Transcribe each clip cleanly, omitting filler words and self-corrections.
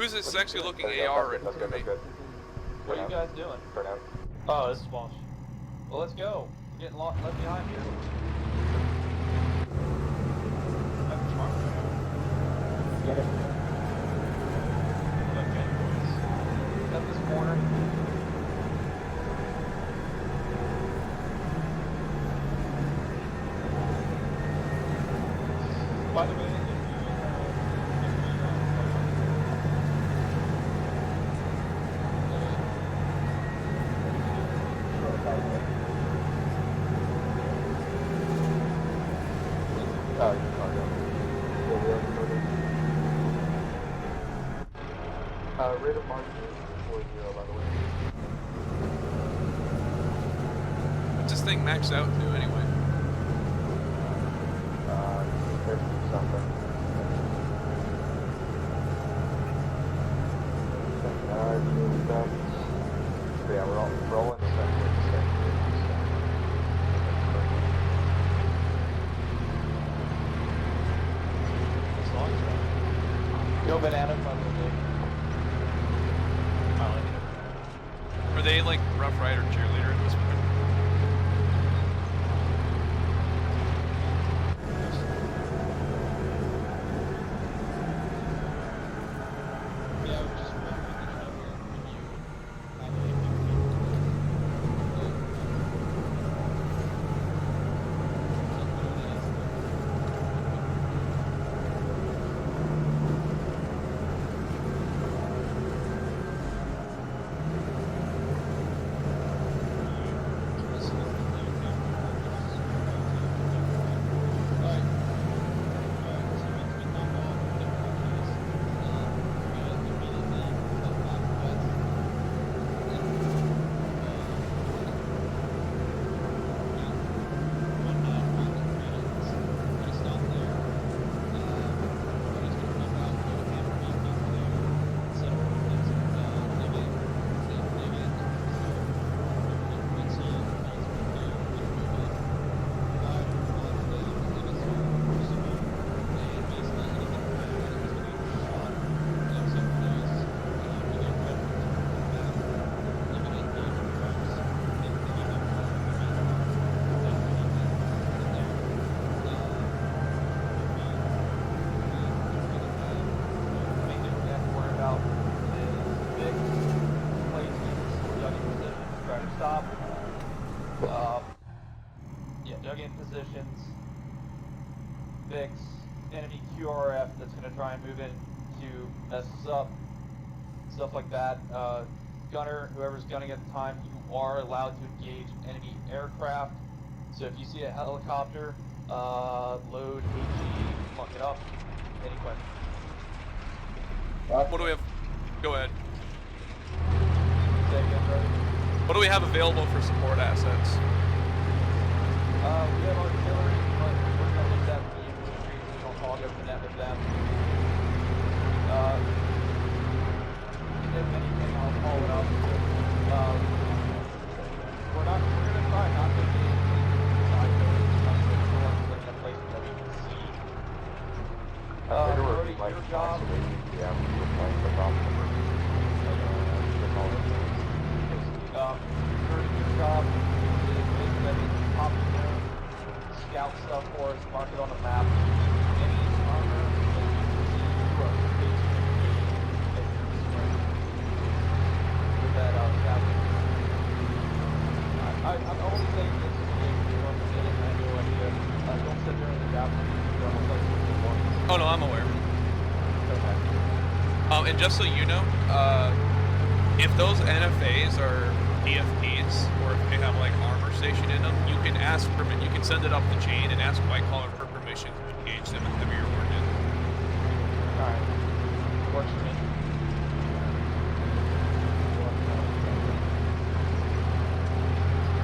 Who's this sexy looking AR in front of me? What are you guys doing? Oh, this is Walsh. Well, let's go. We're getting left behind here. Get it. Okay. Got this corner. By the way, rate of march is 40, by the way. What's this thing max out to anyway? 50 something. So yeah, we're all rolling the same way. Yo, banana fun with me. Are they like Rough Rider cheerleader at this point? Enemy QRF that's going to try and move in to mess us up, stuff like that. Gunner, whoever's gunning at the time, you are allowed to engage enemy aircraft. So if you see a helicopter, load HE, fuck it up. Any questions? What do we have? Go ahead. Say again, brother. What do we have available for support assets? We have artillery, but we're going to leave that for the infantry. We don't all go for net with them. If anything, I'll follow it up. We're going to try not to be side roads, in a place that we can see. Brody, your job. Yeah, we're playing the problem. Your job is basically pop the zone, scout stuff for us, mark it on the map. Any armor that you see, you are with that scouting. I'm only saying this to you if you don't understand it, I have no idea. Don't sit there in the Japanese, they're almost like Oh no, I'm aware. okay. And just so you know, if those NFAs are DFPs, or if they have like armor station in them, you can ask you can send it up the chain and ask White Collar for permission to engage them in heavier ordnance. Alright. Works for me.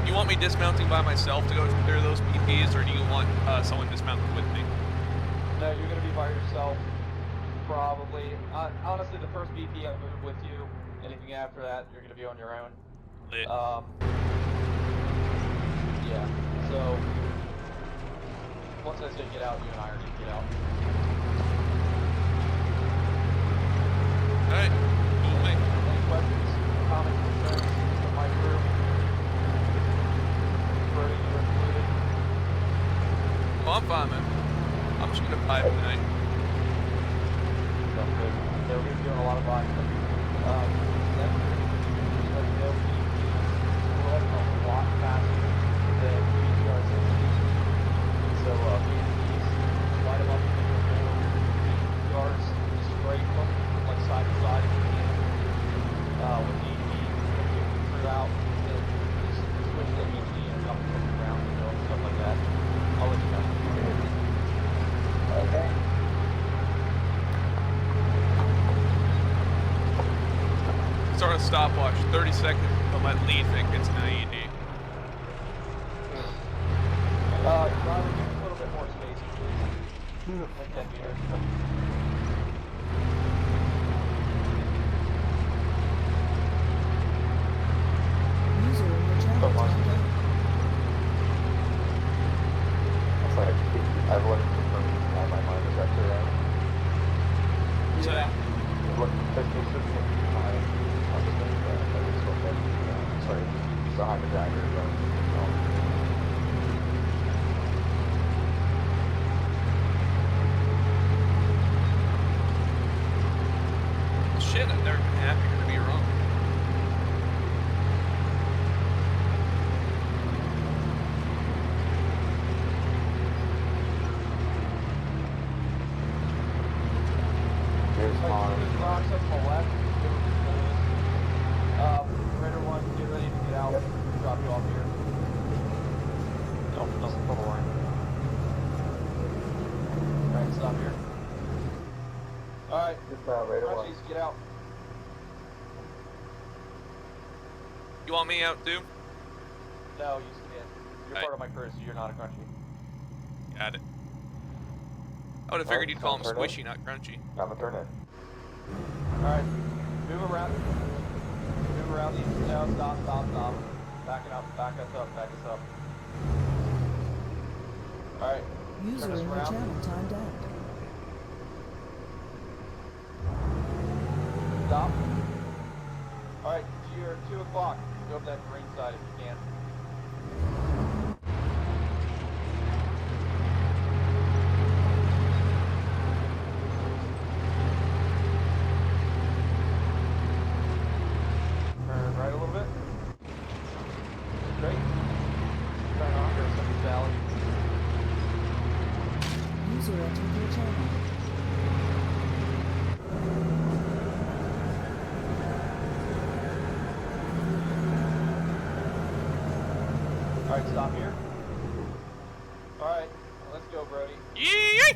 You want me dismounting by myself to go clear those PPs, or do you want someone dismounting with me? No, you're going to be by yourself, probably. Honestly, the first BP I'll move with you. Anything after that, you're going to be on your own. Lit. Yeah, so once I say get out, you and I are going to get out. Alright. we're gonna be doing a lot of bodies. That, just let you know, we're heading a lot faster than GTR 60s. So, light them up in the 4 yards straight from like side to side if you can. With the ED, throughout, just switch the ED and jump from the ground, you know, stuff like that. I'll let you know. Okay. Start a stopwatch. 30 seconds to let lead if it gets an IED. Driver, give us a little bit more space, please. Like 10 meters. User in your channel So much. timed out. It's like, I've looked for all my mind is actually right. Yeah. Look, there's no system behind. I just think that it's what that, sorry, behind the dagger, Shit, I've never been happier to be wrong. Here's Alright, on. there's rocks up on the left. Raider 1, get ready to get out. Yep. Drop you off here. Don't pull the line. Alright, stop here. Alright, Just Raider 1. Crunchies, get out. You want me out too? No, you stay in. You're Alright. part of my crew, so you're not a crunchy. Got it. I would have figured Alright, you'd call him turn it. squishy, not crunchy. I'm gonna turn it. Alright, move around. Move around these. No, stop. Back it up, back us up. Alright, User turn us in your around. channel timed out. Stop. Alright, you're 2 o'clock. Go up that green side if you can. Turn right a little bit. Straight. Turn on, there's some valley. User entered your channel. Alright, stop here. Alright, let's go, Brody. Yee!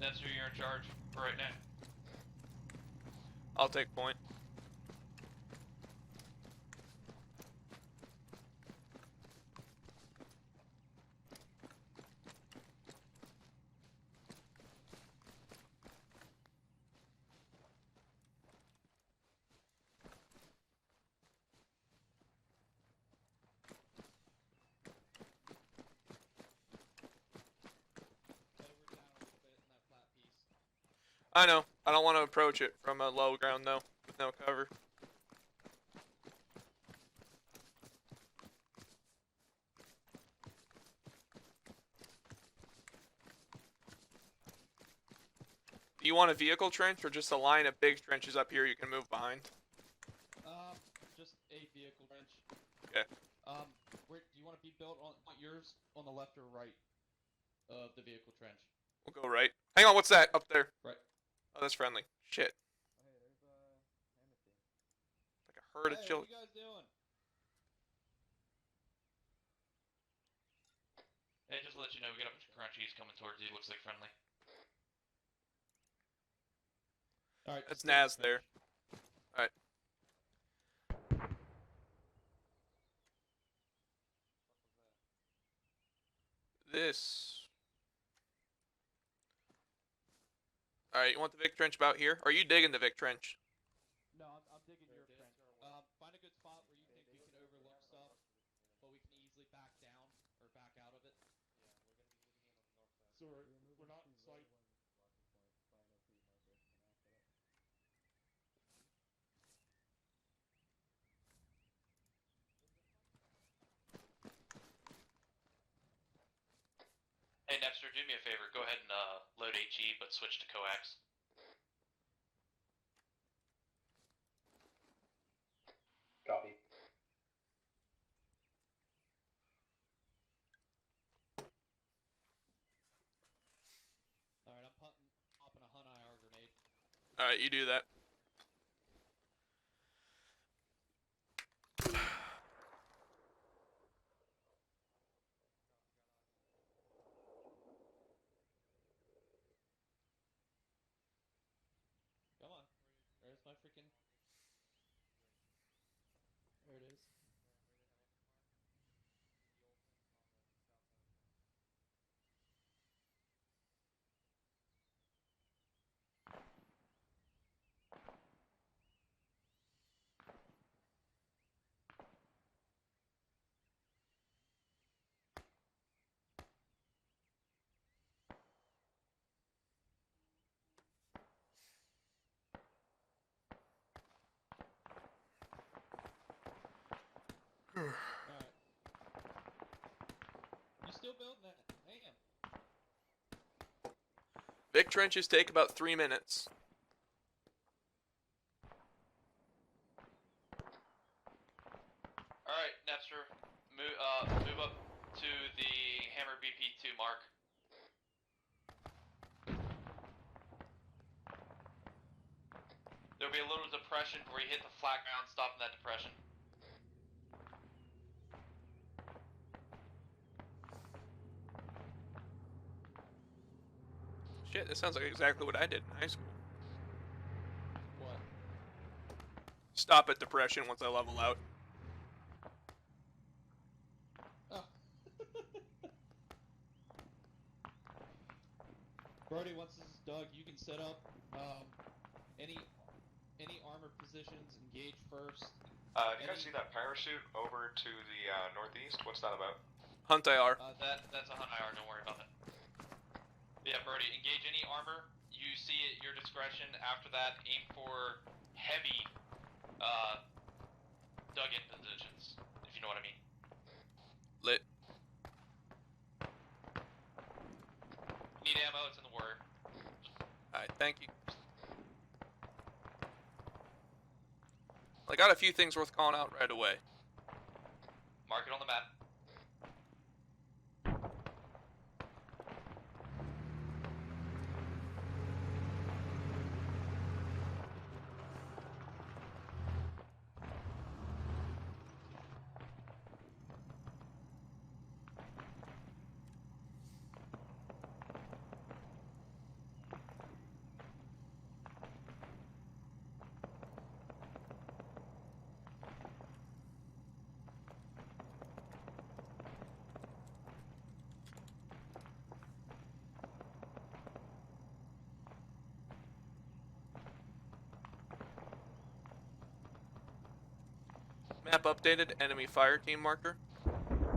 That's who you're in charge for right now. I'll take point. I know. I don't want to approach it from a low ground though, with no cover. Do you want a vehicle trench or just a line of big trenches up here you can move behind? Just a vehicle wrench. Okay. Where do you want to be built on yours on the left or right of the vehicle trench? We'll go right. Hang on, what's that up there? Right. Oh, that's friendly. Shit. Hey, there's Amnesty. Like a herd of Hey, children. what you guys doing? Hey, just to let you know, we got a bunch of crunchies coming towards you. Looks like friendly. Alright. That's Naz there. Alright. This. Alright, you want the Vic Trench about here? Or are you digging the Vic Trench? No, I'm digging your trench. Find a good spot where you think we can overlook stuff, but we can easily back down or back out of it. Yeah, we're gonna be moving in on the north side. So we're not in sight. Hey Napster, do me a favor. Go ahead and load HE, but switch to coax. Copy. Alright, I'm popping a Hun IR grenade. Alright, you do that. Come on. Where's my freaking... There it is. Alright. You still building that? Damn. Big trenches take about 3 minutes. Alright, Napster, move up to the Hammer BP2 mark. There'll be a little depression where you hit the flat ground, stop in that depression. Shit, this sounds like exactly what I did in high school. What? Stop at depression once I level out. Oh. Brody, once this is dug, you can set up any armor positions, engage first. Do you guys see that parachute over to the northeast? What's that about? Hunt IR. That's a Hun IR, don't worry about that. Yeah, Brody, engage any armor. You see it at your discretion. After that, aim for heavy dug-in positions, if you know what I mean. Lit. Need ammo, it's in the word. Alright, thank you. I got a few things worth calling out right away. Mark it on the map. Map updated, enemy fire team marker. I'm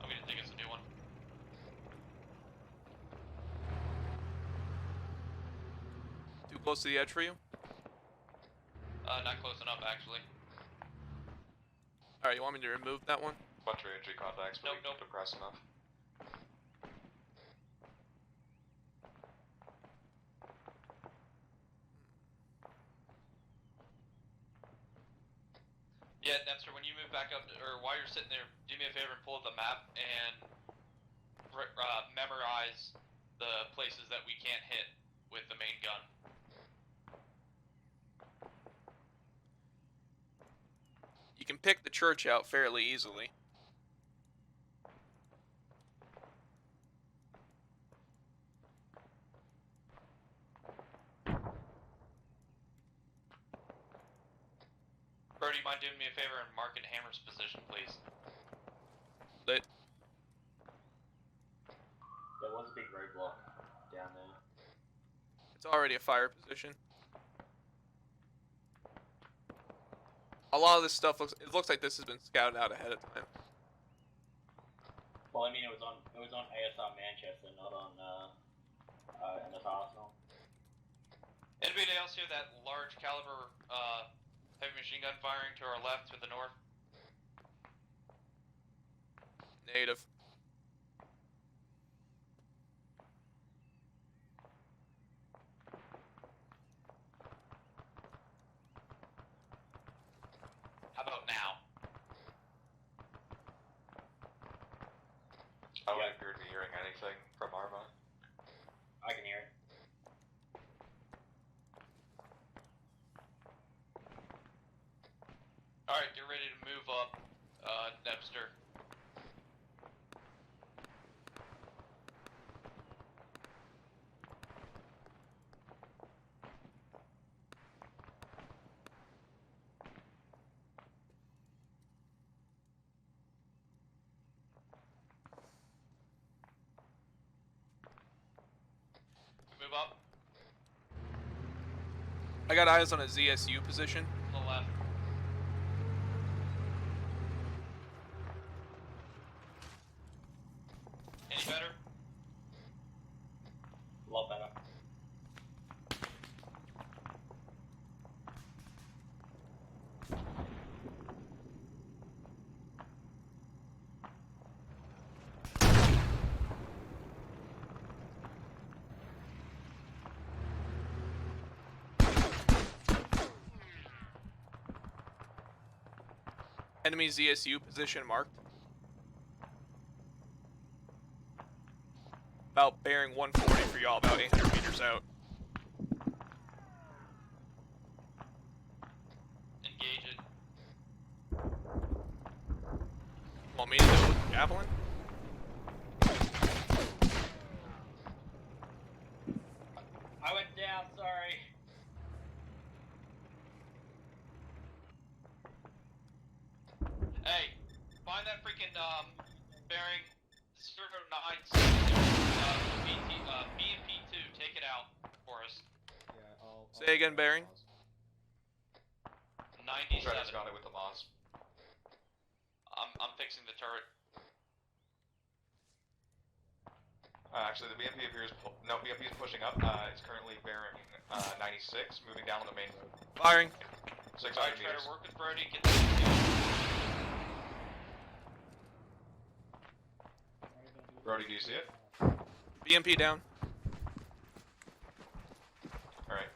gonna think it's a new one. Too close to the edge for you? Not close enough, actually. Alright, you want me to remove that one? Bunch of entry contacts, but Nope. depressed enough. Yeah, Napster, when you move back up, or while you're sitting there, do me a favor and pull up the map and memorize the places that we can't hit with the main gun. You can pick the church out fairly easily. Brody, you mind doing me a favor and marking Hammer's position, please? Lit. There was a big roadblock down there. It's already a fire position. A lot of this stuff looks like this has been scouted out ahead of time. Well, I mean, it was on ASR Manchester, not on MS Arsenal. Anybody else hear that large caliber heavy machine gun firing to our left to the north? Native. How about now? I don't appear to be hearing anything from Arma. I can hear it. Alright, get ready to move up, Debster. Move up I got eyes on a ZSU position. to the left. Any better? A lot better. Enemy ZSU position marked. About bearing 140 for y'all, about 800 meters out. Engage it. Want me to do it with the javelin? I went down, sorry. Hey, find that freaking bearing 09 BMP2. Take it out for us. Yeah, I'll Say again, bearing. 97. Shredder's got it with the Moss. I'm fixing the turret. Actually, the BMP appears. No, BMP is pushing up. It's currently bearing 96, moving down on the main road. Firing. 600 Alright, try meters. to work with Brody. Get the Brody, do you see it? BMP down. Alright.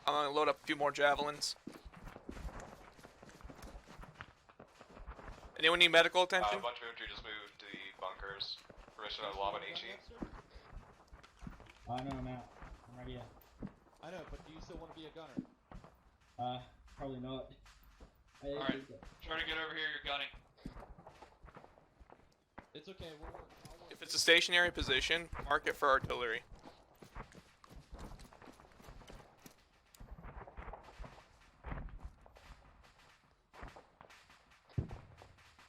I'm gonna load up a few more javelins. Anyone need medical A attention? bunch of infantry just moved to the bunkers. Permission of Labanichi. I know I'm out. I'm ready yet. I know, but do you still want to be a gunner? Probably not. Alright, try to get over here, you're gunning. It's okay, we'll work. If it's a stationary position, mark it for artillery.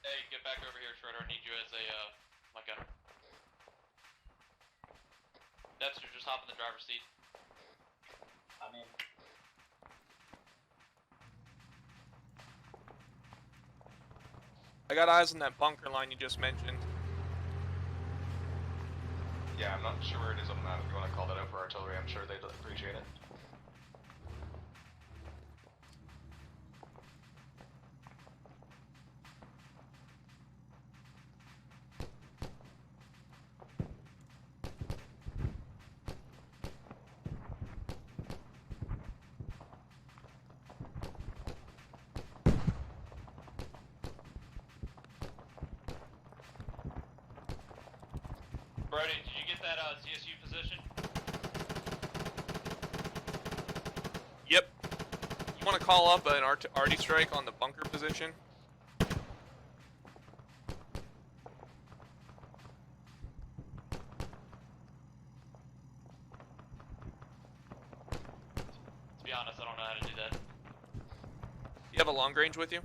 Hey, get back over here, Shredder. I need you as a, my gunner. Dexter, just hop in the driver's seat. I'm in. I got eyes on that bunker line you just mentioned. Yeah, I'm not sure where it is on the map. If you want to call that out for artillery, I'm sure they'd appreciate it. Brody, did you get that, ZSU position? Yep. You want to call up an arty strike on the bunker position? To be honest, I don't know how to do that. You have a long range with you?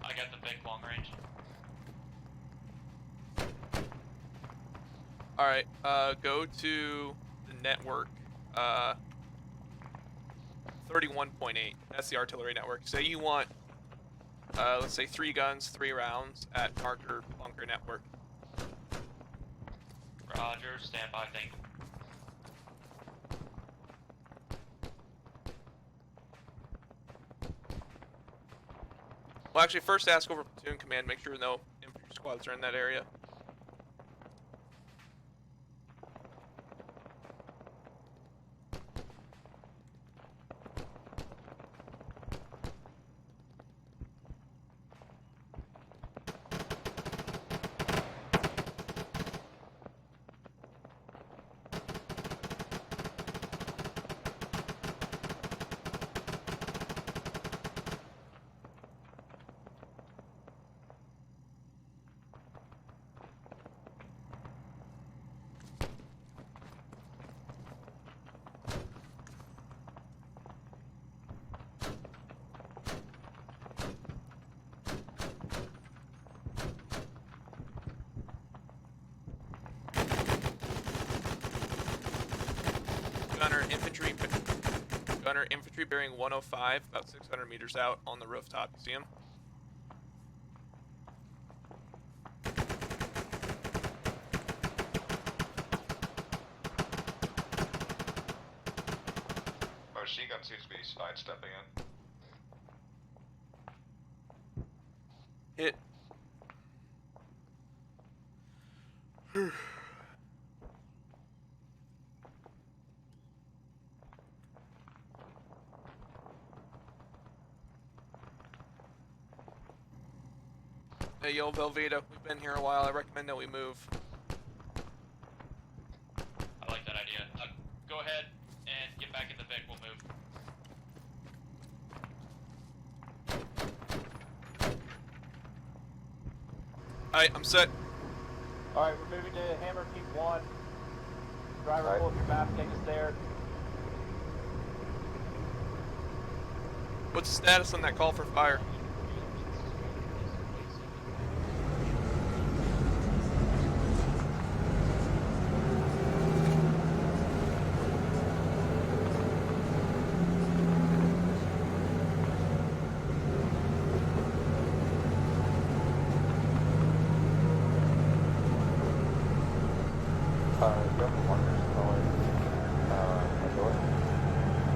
I got the big long range. Alright, go to the network, 31.8. That's the artillery network. Say you want, let's say 3 guns, 3 rounds at marker bunker network. Roger, stand by, thank you. Well, actually, first ask over platoon command, make sure no infantry squads are in that area. Gunner infantry bearing 105, about 600 meters out on the rooftop. You see him? Machine gun seems to be sidestepping in. Hit. Hey, yo, Velveeta, we've been here a while. I recommend that we move. I like that idea. Go ahead and get back in the Vic, we'll move. Alright, I'm set. Alright, we're moving to Hammer Peak 1. Driver, pull up your map, take us there. What's the status on that call for fire?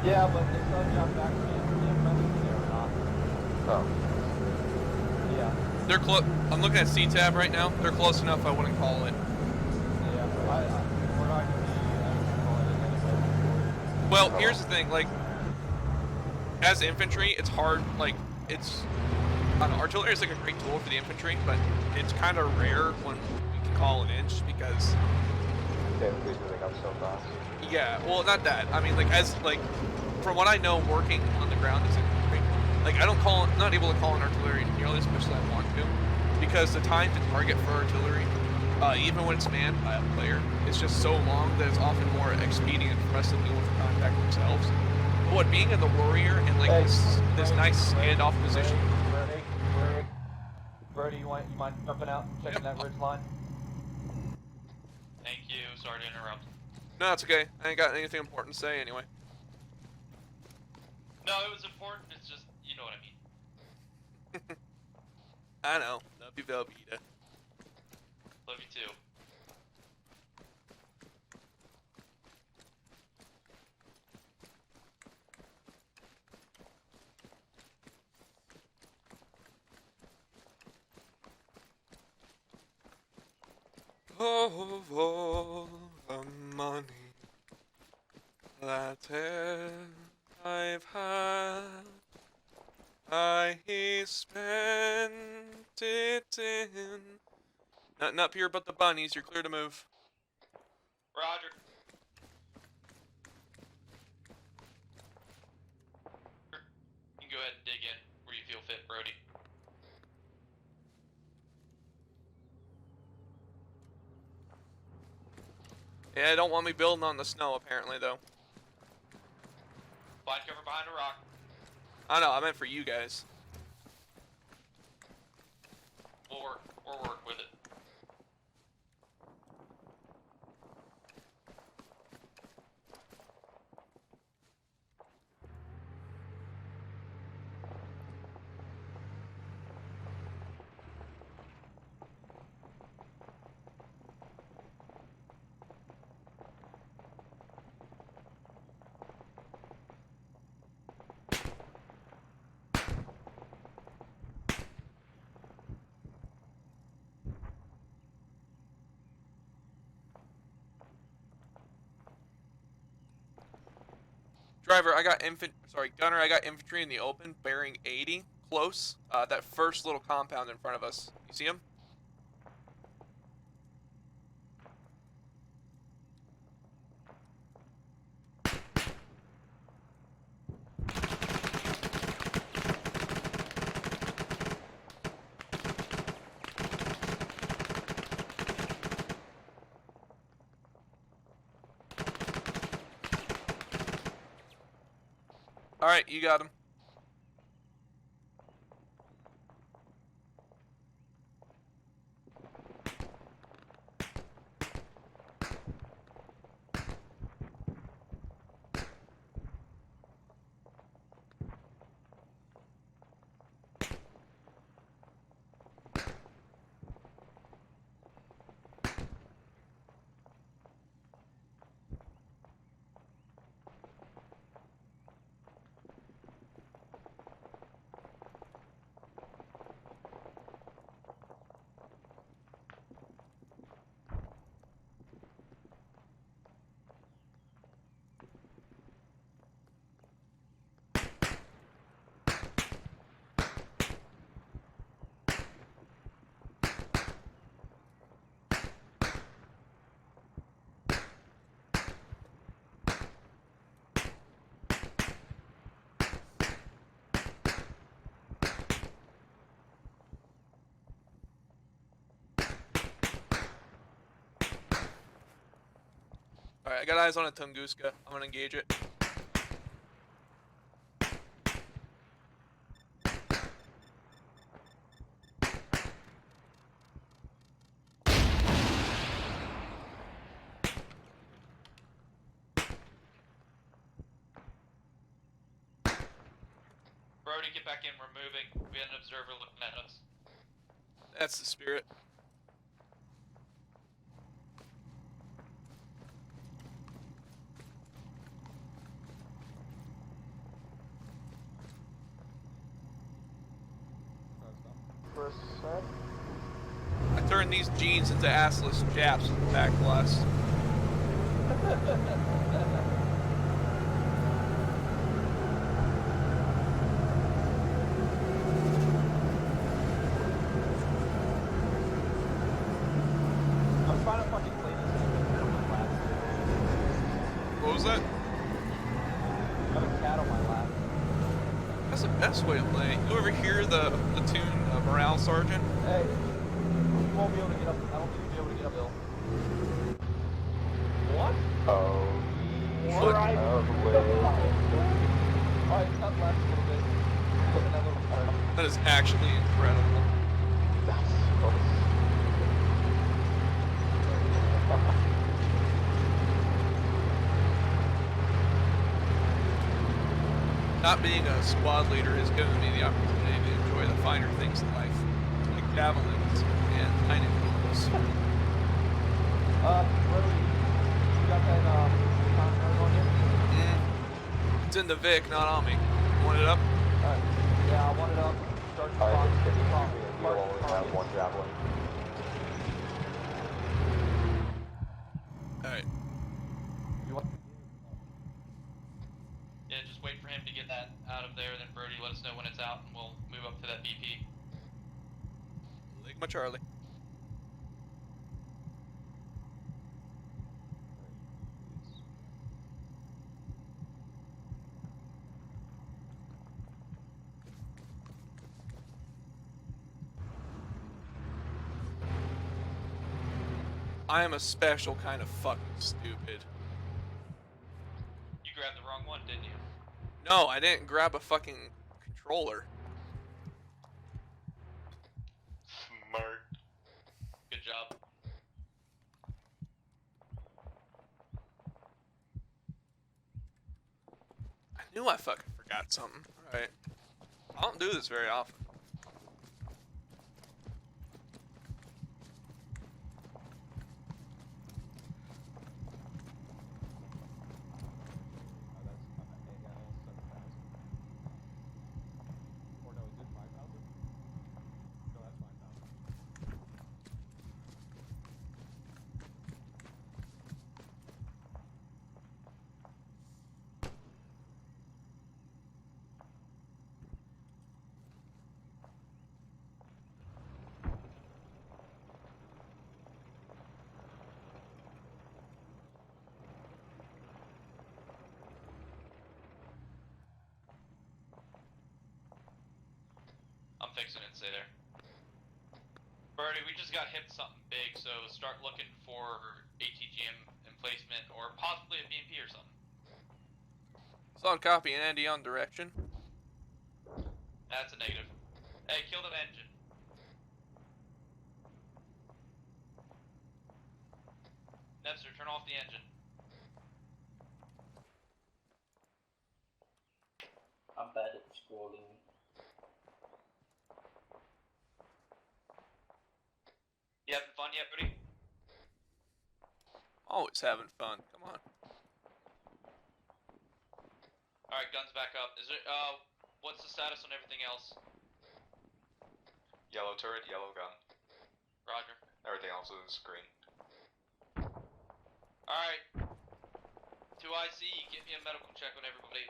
Yeah, but they still jump back to me if they or not. Oh. Yeah. They're close. I'm looking at C-Tab right now. They're close enough I wouldn't call it. Yeah, we're not going to be calling it anyway. Well, here's the thing, like, as infantry, it's hard, like, it's, I don't know, artillery is like a great tool for the infantry, but it's kind of rare when we can call it in just because... Okay, please moving up so fast. Yeah, well, not that. I mean, like, as, like, from what I know, working on the ground is infantry. Like, I don't call, not able to call in artillery nearly as much as I want to, because the time to target for artillery, even when it's manned by a player, is just so long that it's often more expedient for us to deal with the contact themselves. But what, being in the warrior and, like, this nice standoff position... Brody, you mind jumping out and checking that ridge line? Thank you, sorry to interrupt. No, it's okay. I ain't got anything important to say anyway. No, it was important, it's just, you know what I mean. I know. Love you, Velveeta. Love you too. Of all the money that I've had, I spent it in... Nothing up here but the bunnies. You're clear to move. Roger. You can go ahead and dig in where you feel fit, Brody. Yeah, don't want me building on the snow, apparently, though. Find cover behind a rock. I know, I meant for you guys. We'll work with it. Driver, I got Gunner, I got infantry in the open, bearing 80, close. That first little compound in front of us. You see him? Alright, you got him. Alright, I got eyes on a Tunguska. I'm gonna engage it. Brody, get back in. We're moving. We had an observer looking at us. That's the spirit. I turned these jeans into assless Japs in the back glass. I'm trying to fucking play this game on my lap. What was that? I have a cat on my lap. That's the best way to play. You ever hear the tune Morale Sergeant? Hey, you won't be able to get up. I don't think you'll be able to get uphill. What? Oh, What? right. Alright, cut left a little bit. Look at that little curve. That is actually incredible. That's so Not being a squad leader has given me the opportunity to enjoy the finer things in life, like javelins and tiny vehicles. Brody, you got that, contact on you? It's in the Vic, not on me. Want it up? Alright. Yeah, I want it up. Start the clock. You only have one javelin. Alright. You want? Yeah, just wait for him to get that out of there, then Brody let us know when it's out, and we'll move up to that BP. Ligma Charlie. I am a special kind of fucking stupid. You grabbed the wrong one, didn't you? No, I didn't grab a fucking controller. Smart. Good job. I knew I fucking forgot something. Alright. I don't do this very often. Or no, is it 5,000? No, that's 5,000. stay there. Birdie, we just got hit with something big, so start looking for ATGM emplacement or possibly a BMP or something. Solid copy and Andy on direction. That's a negative. Hey, kill the engine. Nepster, turn off the engine. I'm bad at scrolling. You having fun yet, buddy? Always having fun. Come on. Alright, guns back up. Is it, what's the status on everything else? Yellow turret, yellow gun. Roger. Everything else is green. Alright. 2IC, give me a medical check on everybody.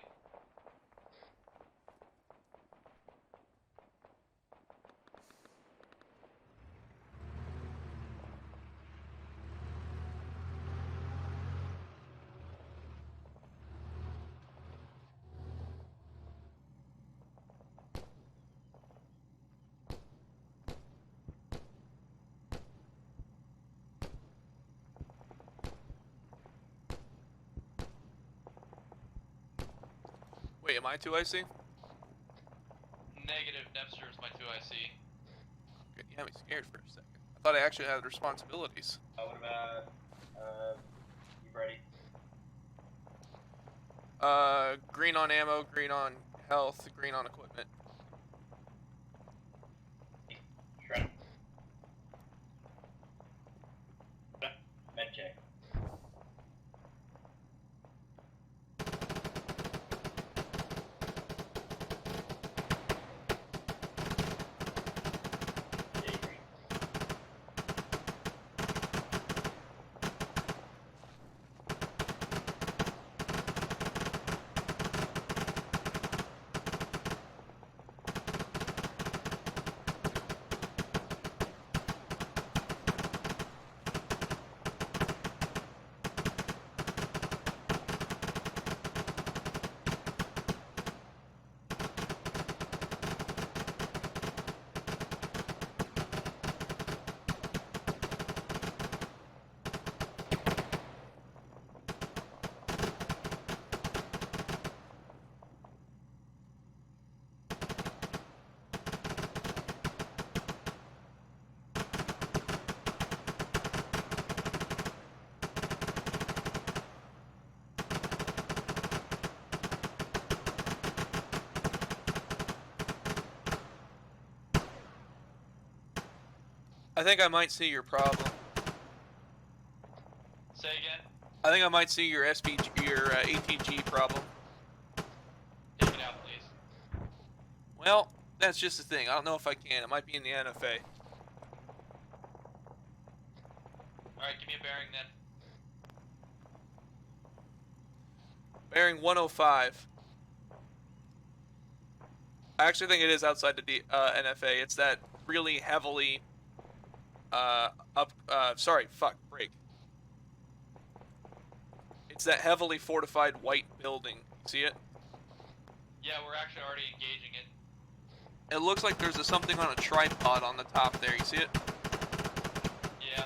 Wait, am I 2IC? Negative, Nepster is my 2IC. Okay, you had me scared for a second. I thought I actually had responsibilities. What about, you ready? Green on ammo, green on health, green on equipment. Shred. Med check. Yeah, green. I think I might see your problem. Say again? I think I might see your ATG problem. Take it out, please. Well, that's just the thing. I don't know if I can. It might be in the NFA. Alright, give me a bearing then. Bearing 105. I actually think it is outside the NFA. It's that really heavily break. It's that heavily fortified white building. See it? Yeah, we're actually already engaging it. It looks like there's something on a tripod on the top there. You see it? Yeah.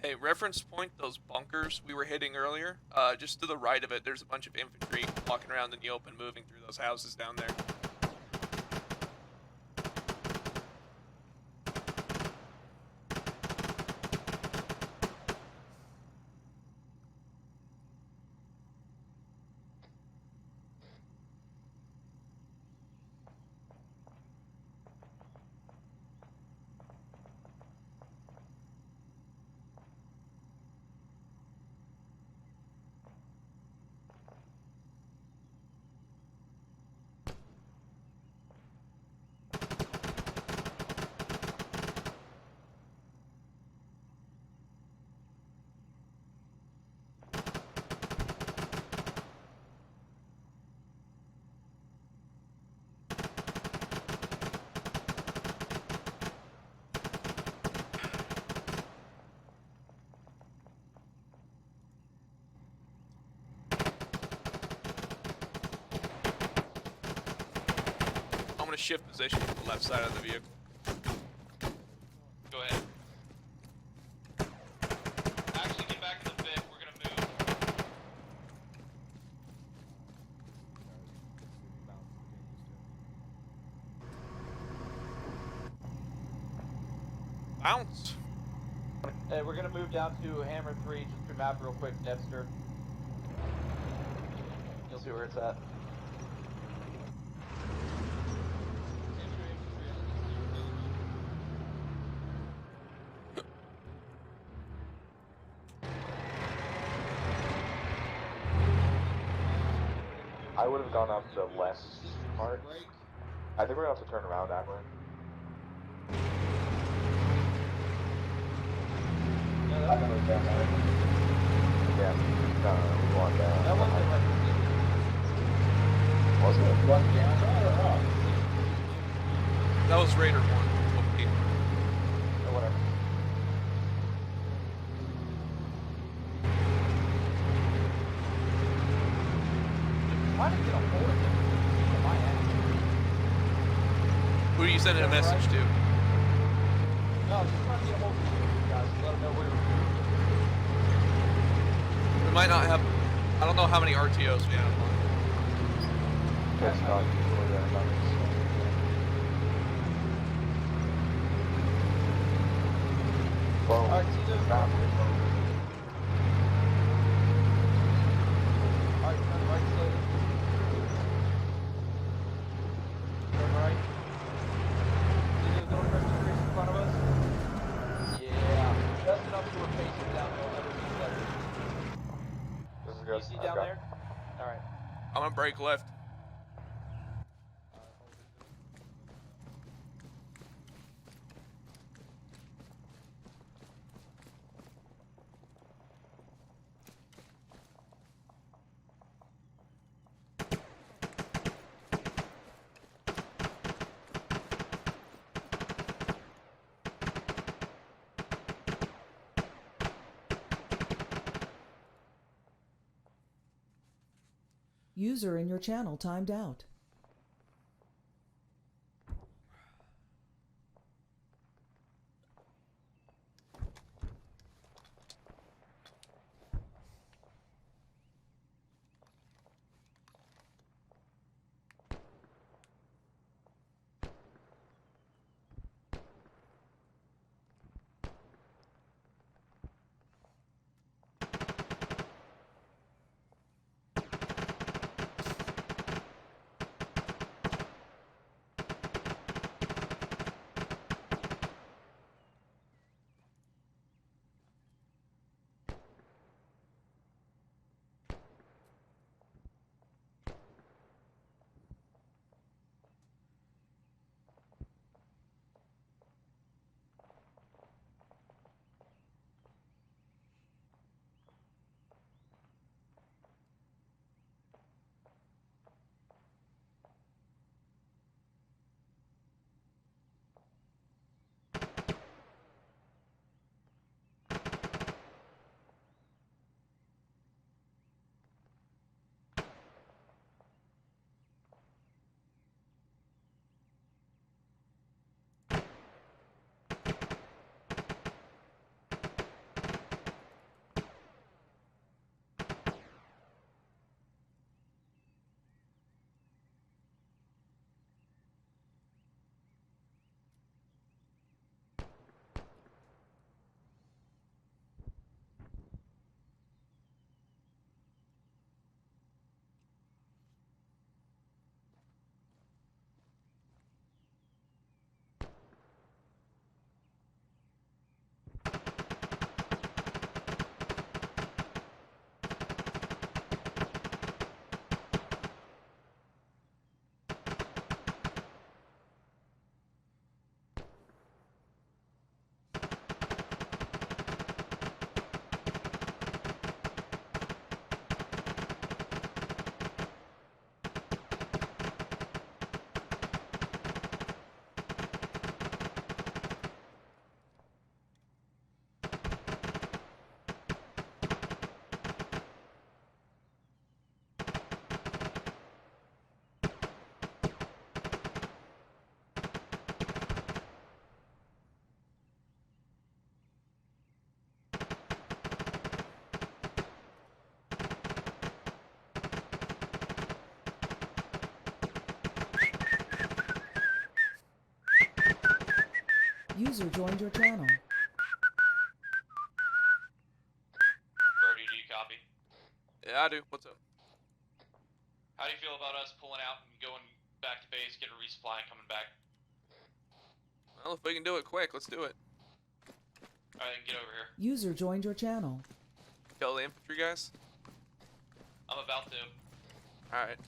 Hey, reference point those bunkers we were hitting earlier. Just to the right of it, there's a bunch of infantry walking around in the open, moving through those houses down there. shift position to the left side of the vehicle. Go ahead. Actually, get back in the pit. We're gonna move. Bounce. Hey, we're gonna move down to Hammer 3, just to map real quick, Debster. You'll see where it's at. I would have gone up the left part. I think we're gonna have to turn around, Akron. No, I that's can move down there. Yeah. No, we want that. that wasn't like Wasn't it? One down, right or up? That was Raider 1. Okay. or whatever. I'm trying to get a hold of him. On my ass. Who are you sending a message to? No, I'm just trying to get a hold of you guys to let them know where we're. We might not have. I don't know how many RTOs we have. Yes, God, before that, that makes sense. Well, Alright, see those map Alright, is over. turn right slowly. Turn right. See those little red trees in front of us? Yeah. Just enough so we're facing down there. Never be better. This is You good. see I've down got- there? Alright. I'm gonna brake left. User in your channel timed out. User joined your channel. Brody, do you copy? Yeah, I do. What's up? How do you feel about us pulling out and going back to base, get a resupply, and coming back? Well, if we can do it quick, let's do it. Alright, then get over here. User joined your channel. Kill the infantry guys. I'm about to. All right.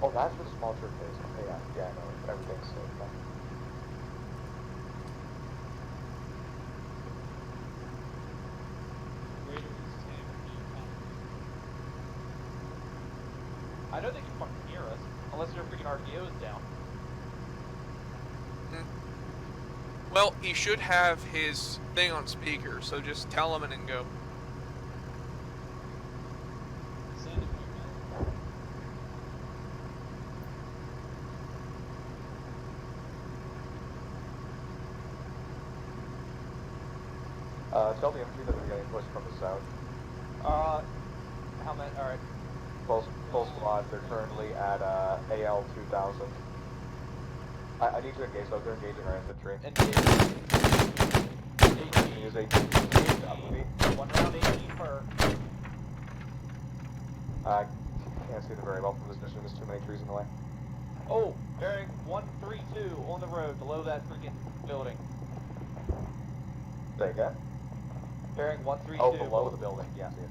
Oh, that's where the small troop is. Okay, yeah, I know. Everything's safe now. Greater East Hammer, do you copy? I know they can fucking hear us, unless their freaking RDO's down. Well, he should have his thing on speaker, so just tell him and then go. Send it, Big Man. Tell the infantry that they're getting pushed from the south. How many? Alright. Full squad, they're currently at AL 2000. I need to engage those, they're engaging our infantry. Can you use 18 up with me? 1 round 18 per. I can't see them very well from this mission, there's too many trees in the way. Oh, bearing 132 on the road below that freaking building. Say again? Bearing 132. Oh, below the building, yeah, see it.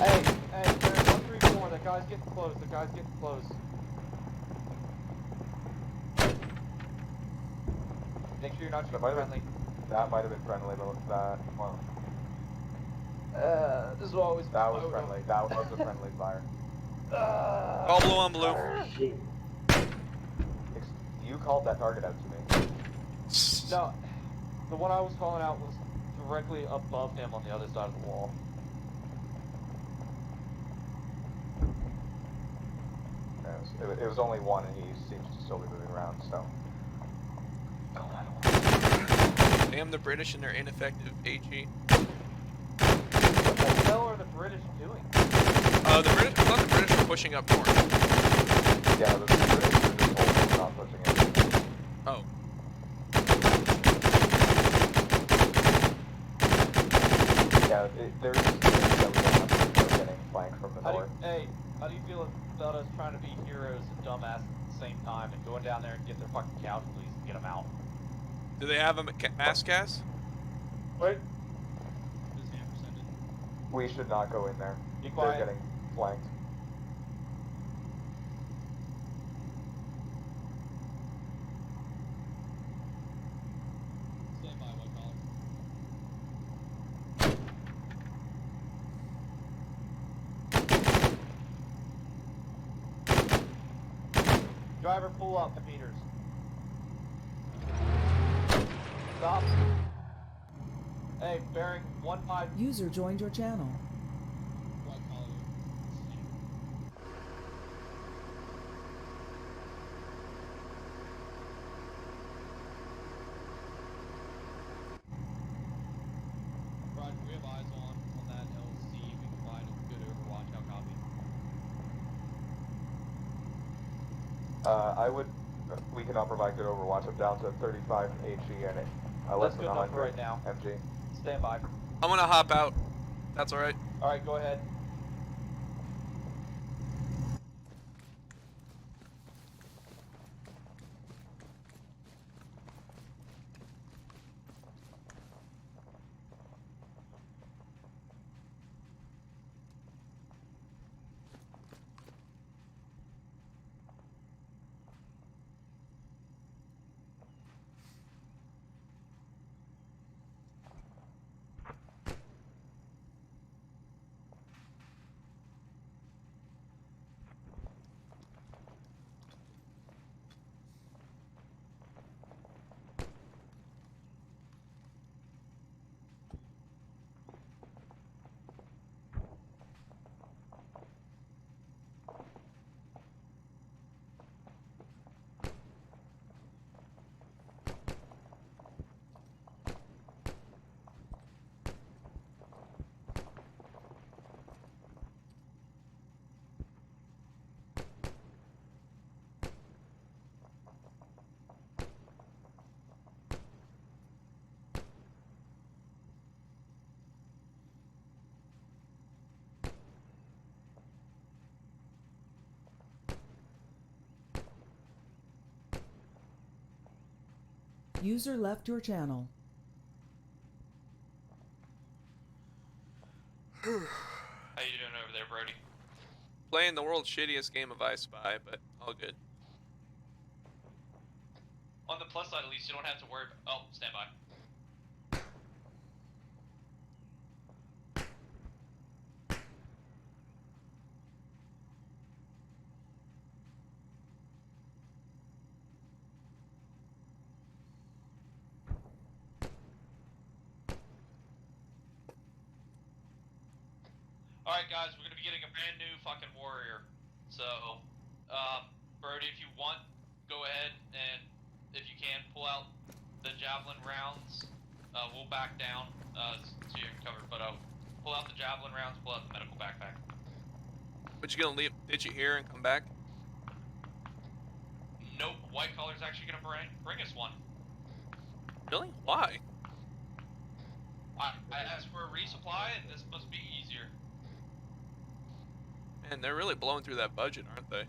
Hey, bearing 134, that guy's getting close, the guy's getting close. Make sure you're not shooting friendly. That might have been friendly, but well, This is always that was friendly. That was a friendly fire. All blue on blue. You called that target out to me. No, the one I was calling out was directly above him on the other side of the wall. It was only one, and he seems to still be moving around, so. Damn the British and their ineffective AG. What the hell are the British doing? I thought the British were pushing up north. Yeah, the British are just holding, not pushing it. Oh. Yeah, there's that we don't have to getting flanked from the north. How do you feel about us trying to be heroes and dumbasses at the same time and going down there and get their fucking casualties and get them out? Do they have a mass gas? Wait. Does Hammer send it? We should not go in there. Be They're quiet. getting flanked. Stand by, white collar. Driver, pull up the meters. Stop. Hey, bearing 15. User joined your channel. White collar. Roger, we have eyes on that LC. We can provide a good overwatch. How copy? We cannot provide good overwatch. I'm down to 35 HE and less That's than good enough 100 for right now. MG. Stand by. I'm gonna hop out. That's alright. Alright, go ahead. User left your channel. How you doing over there, Brody? Playing the world's shittiest game of I Spy, but all good. On the plus side, at least you don't have to worry. Oh, stand by. Alright guys, we're gonna be getting a brand new fucking warrior. So, Brody, if you want, go ahead and, if you can, pull out the javelin rounds. We'll back down, so you're covered, but pull out the javelin rounds, pull out the medical backpack. But you gonna leave ditch it here and come back? Nope, White Collar's actually gonna bring us one. Really? Why? I asked for a resupply, and this must be easier. Man, they're really blowing through that budget, aren't they?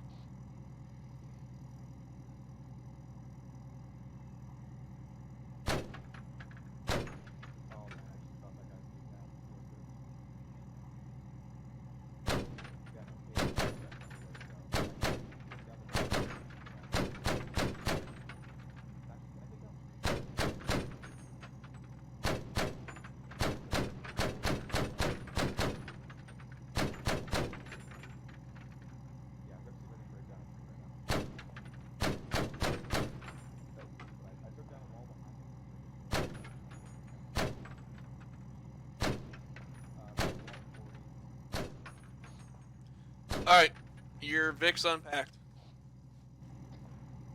Alright, your Vic's unpacked.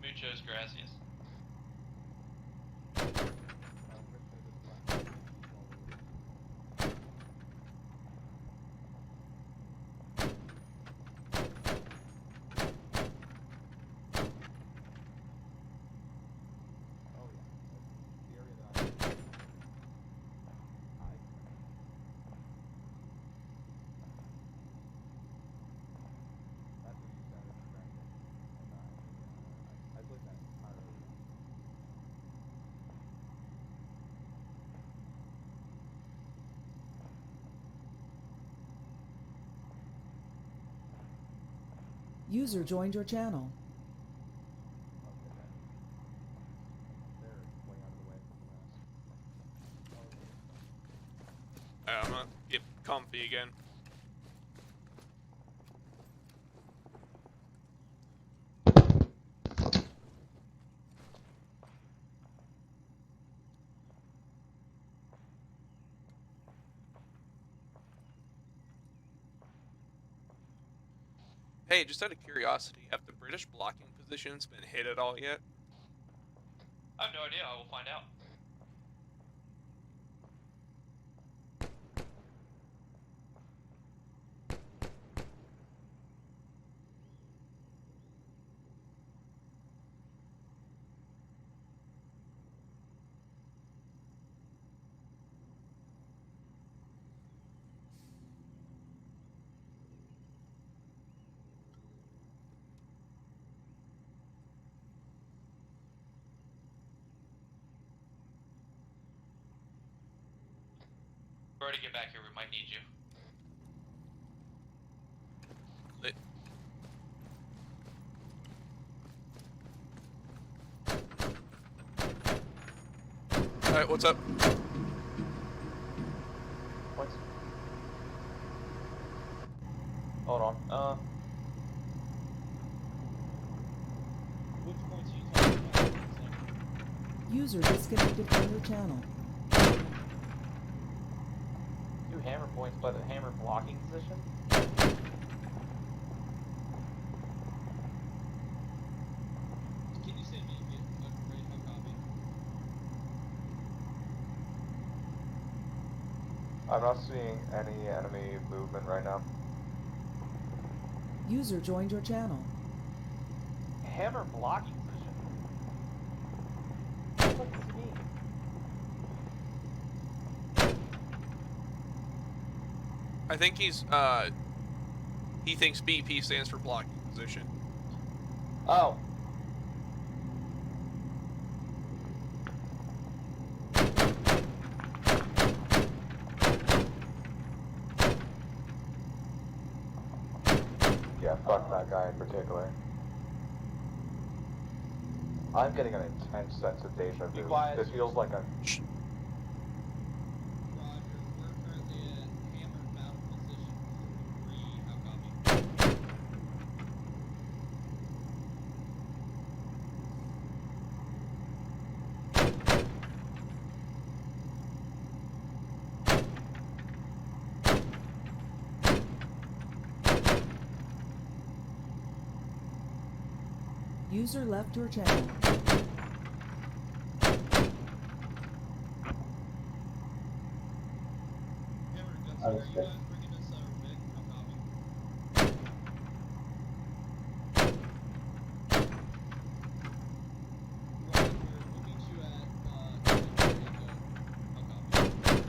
Muchos gracias. User joined your channel. I'm gonna get comfy again. Hey, just out of curiosity, have the British blocking positions been hit at all yet? I have no idea, I will find out. Brody, get back here, we might need you. Lit. Alright, what's up? Points. Hold on. Which points are you talking about? User disconnected from your channel. 2 hammer points by the hammer blocking position. Can you send me a radio copy? I'm not seeing any enemy movement right now. User joined your channel. Hammer blocking position. What does this mean? I think he thinks BP stands for blocking position. Oh. Yeah, fuck that guy in particular. I'm getting an intense sense of deja Be vu. quiet. This feels like a... Roger, we're currently at Hammered Mountain Position 3. How copy? User left your channel. Hammered Gunslinger, Oh, are that's you good. guys bringing us Vic? How copy? Roger, we'll meet you at, How copy?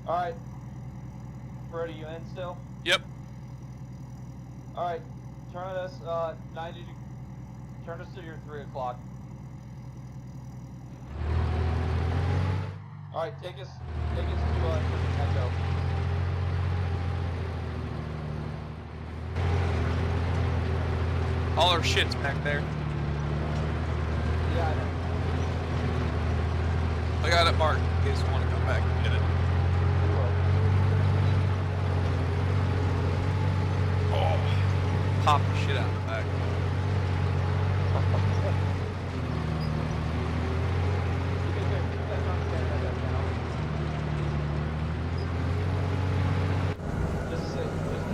Alright. Brody, you in still? Yep. Alright. Turn us, 90 turn us to your 3 o'clock. Alright, take us to, Echo. All our shit's back there. Yeah, I know. I got it marked in case you want to come back and get it. Oh, pop the shit out of the back.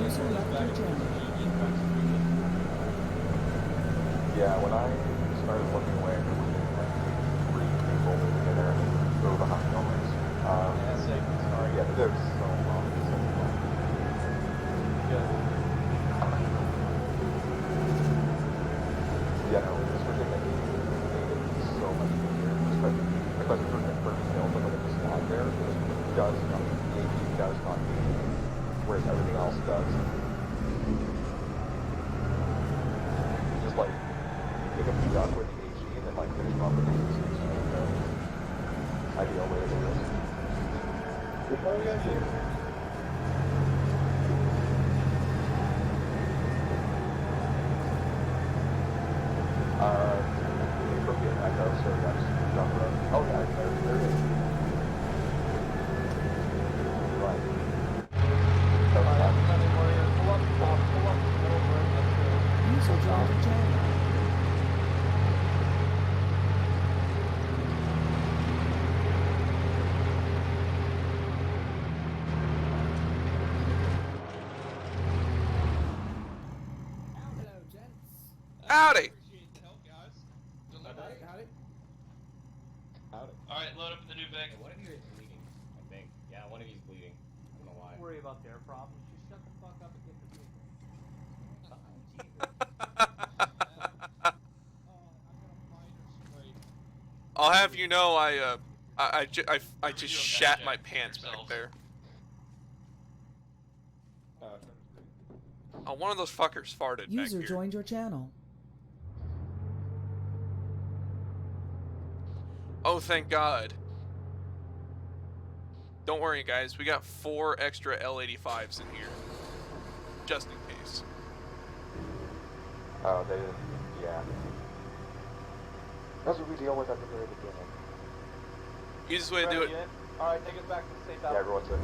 User left your channel. Yeah, when I started looking away, there was like 3 people moving in there who were behind buildings. Yeah, safe. Sorry. Yeah, but there's so long. Good. Yeah, no, this was just like, so much easier, especially for the first build, but like the squad there does not, the AG does not need, whereas everything else does. Just like, you can be done with the AG and then like finish off with the AG. Ideal way to do this. Before we go here, Appropriate echo, so that's down the road. Oh yeah, there it is. Right. Alright, Sunday Warrior, pull up, over, let's go. User joined your channel. Hello, gents. Howdy. Appreciate the help, guys. howdy. Alright, load up the new Vic. One of you is bleeding, I think. Yeah, one of you is bleeding. I don't know why. Don't worry about their problems, just shut the fuck up and get the vehicle. I'm gonna minor scrape. I'll have you know, I just Whatever you shat imagine my pants back yourself. there. Oh, one of those fuckers farted User back here. joined your channel. Oh, thank God. Don't worry, guys. We got 4 extra L85s in here. Just in case. Oh, they didn't, yeah. That's what we deal with at the very beginning. Easiest way to do it. Alright, take us back to the safe house. Yeah, everyone's in.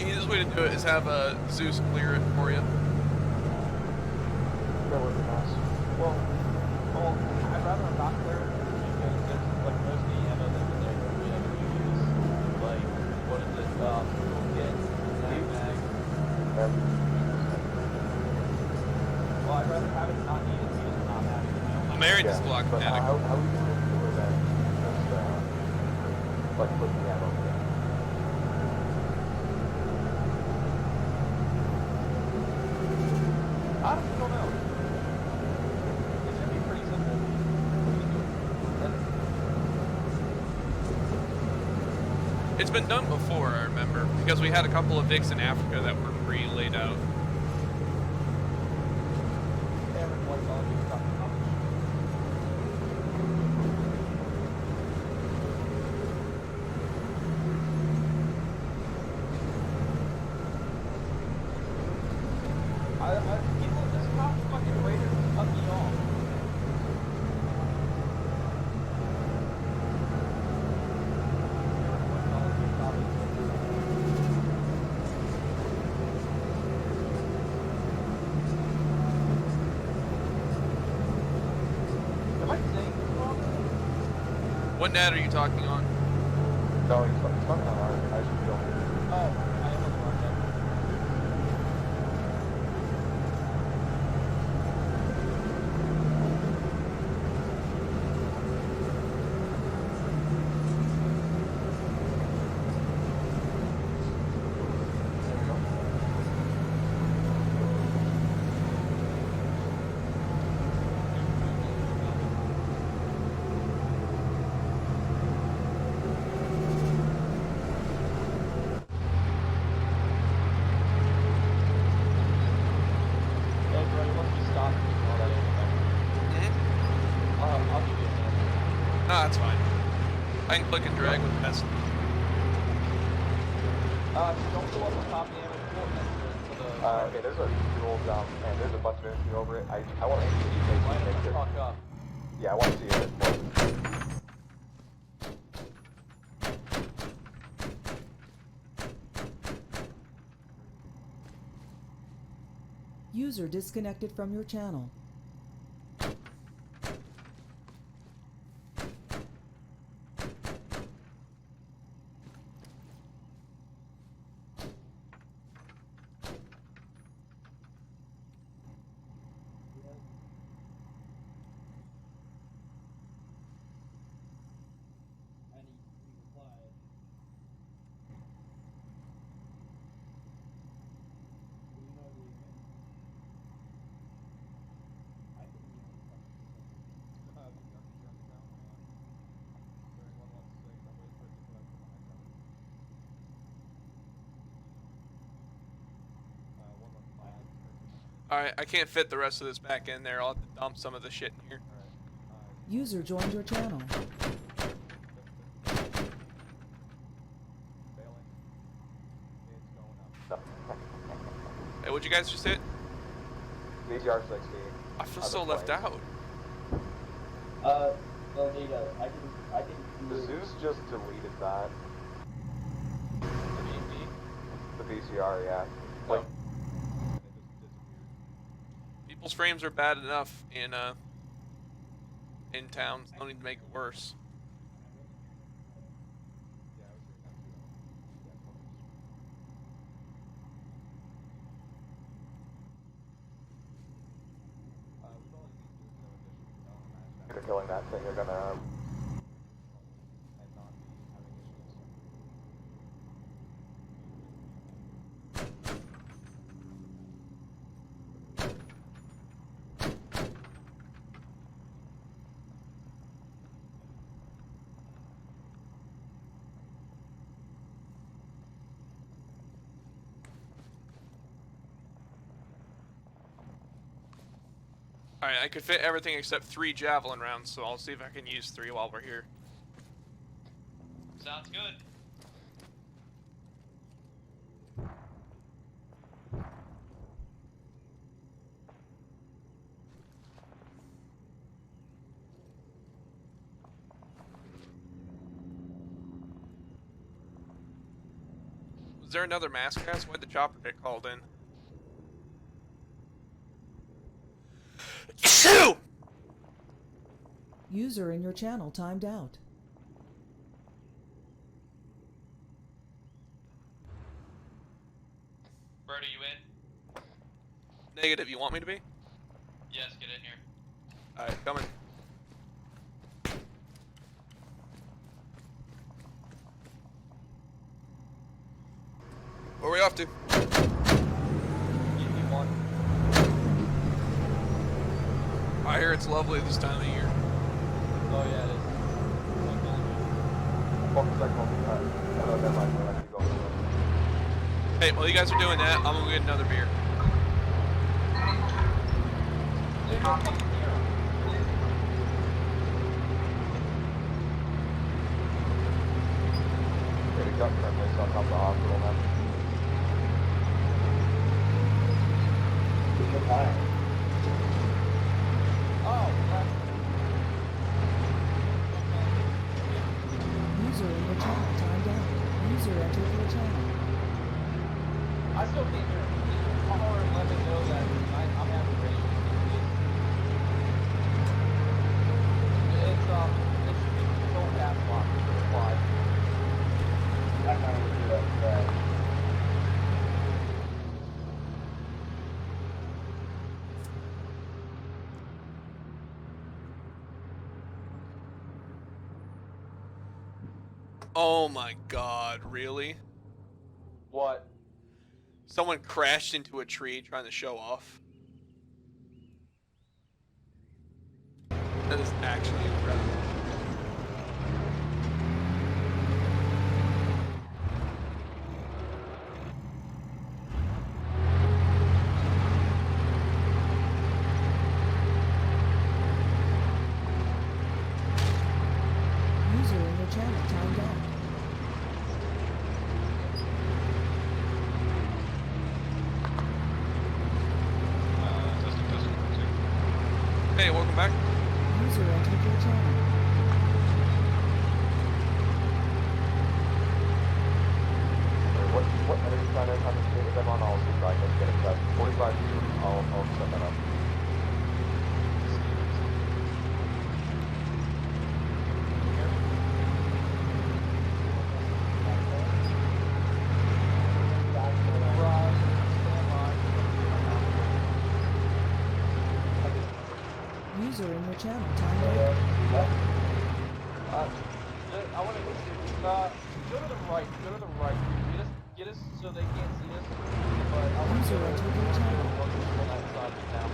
Easiest way to do it is have Zeus clear it for you. That would be nice. Well, I'd rather not clear it because there's like most of the ammo that's in there that we never use. Like, what is it? Toolkit, mag. Well, I'd rather have it not needed than not have it. You know? I'm married to Glock But Fanatic. how are you going to do with that? Just, like, put the ammo in. I don't know. It should be pretty simple. It's been done before, I remember, because we had a couple of Vicks in Africa that were pre-laid out. What net are you talking on? No, he's fucking on our. I should film it. Oh, I am on the wrong net. Hey, Brody, once we stop, you can all that over there. I'll give you a minute. No, that's fine. I can click and drag with S. Don't go up the top of the ammo pool and then to the... Okay, there's a dual jump, and there's a bunch of infantry over it. I want to aim for Line make it the sure. fuck up. Yeah, I want to see it. User disconnected from your channel. And he replied. Do you know who he is? I think he knows something. Alright, I can't fit the rest of this back in there. I'll have to dump some of the shit in here. User joined your channel. Hey, what'd you guys just hit? VCR 60. I feel On so the left plane. out. Well, Nita, I think The Zeus just deleted that. The VCR, yeah. Like, People's frames are bad enough in towns. Don't need to make it worse. after killing that thing, you're gonna. Alright, I could fit everything except 3 javelin rounds, so I'll see if I can use 3 while we're here. Sounds good. Was there another mass cast? Why'd the chopper get called in? User in your channel timed out. Bird, are you in? Negative, you want me to be? Yes, get in here. Alright, coming. Where are we off to? I hear it's lovely this time of year. Oh yeah, it is. Never mind, we'll actually go. Hey, while you guys are doing that, I'm gonna get another beer. Okay, we got friendly on top of the hospital now. User in your channel timed out. User entered your channel. I still can't hear him. Call her and let me know that I'm having radio issues. It should be controlled app. Oh my god, really? What? Someone crashed into a tree trying to show off. That is actually incredible. User in your channel timed out. Testing. Hey, welcome back. User entered your channel. What energy trying to communicate with them on? I'll see if I can get it set. 45 feet, I'll set that up. User in your channel timed out. I want to go to the right. Go to the right. Get us so they can't see us. But I want to User go entered your channel. on that side of town.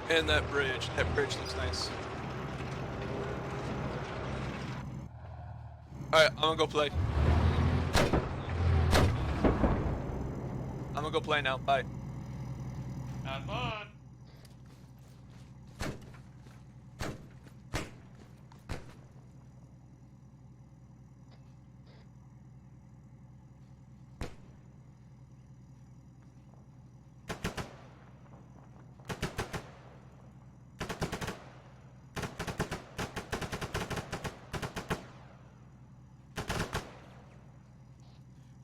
And that bridge looks nice. Alright, I'm gonna go play. I'm gonna go play now, bye. Have fun.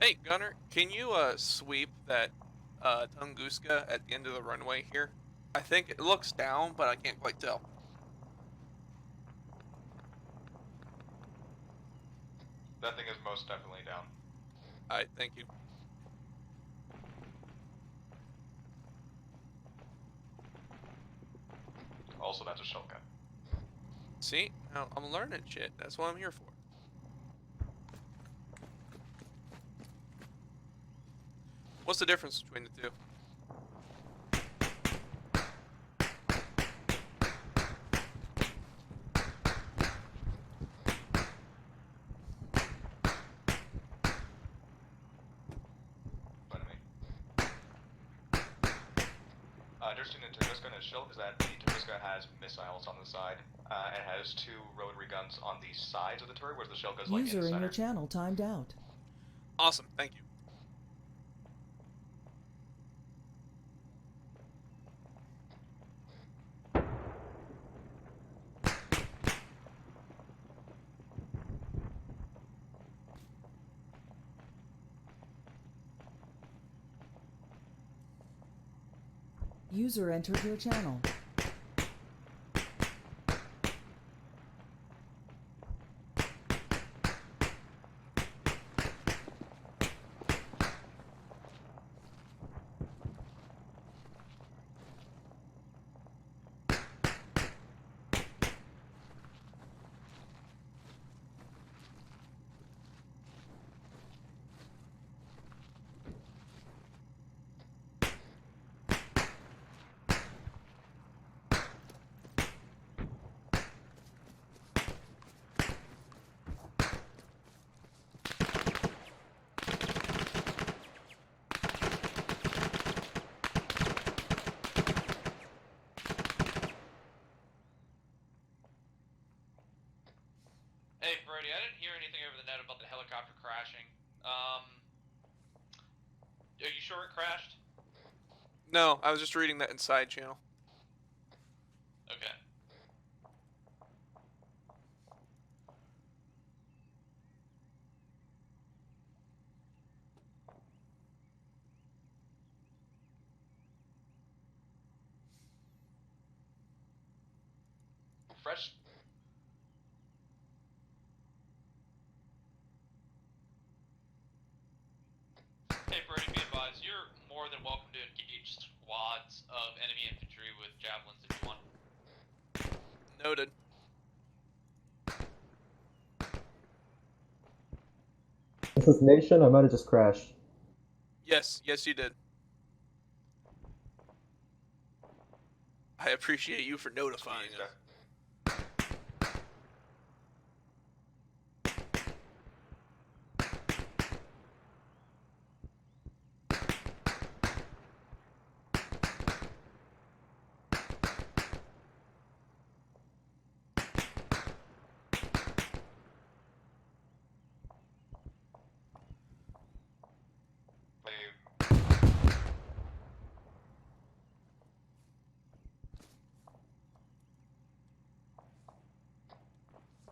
Hey, Gunner, can you sweep that Tunguska at the end of the runway here? I think it looks down, but I can't quite tell. That thing is most definitely down. Alright, thank you. Also, that's a shell gun. See? Now, I'm learning shit. That's what I'm here for. What's the difference between the two? But I mean, interesting in Tunguska and its shell is that the Tunguska has missiles on the side. And has 2 rotary guns on the sides of the turret, whereas the shell goes like in User the in center. your channel timed out. Awesome, thank you. User entered your channel. Hey, Brody, I didn't hear anything over the net about the helicopter crashing. Are you sure it crashed? No, I was just reading that inside channel. Okay. Fresh. Hey, Brody, be advised, you're more than welcome to engage squads of enemy infantry with javelins if you want. Noted. This is Nation. I might have just crashed. Yes, you did. I appreciate you for notifying Jeez, us.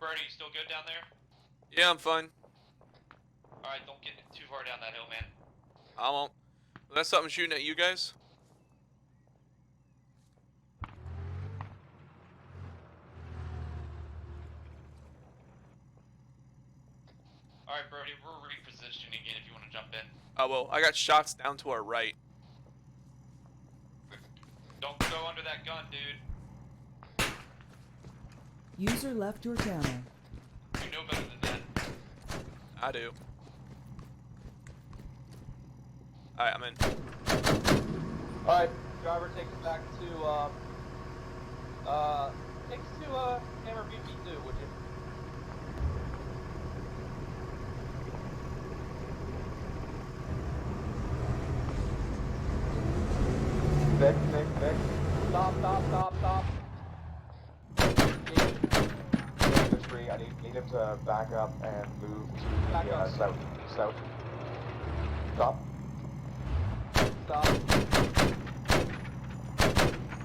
Brody, you still good down there? Yeah, I'm fine. Alright, don't get too far down that hill, man. I won't. Was that something shooting at you guys? Alright, Brody, we're repositioning again if you want to jump in. Oh, well, I got shots down to our right. Don't go under that gun, dude. User left your channel. You know better than that. I do. Alright, I'm in. Alright, driver, take us back to, take us to, Hammer BP2, would you? Vic. Stop. Industry, I need him to back up and move to Back the up. south. Stop.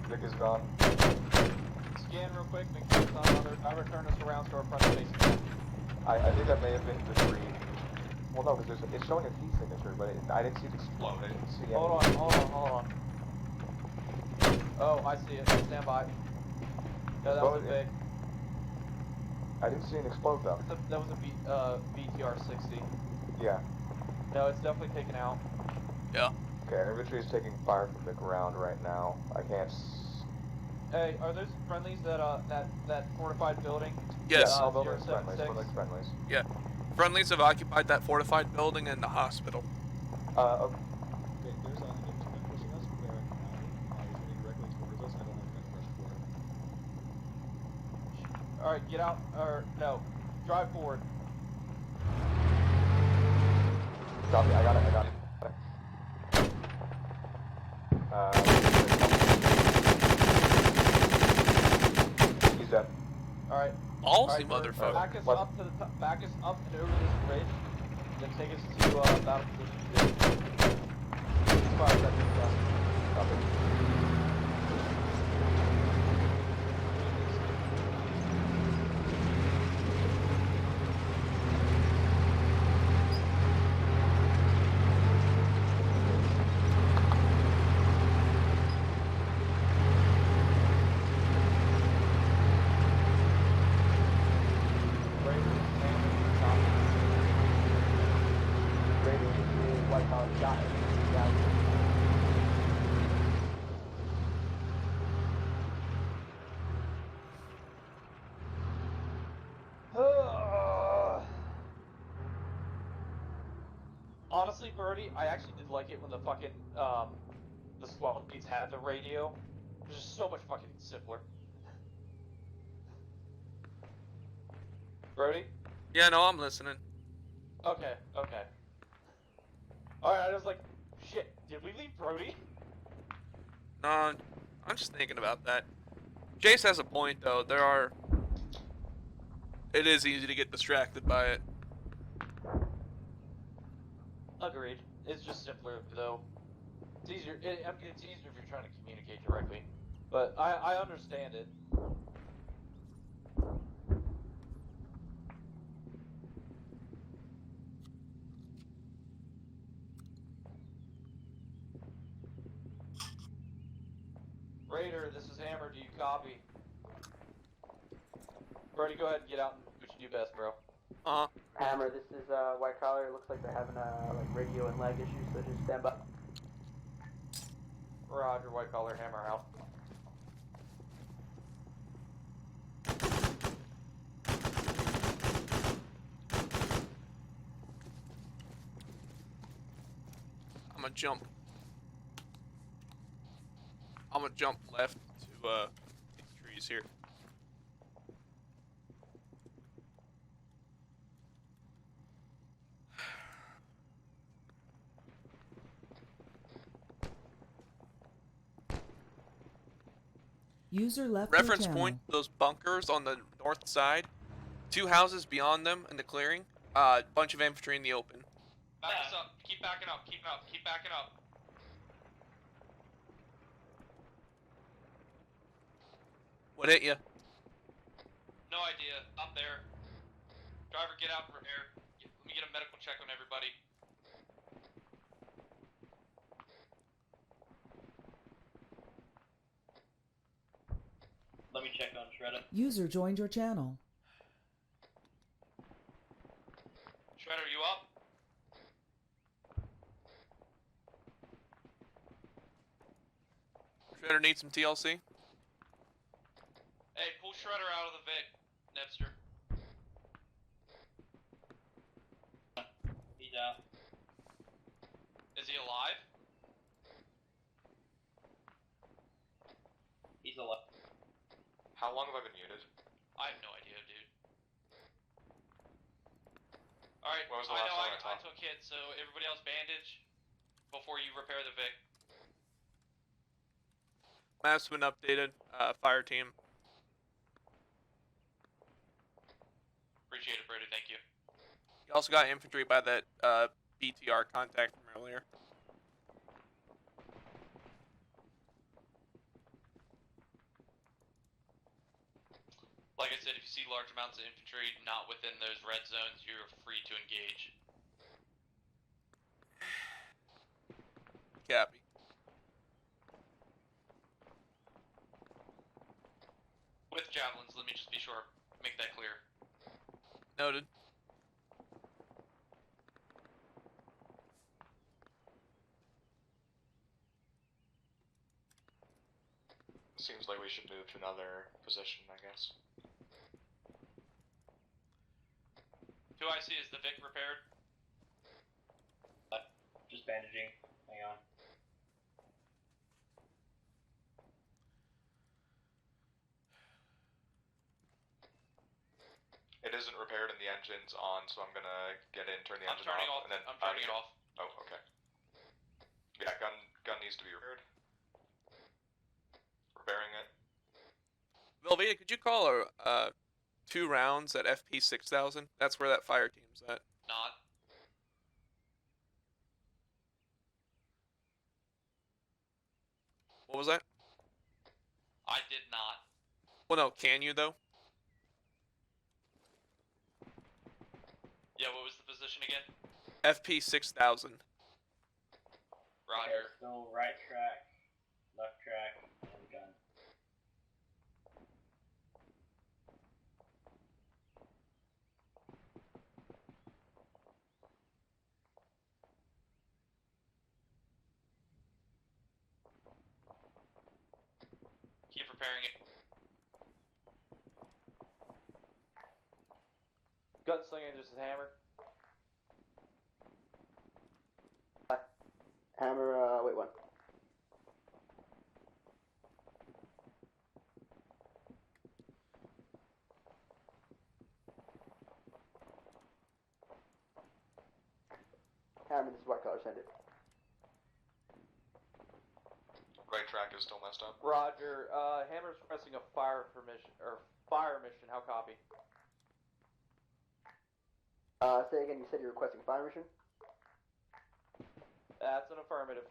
Vic is gone. Scan real quick, make sure it's not another. Driver, turn us around so our front face. I think that may have been the tree. Well, no, because it's showing a key signature, but I didn't see it explode. I didn't see Hold any. on. Oh, I see it. Stand by. No, that was a big. I didn't see it explode though. That was a BTR 60. Yeah. No, it's definitely taken out. Yeah. Okay, our infantry is taking fire from the ground right now. I can't. Hey, are those friendlies that fortified building? Yes. Yeah, all buildings 076? friendlies. Buildings friendlies. Yeah. Friendlies have occupied that fortified building and the hospital. Okay. Okay, there's an infantryman pushing us. Where he's moving directly towards us. I don't have enough pressure for it. Alright, get out. Or, no. Drive forward. Copy. I got it. He's dead. Alright. Ballsy Alright, motherfucker. back us What? up to the top, back us up and over this bridge. Then take us to battle position 2. 5 seconds left. Copy. Honestly, Birdie, I actually did like it when the fucking, the squad beats had the radio. It was just so much fucking simpler. Brody? Yeah, no, I'm listening. Okay. Alright, I was like, shit, did we leave Brody? No, I'm just thinking about that. Jace has a point, though. It is easy to get distracted by it. Agreed. It's just simpler, though. It's easier. It's easier if you're trying to communicate directly. But I understand it. Raider, this is Hammer. Do you copy? Brody, go ahead and get out and do what you do best, bro. Hammer, this is White Collar. It looks like they're having like radio and lag issues, so just stand by. Roger, White Collar, Hammer out. I'm gonna jump. I'm gonna jump left to these trees here. User left Reference your point, channel. those bunkers on the north side. 2 houses beyond them in the clearing. Bunch of infantry in the open. Back us up. Keep backing up. Keep up. Keep backing up. What hit you? No idea. Not there. Driver, get out and repair. Let me get a medical check on everybody. Let me check on Shredder. User joined your channel. Shredder, you up? Shredder needs some TLC. Hey, pull Shredder out of the Vic, Nebster. He's out. Is he alive? He's alive. How long have I been muted? I have no idea, dude. Alright, When was the I last know time I I talked? took hits, so everybody else bandage before you repair the Vic. Map's been updated. Fire team. Appreciate it, Brody, thank you. You also got infantry by that BTR contact from earlier. Like I said, if you see large amounts of infantry not within those red zones, you're free to engage. Copy. With javelins, let me just be sure, make that clear. Noted. Seems like we should move to another position, I guess. Who I see is the Vic repaired? Just bandaging. Hang on. It isn't repaired and the engine's on, so I'm gonna get in, turn the engine off, and then I'm turning it off. Oh, okay. Yeah, gun needs to be repaired. Repairing it. Velveeta, could you call 2 rounds at FP 6000? That's where that fire team's at. Not. What was that? I did not. Well, no, can you though? Yeah, what was the position again? FP 6000. Roger. Okay, so right track, left track, and gun. Keep repairing it. Gunslinger, this is Hammer. Hammer, wait, one. Hammer, this is White Collar, send it. Right track is still messed up. Roger, Hammer's requesting a fire mission, how copy? Say again, you said you're requesting fire mission? That's an affirmative.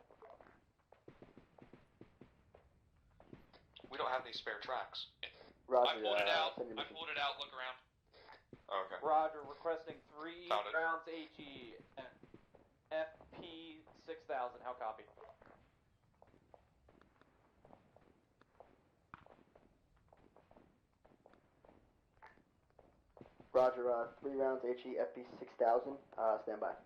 We don't have any spare tracks. Roger, I pulled it out. send your I mission. pulled it out. Look around. Oh, okay. Roger, requesting 3 Found it. rounds HE, FP 6000, how copy? Roger, 3 rounds HE, FP 6000, stand by.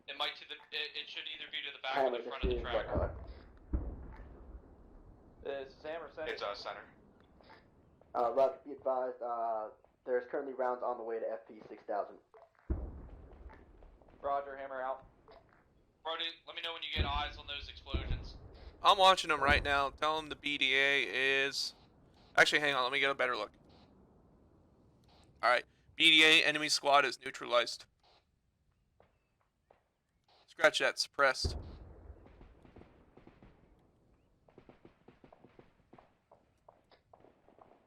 It might to the. It should either be to the back Hammer, or the this front of the is White track. Collar. This is Hammer, send It's it. center. Roger, be advised, there's currently rounds on the way to FP 6000. Roger, hammer out. Brody, let me know when you get eyes on those explosions. I'm watching them right now. Tell them the BDA is... Actually, hang on. Let me get a better look. Alright. BDA enemy squad is neutralized. Scratch that. Suppressed.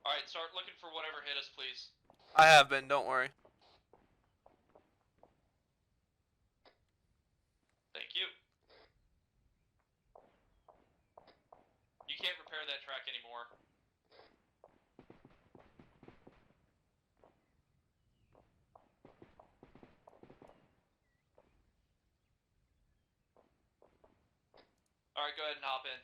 Alright, start looking for whatever hit us, please. I have been. Don't worry. Thank you. You can't repair that track anymore. Alright, go ahead and hop in.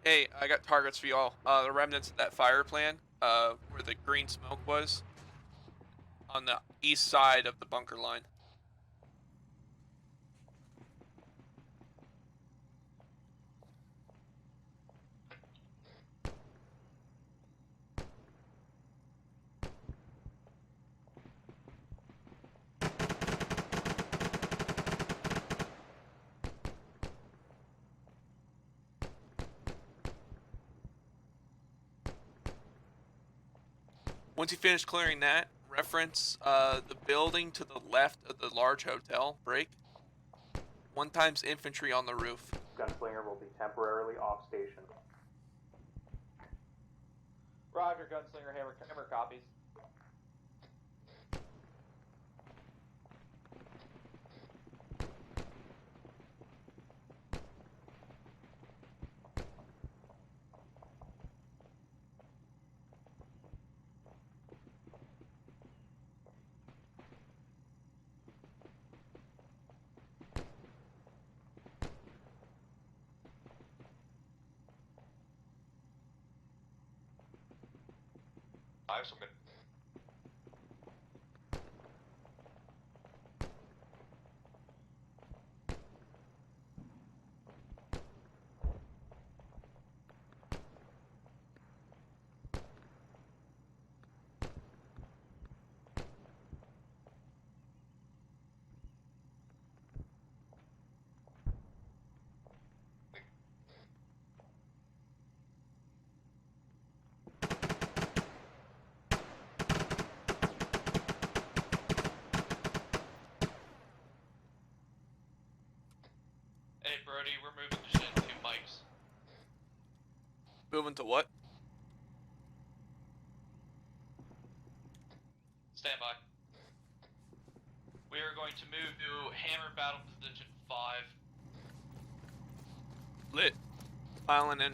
Hey, I got targets for y'all. The remnants of that fire plan, where the green smoke was, on the east side of the bunker line. Once you finish clearing that, reference the building to the left of the large hotel. Break. 1 times infantry on the roof. Gunslinger will be temporarily off station. Roger, gunslinger, hammer copies. I have some good. Hey, Brody, we're moving to Shin 2 Mikes. Moving to what? Stand by. We are going to move to Hammer Battle Position 5. Lit. Piling in.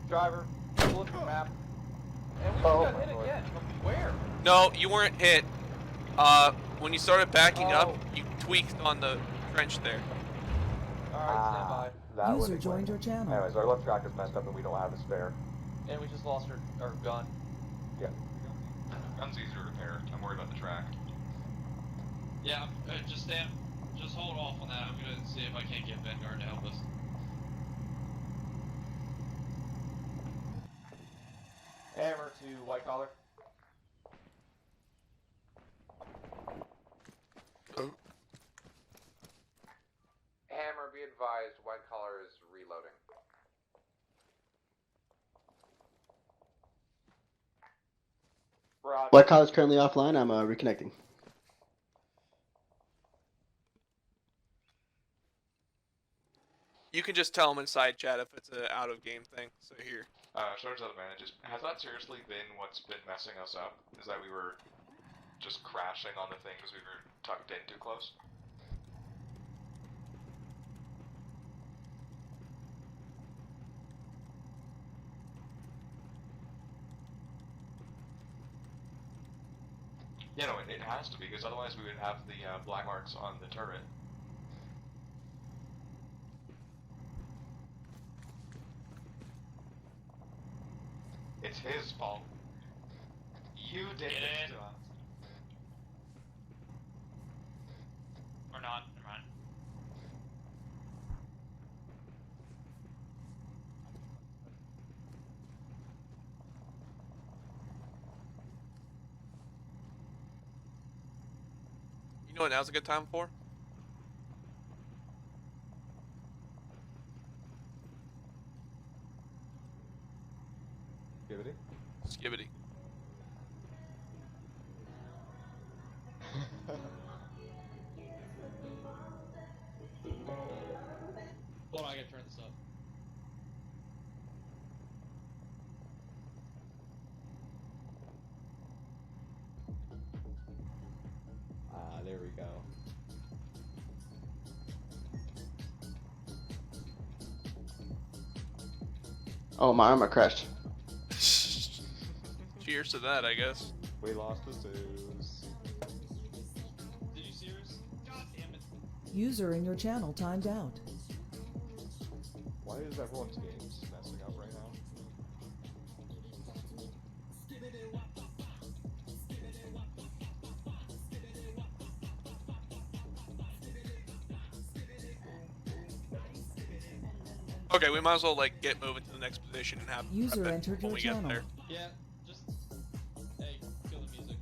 Driver, look at the map. And we just got hit again. From where? No, you weren't hit. When you started backing up, you tweaked on the trench there. Alright, stand by. That User would joined your channel. Anyways, our left track is messed up and we don't have a spare. And we just lost our gun. Yeah. Gun's easier to repair. I'm worried about the track. Yeah, just hold off on that. I'm gonna see if I can't get Vanguard to help us. Hammer to white collar. Hammer, be advised, white collar is reloading. Roger. White collar's currently offline. I'm reconnecting. You can just tell them inside chat if it's an out of game thing. So here. Shoulders out advantages. Has that seriously been what's been messing us up? Is that we were just crashing on the thing because we were tucked in too close? Yeah, no, it has to be, because otherwise we would have the black marks on the turret. It's his fault. You did Get this in. to us. Or not, never mind. You know what now's a good time for? Skibbity? Skibbity. Hold on, I gotta turn this up. Ah, there we go. Oh, my armor crashed. Cheers to that, I guess. We lost the Zeus. Did you serious? God damn it. User in your channel timed out. Why is everyone's games messing up right now? Okay, we might as well like get moving to the next position and have User that entered when your we channel. get there. Yeah, just. Hey, kill the music.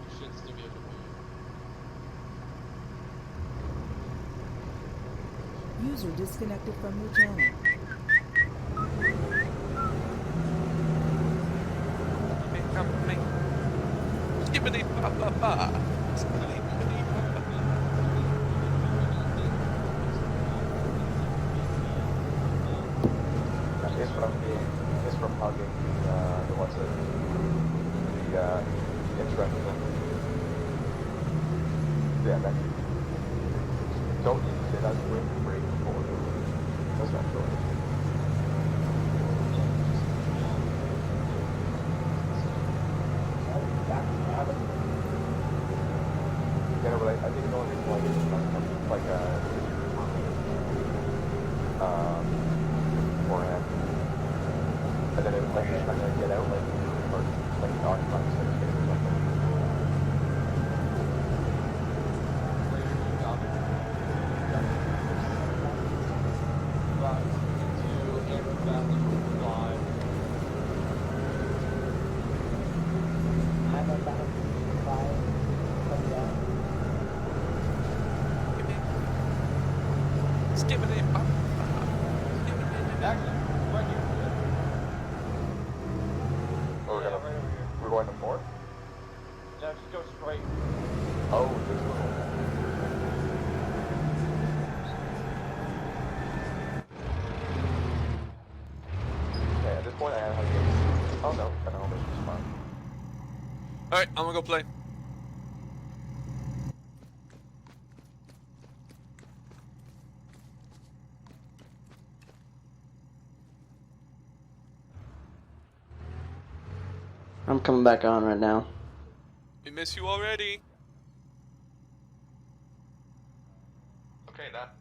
You should still be able to move. User disconnected from your channel. Come me. Skibbity ba ba ba. Skibbity bibbity ba ba ba. It's from hugging the what's it? The instrument. Yeah, that. Don't use it as a way to break the board. That's not good. Yeah, but I think the only reason why it's like beforehand, and then it was like you're trying to get out like or like occupying space or something. Skibbity ba ba. Oh, we're going to fourth? No, just go straight. Oh, this little. Okay, at this point I have to get. Oh no, I know this is fine. Alright, I'm gonna go play. I'm coming back on right now. We miss you already. Okay, that.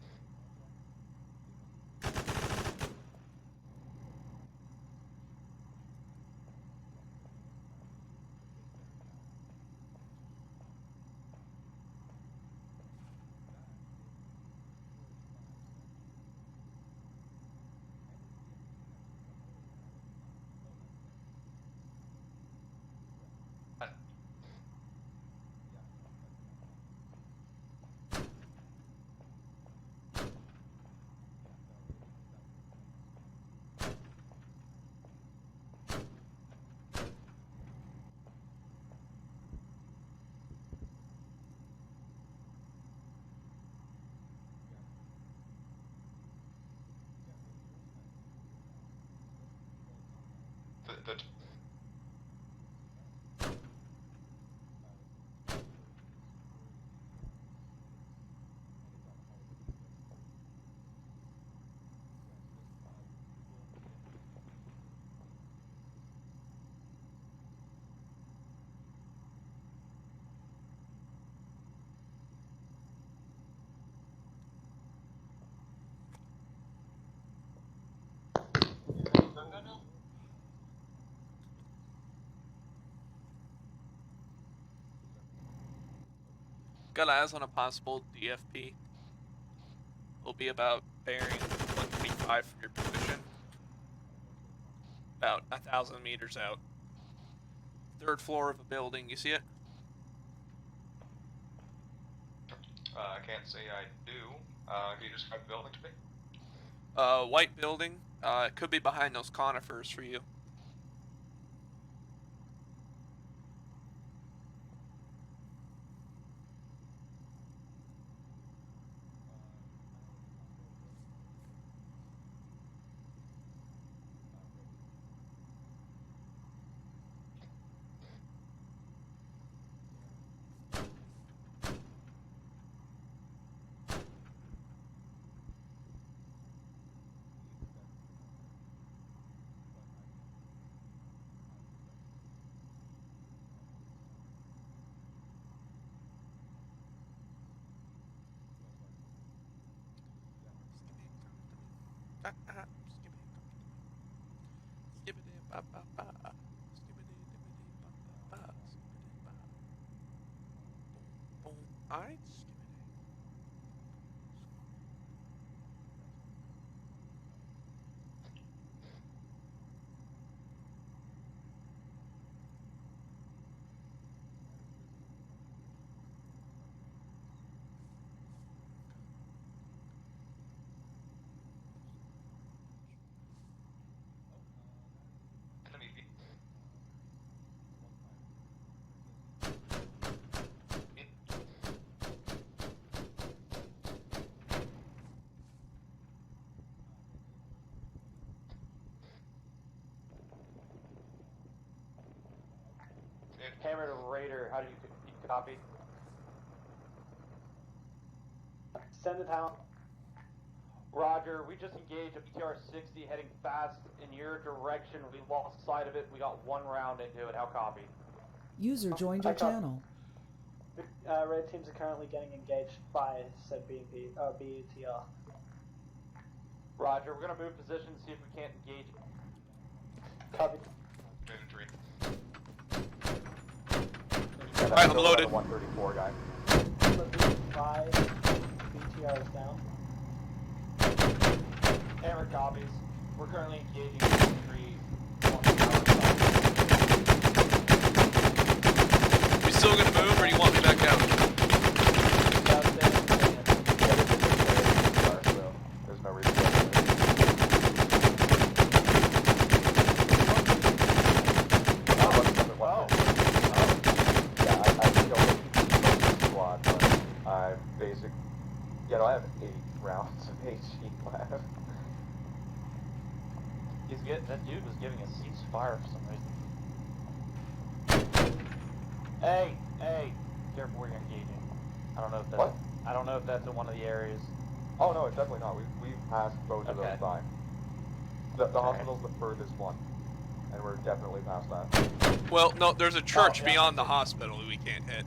The got eyes on a possible DFP. It'll be about bearing 125 from your position. About 1,000 meters out. 3rd floor of a building, you see it? I can't say I do. Can you describe the building to me? White building. It could be behind those conifers for you. Alright. Enemy V. Hammer to Raider, how do you copy? Send it down. Roger, we just engaged a BTR-60 heading fast in your direction. We lost sight of it. We got 1 round into it. How copy? User joined your channel. Red teams are currently getting engaged by said BTR. Roger, we're going to move position, see if we can't engage. Copy. Infantry. Alright, I'm loaded. 134 guy. Five BTR is down. Hammer copies. We're currently engaging infantry. You still gonna move, or you want me back out? There's no reason to I have 8 rounds of HE left. That dude was giving us ceasefire for some reason. Hey, careful where you're engaging. I don't know if that's. What? I don't know if that's in one of the areas. Oh no, it's definitely not. We've passed both of those by. The hospital's the furthest one, and we're definitely past that. Well, no, there's a church yeah. beyond the hospital we can't hit.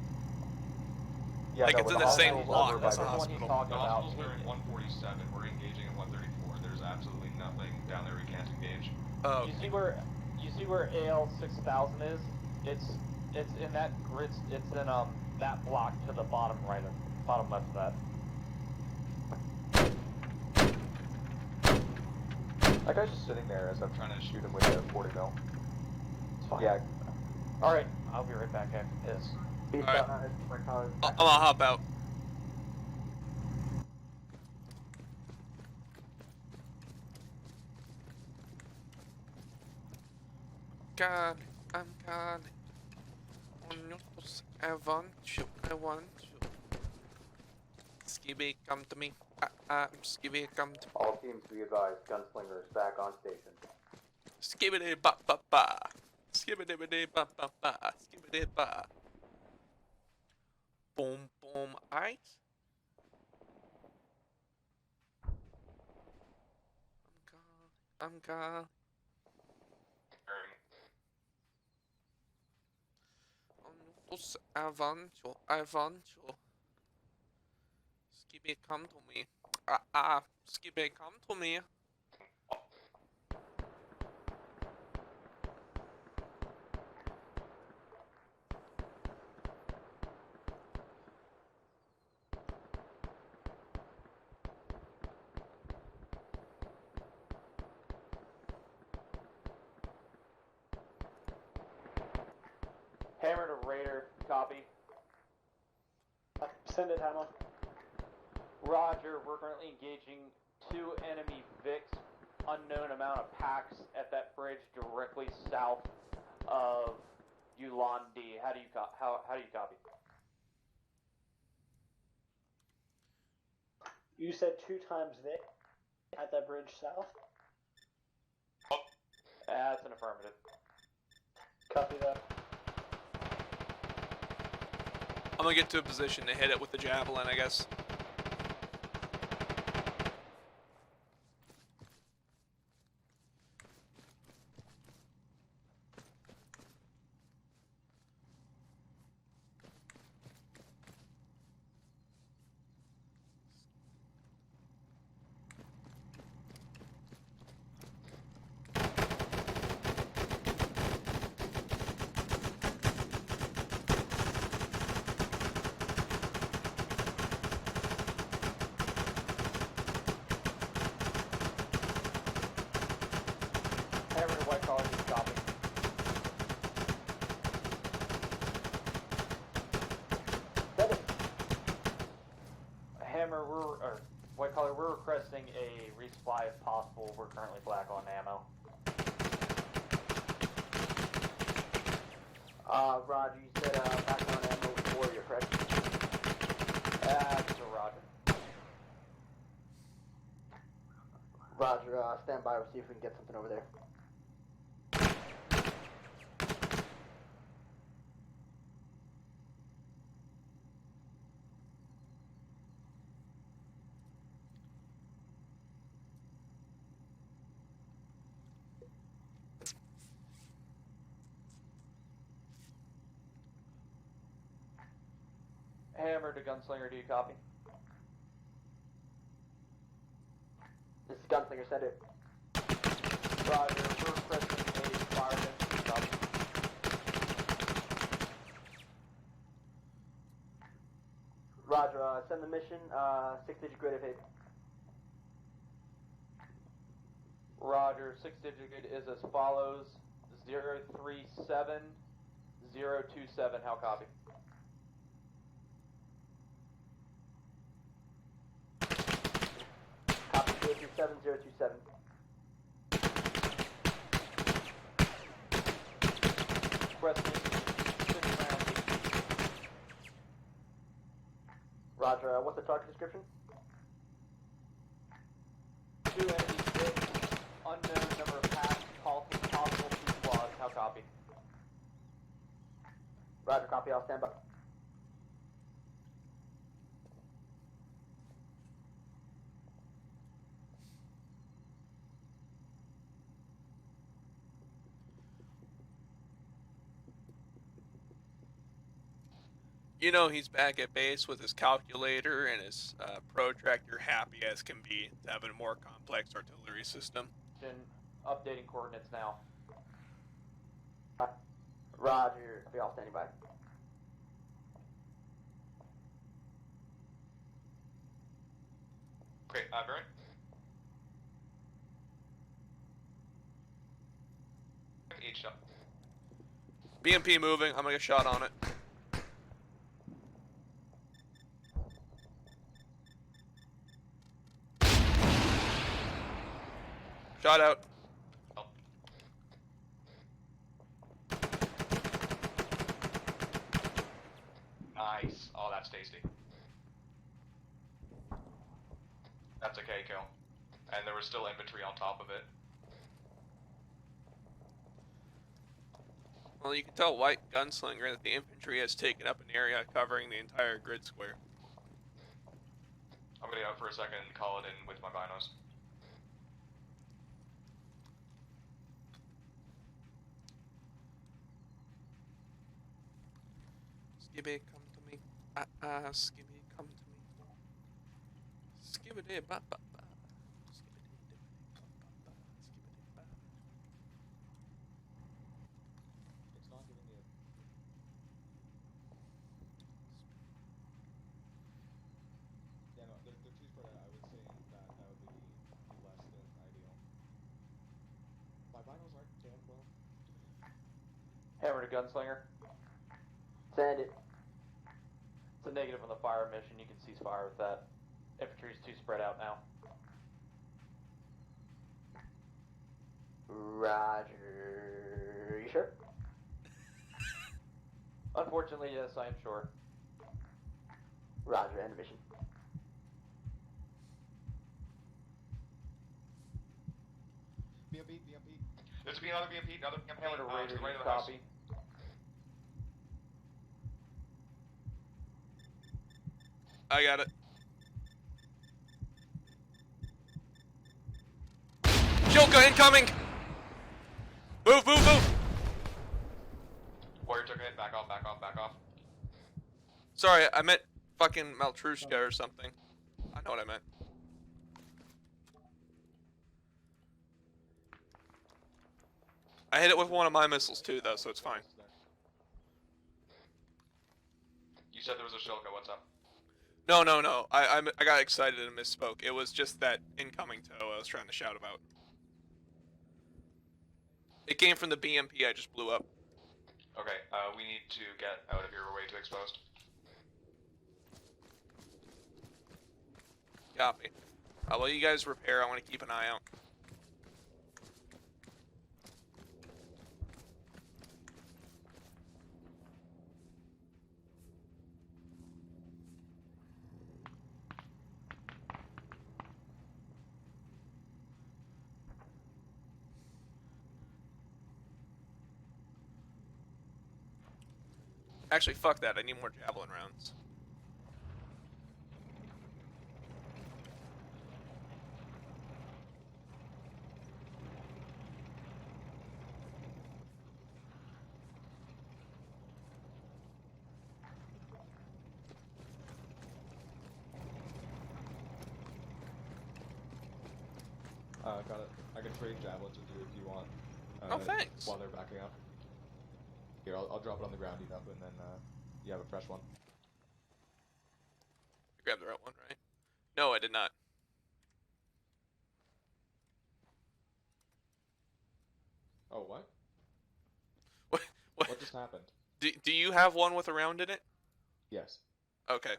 Yeah, Like, no, it's but in the same hospital's block over by as the the- one he's hospital. talking The about. hospitals are in 147. We're engaging at 134. There's absolutely nothing down there we can't engage. Oh, You see where AL 6000 is? It's in that grid. It's in that block to the bottom right of bottom left of that. That guy's just sitting there as I'm trying to shoot him with a 40 mil. It's fine. Yeah. All right, I'll be right back after this. Alright. I'm gonna hop out. God, I'm God. I want you. Skibby, come to me. Skibby, come to me. All teams be advised, Gunslinger is back on station. Skibbity ba ba ba. Skibbity ba ba ba. Skibbity ba. Boom boom. Alright. I'm God. I want you. Skibby, come to me. Skibby, come to me. Hammer to Raider, copy. Send it, Hammer. Roger, we're currently engaging 2 enemy Vics, unknown amount of packs at that bridge directly south of Yulandi. How do you copy? You said 2 times Vic at that bridge south? That's an affirmative. Copy that. I'm gonna get to a position to hit it with the javelin, I guess. Hammer to white collar, just copy. Send it. Hammer, or white collar, we're requesting a resupply if possible. We're currently black on ammo. Roger, you said background ammo with Warrior, correct? That's a Roger. Roger, stand by, we'll see if we can get something over there. Hammer to Gunslinger, do you copy? This is Gunslinger, send it. Roger, we're requesting a fireman, copy. Roger, send the mission, 6-digit grid if it. Roger, 6-digit grid is as follows: 037027. How copy? Copy 037027. Requesting 6 rounds. Roger, what's the target description? 2 enemy Vics, unknown number of packs, possible 2 squads. How copy? Roger, copy, I'll stand by. You know he's back at base with his calculator and his protractor, happy as can be to have a more complex artillery system. Updating coordinates now. Roger, I'll be all standing by. Great, Baron? H up. BMP moving, I'm gonna get shot on it. Shot out. Oh. Nice. Oh, that's tasty. That's a K kill. And there was still infantry on top of it. Well, you can tell White Gunslinger that the infantry has taken up an area covering the entire grid square. I'm gonna go out for a second and call it in with my binos. Skibby, come to me. Skibby, come to me. Skibbity ba ba ba. Skibbity ba ba ba. Skibbity ba. It's not giving me a... Yeah, no, they're too spread out. I would say that would be less than ideal. My binos aren't jammed well. Hammer to Gunslinger. Send it. It's a negative on the fire mission. You can cease fire with that. Infantry's too spread out now. Roger. You sure? Unfortunately, yes, I am sure. Roger, end of mission. BMP, BMP. There's be another BMP, another BMP. Hammer to To Raider, the right you of the house. copy. I got it. Shilka incoming! Move, move, move! Warrior took a hit. Back off, back off, back off. Sorry, I meant fucking Maltrushka or something. I know what I meant. I hit it with one of my missiles too, though, so it's fine. You said there was a Shilka. What's up? No, no, no. I got excited and misspoke. It was just that incoming tow I was trying to shout about. It came from the BMP I just blew up. Okay, we need to get out of here. We're way too exposed. Copy. I'll let you guys repair. I want to keep an eye out. Actually, fuck that. I need more javelin rounds. Got it. I can trade javelins with you if you want. Oh, thanks. While they're backing up. Here, I'll drop it on the ground, eat up, and then you have a fresh one. You grabbed the right one, right? No, I did not. Oh, what? What? What just happened? Do you have one with a round in it? Yes. Okay.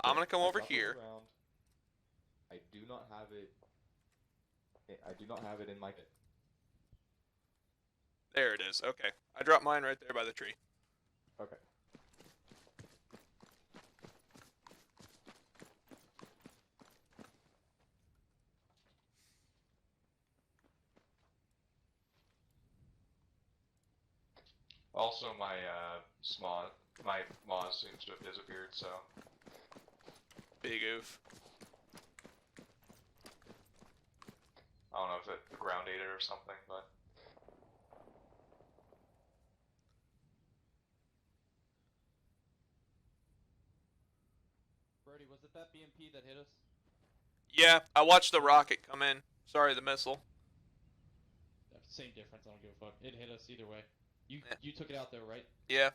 I'm gonna come I over dropped it on here. the ground. I do not have it. I do not have it in my kit. There it is. Okay. I dropped mine right there by the tree. Okay. Also, my my Moz seems to have disappeared. So Big oof. I don't know if it ground ate it or something, but. Brody, was it that BMP that hit us? Yeah, I watched the rocket come in. Sorry, the missile. Same difference, I don't give a fuck. It hit us either way. You Yeah. you took it out though, right? Yeah.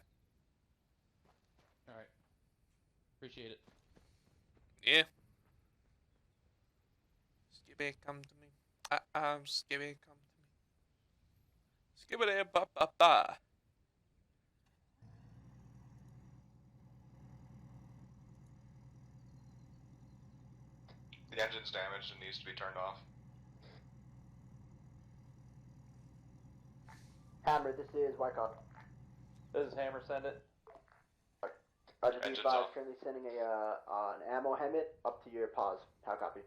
Alright. Appreciate it. Yeah. Skibby, come to me. Skibby, come to me. Skibbity ba ba ba. The engine's damaged and needs to be turned off. Hammer, this is Wyckoff. This is Hammer, send it. Roger, be Engine's advised, off. currently sending an ammo helmet up to your pause. How copy?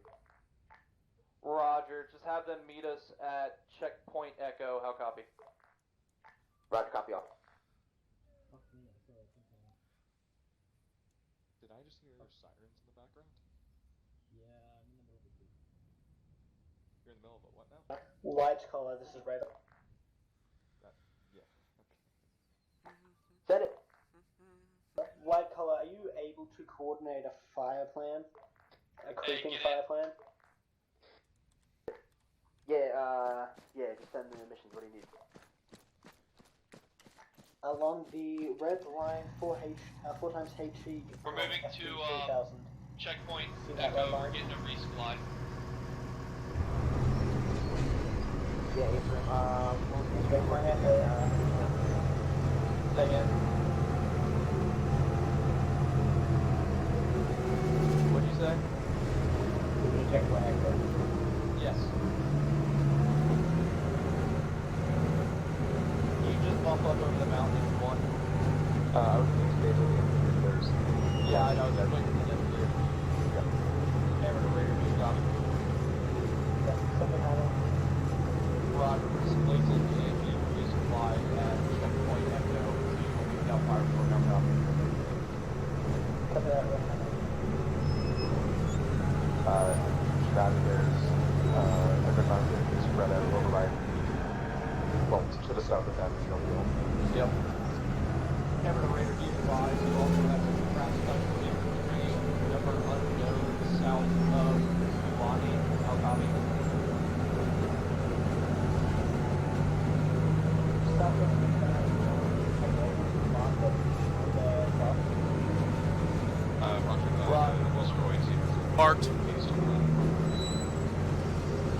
Roger, just have them meet us at checkpoint Echo. How copy? Roger, copy all. Did I just hear sirens in the background? Yeah, I'm in the middle of it. You're in the middle of a what now? White collar, this is Radar. Yeah. Okay. Send it. White collar, are you able to coordinate a fire plan? A creeping get fire in. plan? Yeah, just send me the missions. What do you need? Along the red line 4 times HE. We're moving to, 3000. Checkpoint See that red Echo, line? we're getting a resupply. Yeah, it's Red line, Say again. I was thinking basically if there's... Yeah, I know. That's what you're doing. Yeah. Hammer to Raider, good job. Something happened. Roger, displacing EMP resupply at checkpoint Echo to Delphi for number up. Copy that. There's a good amount of it is spread out over by, well, to the south of that field. Yep. Hammer to Raider, be advised, you also have some crash type infantry, number unknown, south of Fulani. How copy? South of Roger, asteroids here. Marked. Is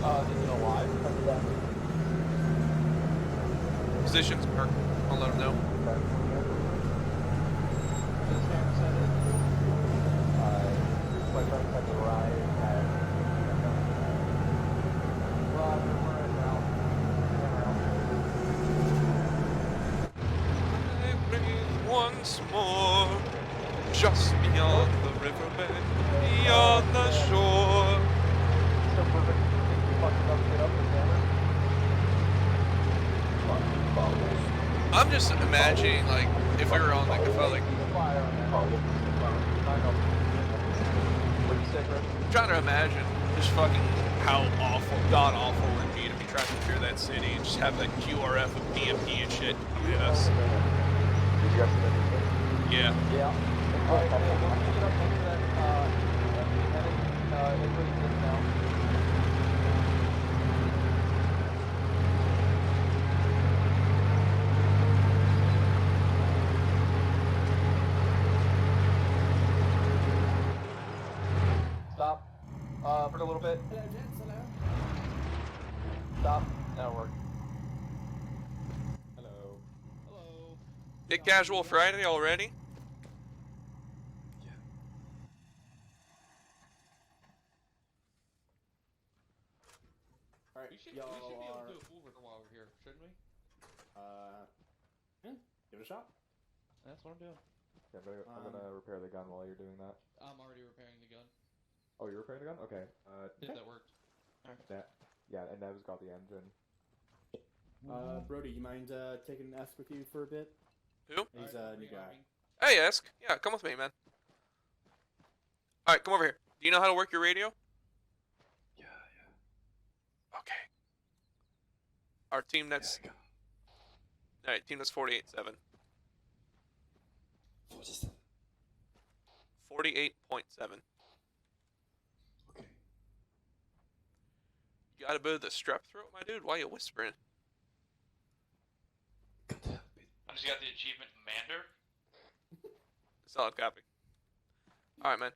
it alive? Copy that. Positions marked. I'll let them know. Does Hammer send it? My friend had to arrive at... Roger, we're in now. I breathe once more, just beyond the riverbed, beyond the shore. So perfect. Fucking up, get up with Hammer. I'm just imagining, like, if we were on, like, I felt like, Fire on that. What do you say, Chris? I'm trying to imagine just fucking how awful, god awful it would be to be trying to clear that city and just have, like, QRF of DMP and shit. Yes. Did you guys see that? Yeah. Yeah. Alright, well, once we get up into that, it really is now. Stop. For a little bit. Stop. That'll work. Hello. Hello. Get casual Friday already? We should be able to do a full river while we're here, shouldn't we? Yeah, give it a shot. That's what I'm doing. Yeah, but I'm gonna repair the gun while you're doing that. I'm already repairing the gun. Oh, you're repairing the gun? Okay. If that worked. Yeah, and Nev's got the engine. Brody, you mind taking Esk with you for a bit? Who? He's a new guy. Hey, Esk. Yeah, come with me, man. Alright, come over here. Do you know how to work your radio? Yeah. Okay. Our team that's... Alright, team that's 48-7. 47. 48.7. Okay. You got a bit of the strep throat, my dude? Why are you whispering? Can't help it. I just got the achievement Mander. Solid copy. Alright, man.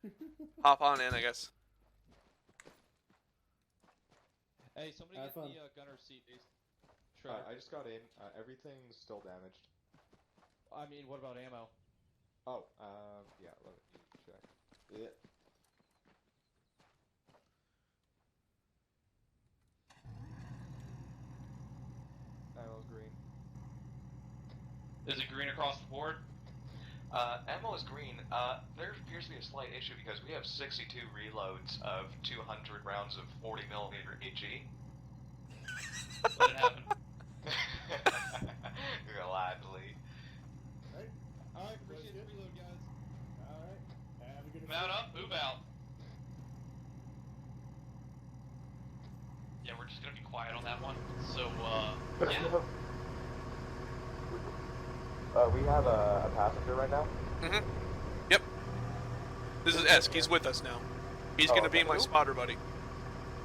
Hop on in, I guess. Hey, somebody Have get fun. the gunner seat, please. Shredder. I just got in. Everything's still damaged. I mean, what about ammo? Oh, yeah, let me check. Yeah. Ammo's green. Is it green across the board? Ammo is green. There appears to be a slight issue because we have 62 reloads of 200 rounds of 40mm HE. Let it happen. Gladly. Alright, Appreciate the reload, guys. Alright, have a good Mount up, move out. Yeah, we're just gonna be quiet on that one. So, yeah. We have a passenger right now. Mm-hmm. Yep. This is Esk. He's with us now. He's gonna be my spotter buddy.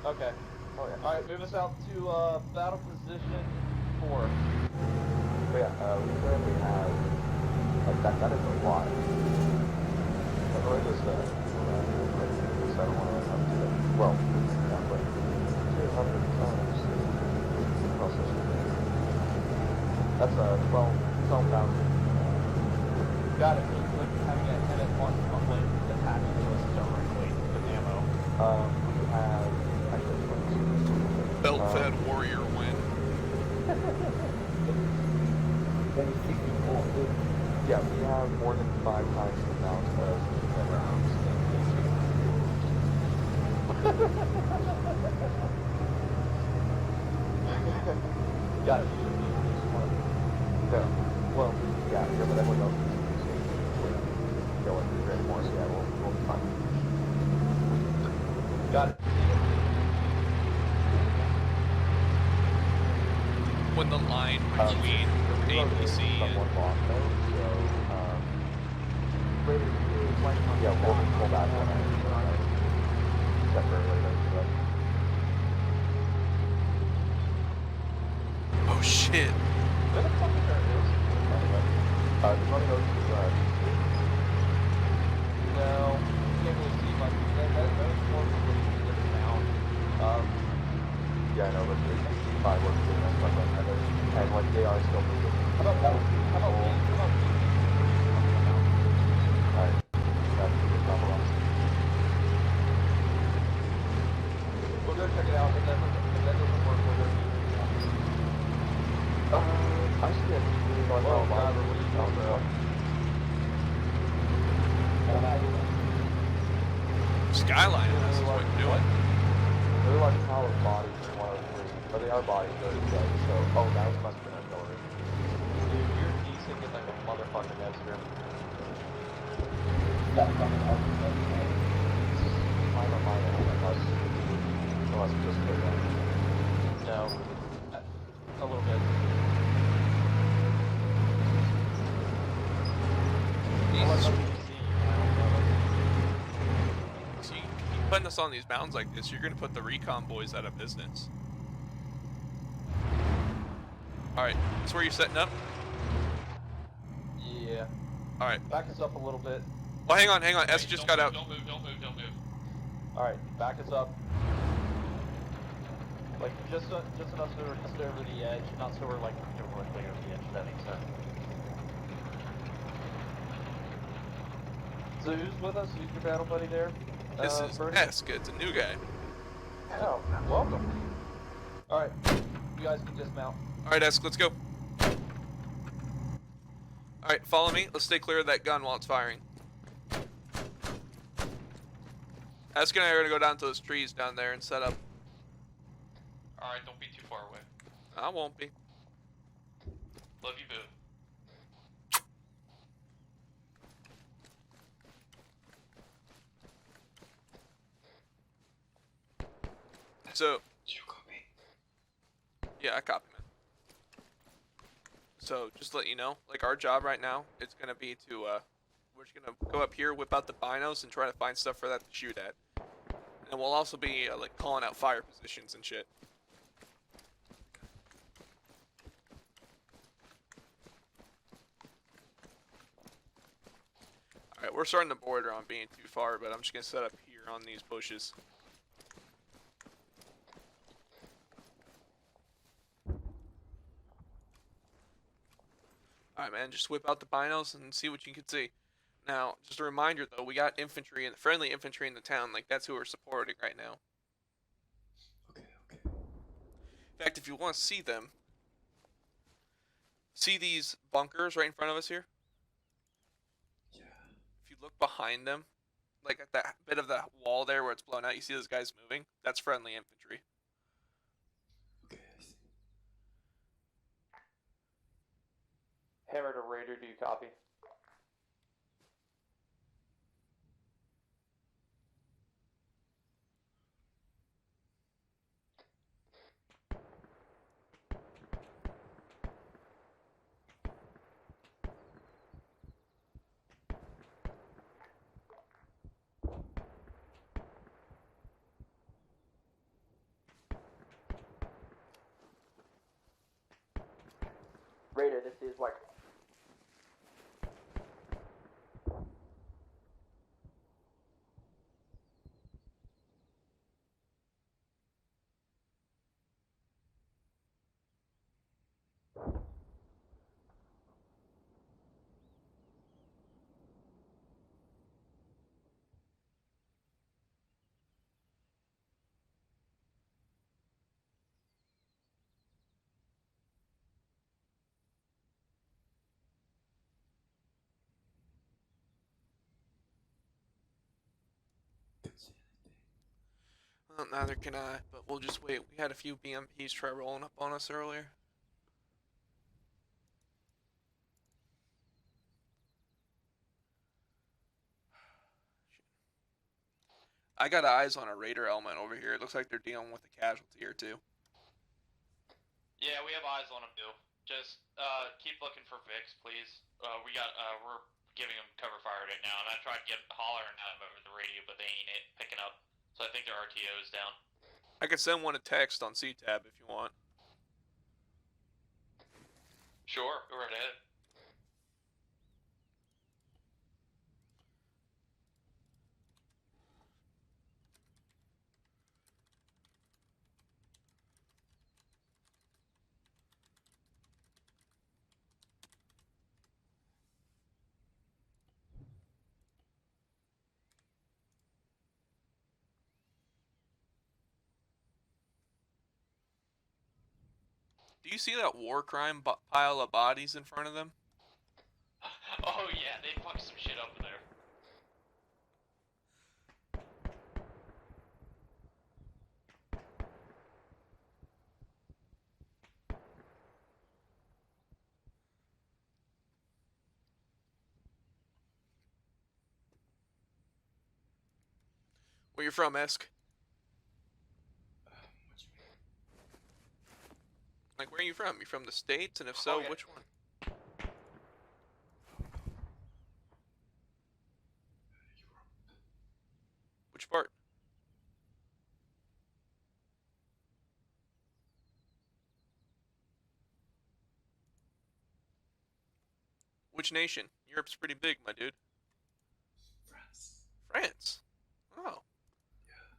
Okay. Oh, yeah. Alright, move us out to battle position 4. So yeah, we currently have, like, that is a lot. But really just, I don't want to have to, well, yeah, but 200 times. That's 12,000. Got it. So it's like having a head on plate attached to us directly with ammo. We have, actually, Belt-fed warrior win. Yeah, we have more than 5 times the amount of rounds Got you. No. Well, yeah, but everyone else is going through it more, so yeah, we'll be fine. Got it. When the line between APC and somewhat long though, so later, yeah, we'll pull back on it temporarily though, so oh shit. Where the fuck is our air? there's nothing else to No, can't really see much. That's more of a different sound. yeah, I know, but there's fireworks and stuff like that, and like they are still moving. How about me? Alright, that's a good problem. We'll go check it out, and then if that doesn't work, we'll go I see it. Whoa, driver, what are you doing, bro? Skyline, this is what you're doing. They're like solid bodies in 103, but they are bodies, so oh, that must have been artillery. Dude, you're desync like a motherfucking Ezra. Unless it just cleared out. No. A little bit. See, you keep putting us on these mounds like this, you're gonna put the recon boys out of business. Alright, that's where you're setting up? Yeah. Alright. Back us up a little bit. Well, hang on. S just got out. Don't move. Alright, back us up. Like, just enough so we're just over the edge, not so we're like directly over the edge, if that makes sense. So who's with us? Who's your battle buddy there? This is Brody? Esk, it's a new guy. Oh, welcome. Alright, you guys can dismount. Alright, Esk, let's go. Alright, follow me. Let's stay clear of that gun while it's firing. Esk and I are gonna go down to those trees down there and set up. Alright, don't be too far away. I won't be. Love you, boo. So, You copy? yeah, I copy, man. So, just to let you know, like, our job right now, it's gonna be to, we're just gonna go up here, whip out the binos, and try to find stuff for that to shoot at. And we'll also be, like, calling out fire positions and shit. Alright, we're starting to border on being too far, but I'm just gonna set up here on these bushes. Alright, man, just whip out the binos and see what you can see. Now, just a reminder, though, we got infantry and friendly infantry in the town. Like, that's who we're supporting right now. Okay. In fact, if you want to see them, see these bunkers right in front of us here? Yeah. If you look behind them, like at that bit of that wall there where it's blown out, you see those guys moving? That's friendly infantry. Okay, I see. Hammer to Raider, do you copy? Raider, this is like... Well, neither can I, but we'll just wait. We had a few BMPs try rolling up on us earlier. I got eyes on a raider element over here. It looks like they're dealing with a casualty or two. Yeah, we have eyes on them too. Just keep looking for Vix, please. We're giving them cover fire right now, and I tried hollering at them over the radio, but they ain't picking up. So I think their RTO's down. I could send one a text on C-Tab if you want. Sure, go right ahead. Do you see that war crime pile of bodies in front of them? Oh yeah, they fucked some shit up there. Where you from, Esk? What you mean? Like, where are you from? You from the States? And if so, Okay. which one? Europe. Which part? Which nation? Europe's pretty big, my dude. France. France. Oh. Yeah.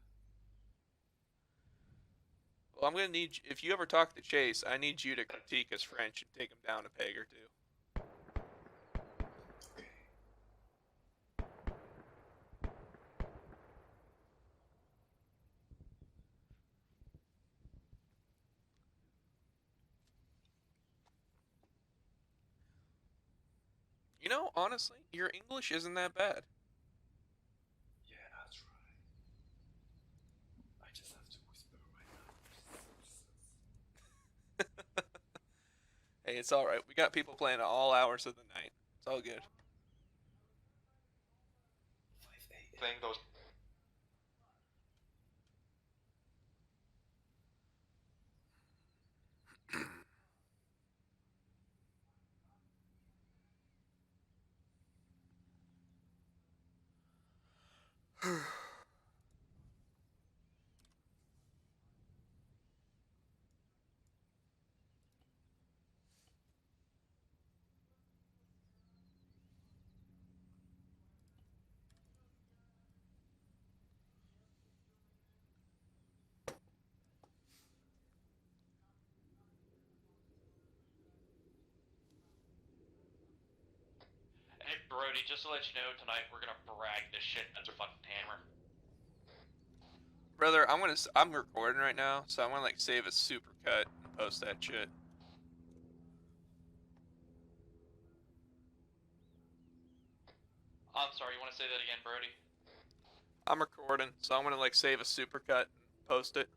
Well, I'm gonna need if you ever talk to Chase, I need you to critique his French and take him down a peg or two. Okay. You know, honestly, your English isn't that bad. Yeah, I'll try. I just have to whisper right now. Hey, it's alright. We got people playing at all hours of the night. It's all good. 5 a.m. Thing those. Hey Brody, just to let you know, tonight we're gonna brag this shit as a fucking hammer. Brother, I'm recording right now, so I'm gonna like save a super cut and post that shit. I'm sorry, you wanna say that again, Brody? I'm recording, so I'm gonna like save a super cut and post it.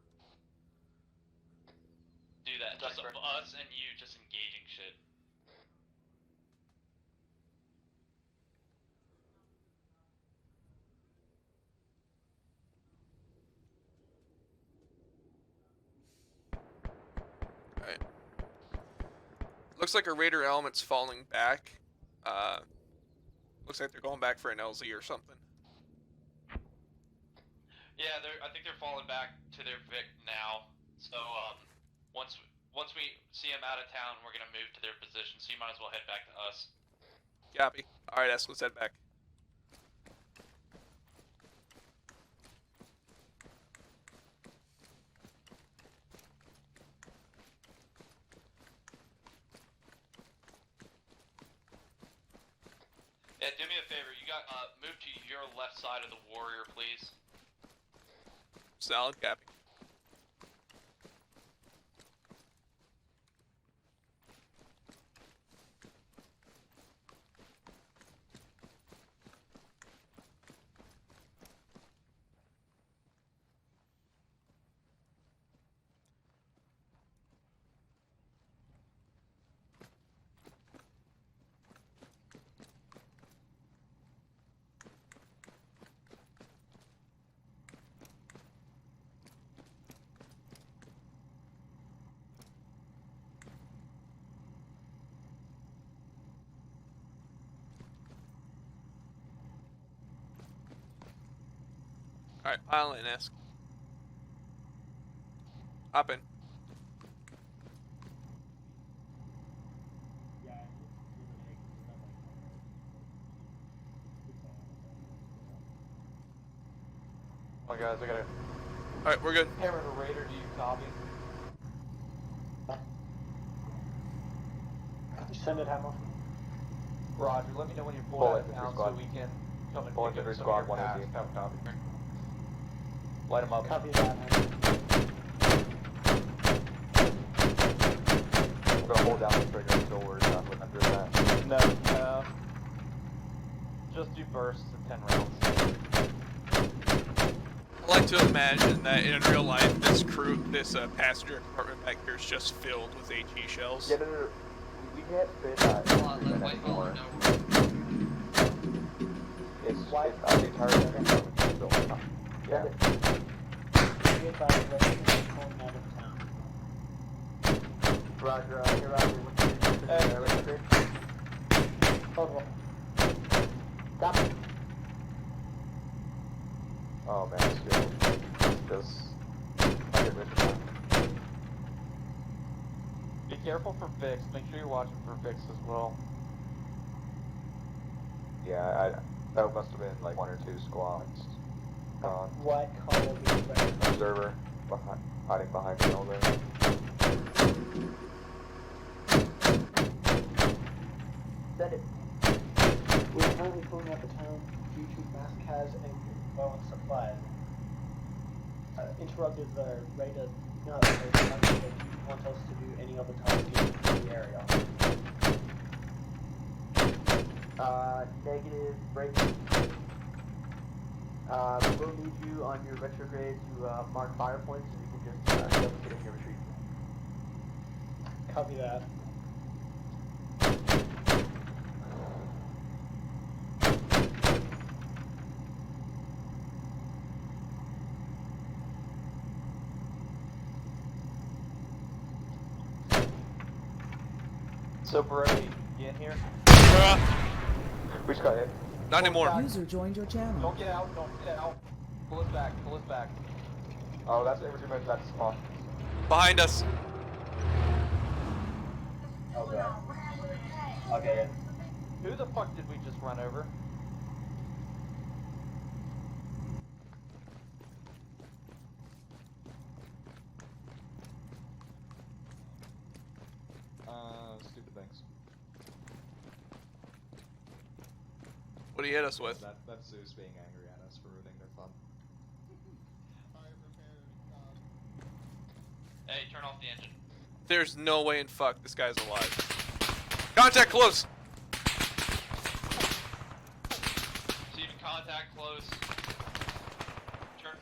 Do that. Just That's of us and you just engaging shit. Alright. Looks like a Raider element's falling back. Looks like they're going back for an LZ or something. Yeah, I think they're falling back to their Vic now. So once we see them out of town, we're gonna move to their position. So you might as well head back to us. Copy. Alright, let's head back. Yeah, do me a favor. You got move to your left side of the warrior, please. Solid, copy. Alright, pile in, Esk. Hop in. Come on, guys, I gotta. Alright, we're good. Hammer to Raider, do you copy? Send it, Hammer. Roger, let me know when you're pulled Full out of infantry town so squad. we can come and Full pick up infantry some squad, of your packs. 118. Have a copy. Light them up. Copy that, Hammer. I'm gonna hold down the trigger until we're done with under that. No. Just do bursts of 10 rounds. I like to imagine that in real life, this passenger compartment back here is just filled with HE shells. Yeah, no. We can't fit that anymore. It's the entire compartment is built up. Yeah. Be advised, Raider is pulling out of town. Roger, you're Roger. What's your record? Hold on. Stop. Oh man, still. This. I get rid of that. Be careful for Vix. Make sure you're watching for Vix as well. Yeah, that must have been like 1 or 2 squads. Gone. White collar being ready. Observer hiding behind the elevator. Send it. We're currently pulling out the town due to mass cas and low on supplies. Interrupted the Raider. No, they want us to do any other tasks in the area. Negative break. We'll need you on your retrograde to mark fire points so you can just double get in your retreat. Copy that. So, Brody, you in here? We just got hit. Not anymore. User joined your channel. Don't get out, don't get out. Pull us back, pull us back. Oh, that's infantry, that's spawn. Behind us. Okay. Okay. Who the fuck did we just run over? Stupid things. What do you hit us with? That's Zeus being angry at us for ruining their fun. Hey, turn off the engine. There's no way in fuck this guy's alive. Contact close! Receiving contact close. Turn.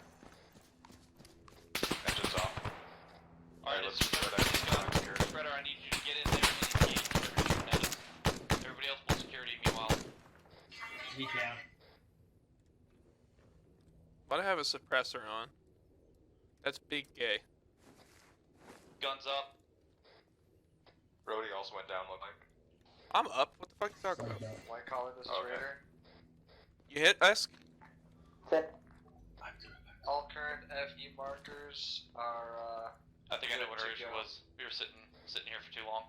Engine's off. Alright, let's it's start acting. Spreader, I need you to get in there and engage the enemies. Everybody else pull security meanwhile. He can. Why do I have a suppressor on? That's big gay. Guns up. Brody also went down, looked like. I'm up. What the fuck are you talking about? White collar, this is Okay. Raider. You hit Esk? Set. All current FE markers are, I think I know what our Good to issue go. was. We were sitting here for too long.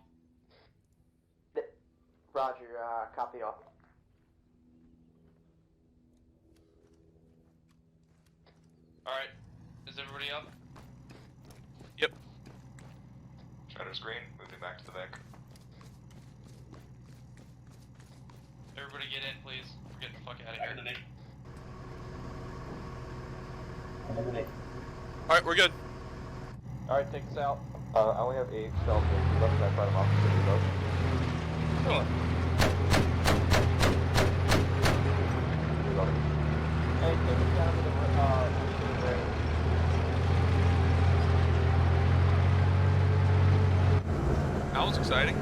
Roger, copy all. Alright. Is everybody up? Yep. Shredder's green, moving back to the Vic. Everybody get in, please. We're getting the fuck out of here. Alright, we're good. Alright, take us out. I only have 8 shells. You left that fight them off to reload. Sure. Reloading. Hey, take us down to the Raider. That was exciting.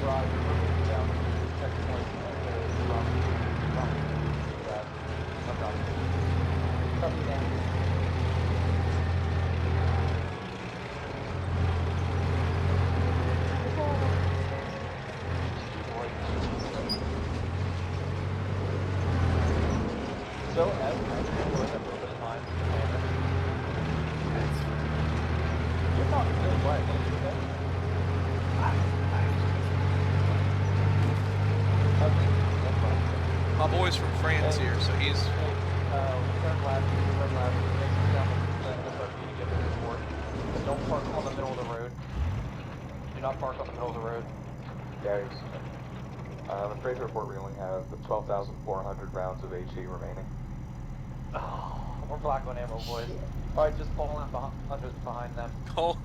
Roger, we're moving down to the checkpoint. Copy that. Why? What did you say? Okay, that's fine. My boy's from France here, so he's. Turn left, makes it sound like the SRP to get the report. But don't park on the middle of the road. Do not park on the middle of the road. Guys, I'm afraid to report we only have 12,400 rounds of HE remaining. Oh, we're black on ammo, boys. Alright, just fall in behind them. Oh,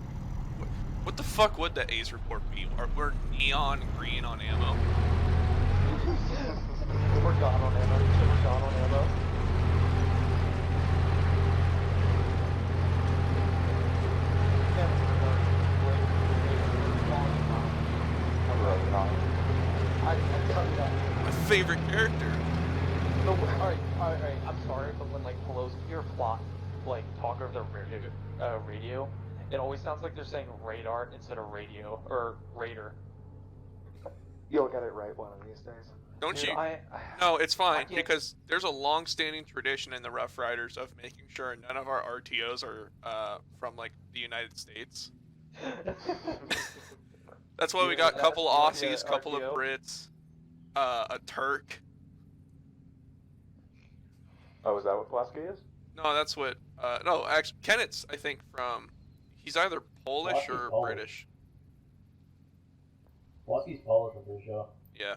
what the fuck would the A's report be? We're neon green on ammo. We're gone on ammo. We're gone on ammo. My favorite character. No, alright, I'm sorry, but when like Pelosi or Plot like talk over the radio, it always sounds like they're saying radar instead of radio or raider. You'll get it right one of these days. Don't Dude, you? I No, it's fine can't- because there's a long-standing tradition in the Rough Riders of making sure none of our RTOs are from like the United States. That's why we got a couple of Aussies, couple of Brits, a Turk. Oh, is that what Pulaski is? No, that's what. No, actually, Kennett's I think from. He's either Polish Pulaski's or Polish. British. Pulaski's Polish, I'm pretty sure. Yeah,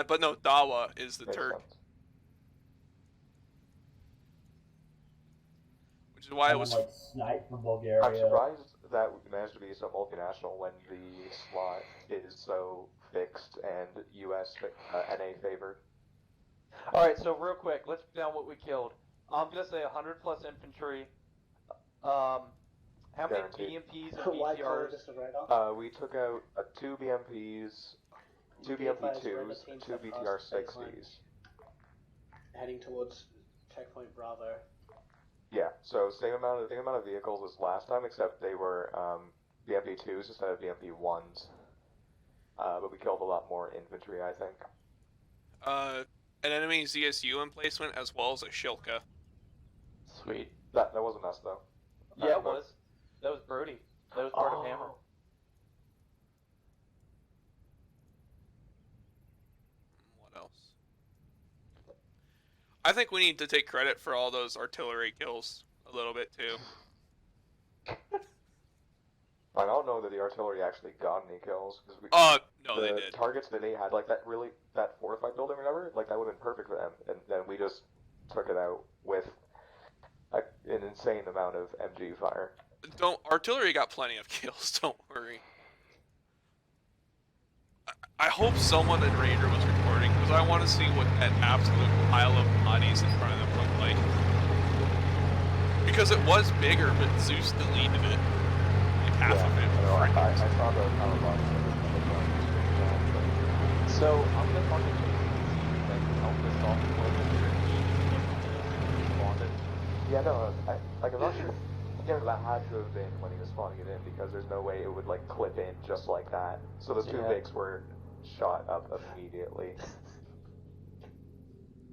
but no, Dawa is the Makes Turk, sense. which is why it Someone, was. like Snipe from Bulgaria. I'm surprised that we managed to be so multinational when the slot is so fixed and US NA favored. Alright, so real quick, let's break down what we killed. I'm gonna say 100 plus infantry. How many Guaranteed. BMPs and White collar BTRs? just a radar. We took out 2 BMPs, 2 BMP2s, and 2 BTR 60s. Heading towards checkpoint Bravo. Yeah, so same amount of vehicles as last time, except they were BMP2s instead of BMP1s. But we killed a lot more infantry, I think. An enemy ZSU emplacement as well as a Shilka. Sweet. That wasn't us though. Yeah, it was. That was Brody. That was part of Hammer. What else? I think we need to take credit for all those artillery kills a little bit too. I don't know that the artillery actually got any kills because No, they did. Targets that they had, like that fortified building, remember? Like that would have been perfect for them, and then we just took it out with an insane amount of MG fire. Artillery got plenty of kills. Don't worry. I hope someone in Raider was recording because I want to see what that absolute pile of bodies in front of them looked like. Because it was bigger, but Zeus deleted it. Like half of it. I saw the power box. So I'm gonna mark it that can help this off a little bit. Yeah, no, I'm not sure. Again, that had to have been when he was spawning it in because there's no way it would like clip in just like that. So the two VIGs were shot up immediately.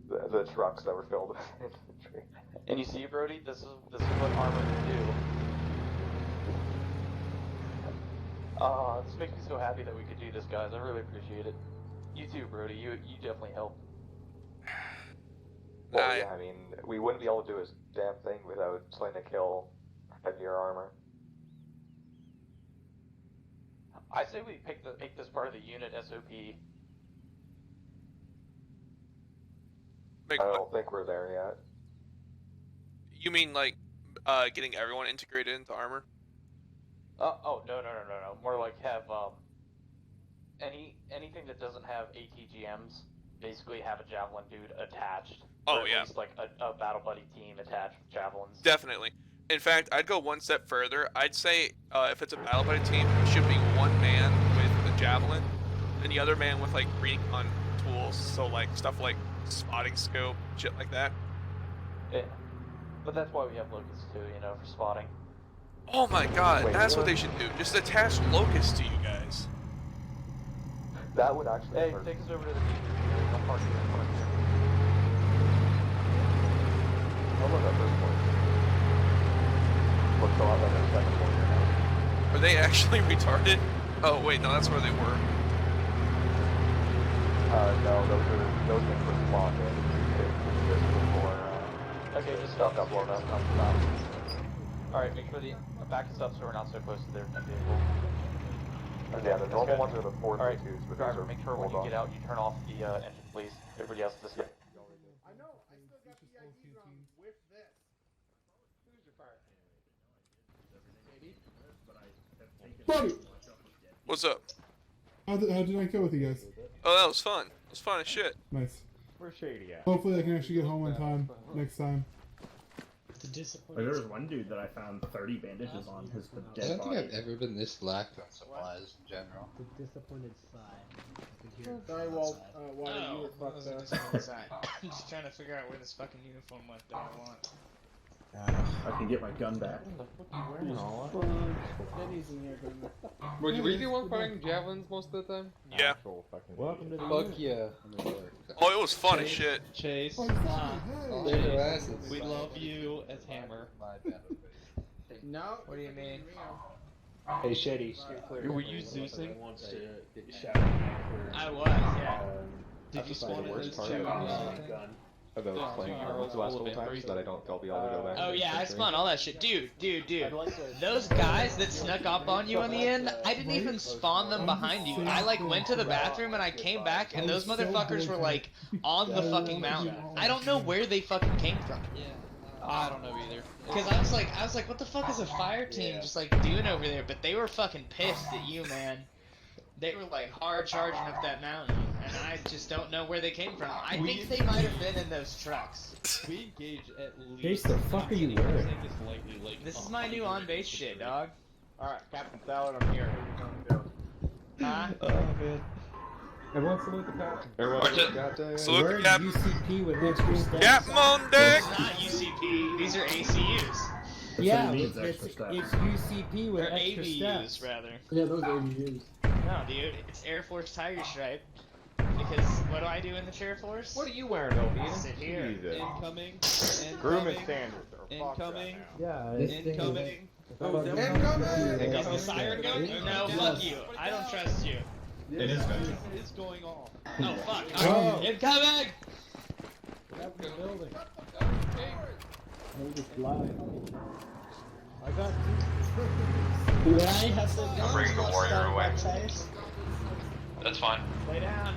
The trucks that were filled with infantry. And you see, Brody, this is what Arma can do. This makes me so happy that we could do this, guys. I really appreciate it. You too, Brody. You definitely helped. Well, yeah, I mean, we wouldn't be able to do a damn thing without slaying a kill heavier armor. I say we make this part of the unit SOP. I don't think we're there yet. You mean like getting everyone integrated into armor? Oh no. More like have anything that doesn't have ATGMs basically have a javelin dude attached. Oh, or at yeah. least like a battle buddy team attached with javelins. Definitely. In fact, I'd go one step further. I'd say if it's a battle buddy team, it should be one man with a javelin, and the other man with like recon tools. So like stuff like spotting scope, shit like that. Yeah. But that's why we have locusts too, for spotting. Oh my god, Wait, that's what really? they should do. Just attach locusts to you guys. That would actually Hey, hurt. take us over to the beach. Don't park here. Don't park here. How about that first point? Looks a lot better than the second point here now. Are they actually retarded? Oh wait, no, that's where they were. No, those things were spawned in. Just before, Okay, just stuff got blown up. Come stop. Alright, make sure the back us up so we're not so close to their vehicle. Yeah, the normal good. ones are the 432s, Alright, but driver, these are make sure when you get out you turn off the engine, please. Everybody else is good. I know, I still got the IDs on with this. Who's your fire? Buddy! What's up? How did I go with you guys? Oh, that was fun. It was fun as shit. Nice. Where's Shady at? Hopefully I can actually get home on time next time. Like, there was one dude that I found 30 bandages on his I dead don't body. think I've ever been this lax on supplies in general. The disappointed sigh. Sorry, Walt. Water, you were fucked up. I'm just trying to figure out where this fucking uniform went that I want. I can get my gun back. Were you the one firing javelins most of the time? Yeah. Welcome to the Fuck yeah. Oh, it was fun as shit. Chase, There's your asses. we love you as Hammer. No. What do you mean? Hey, Shady. Were you Zeusing? I was, Um, yeah. Did you spawn in those two? About playing Arma the last couple times that I don't, I'll be able to go back. Oh yeah, I spun all that shit. Dude. Those guys that snuck up on you in the end, I didn't even spawn them behind you. I like went to the bathroom and I came back and those motherfuckers were like on the fucking mountain. I don't know where they fucking came from. Yeah. I don't know either. Cause I was like, what the fuck is a fire team just like doing over there? But they were fucking pissed at you, man. They were like hard charging up that mountain, and I just don't know where they came from. I think they might have been in those trucks. We engage at least. Chase, the fuck are you wearing? This is my new on-base shit, dog. Alright, Captain Salad, I'm here. Huh? Oh, man. Everyone salute the captain. Everyone salute the captain. Salute the captain. UCP with extra stats. Captain on deck! It's not UCP. These are ACUs. Yeah, it's UCP with Or extra ABUs, stats. rather. Yeah, those are ABUs. No, dude, it's Air Force Tiger Stripe. Because what do I do in the Air Force? What are you wearing, Elvina? Sit here. Incoming. Grooming standards are Incoming. Yeah, Incoming. Is the siren going? No, fuck you. I don't trust you. It is going. It's going off. Oh, fuck. Oh. Incoming! the building. I got two. Do I have the gun? Bring the warrior away. That's fine. Lay down.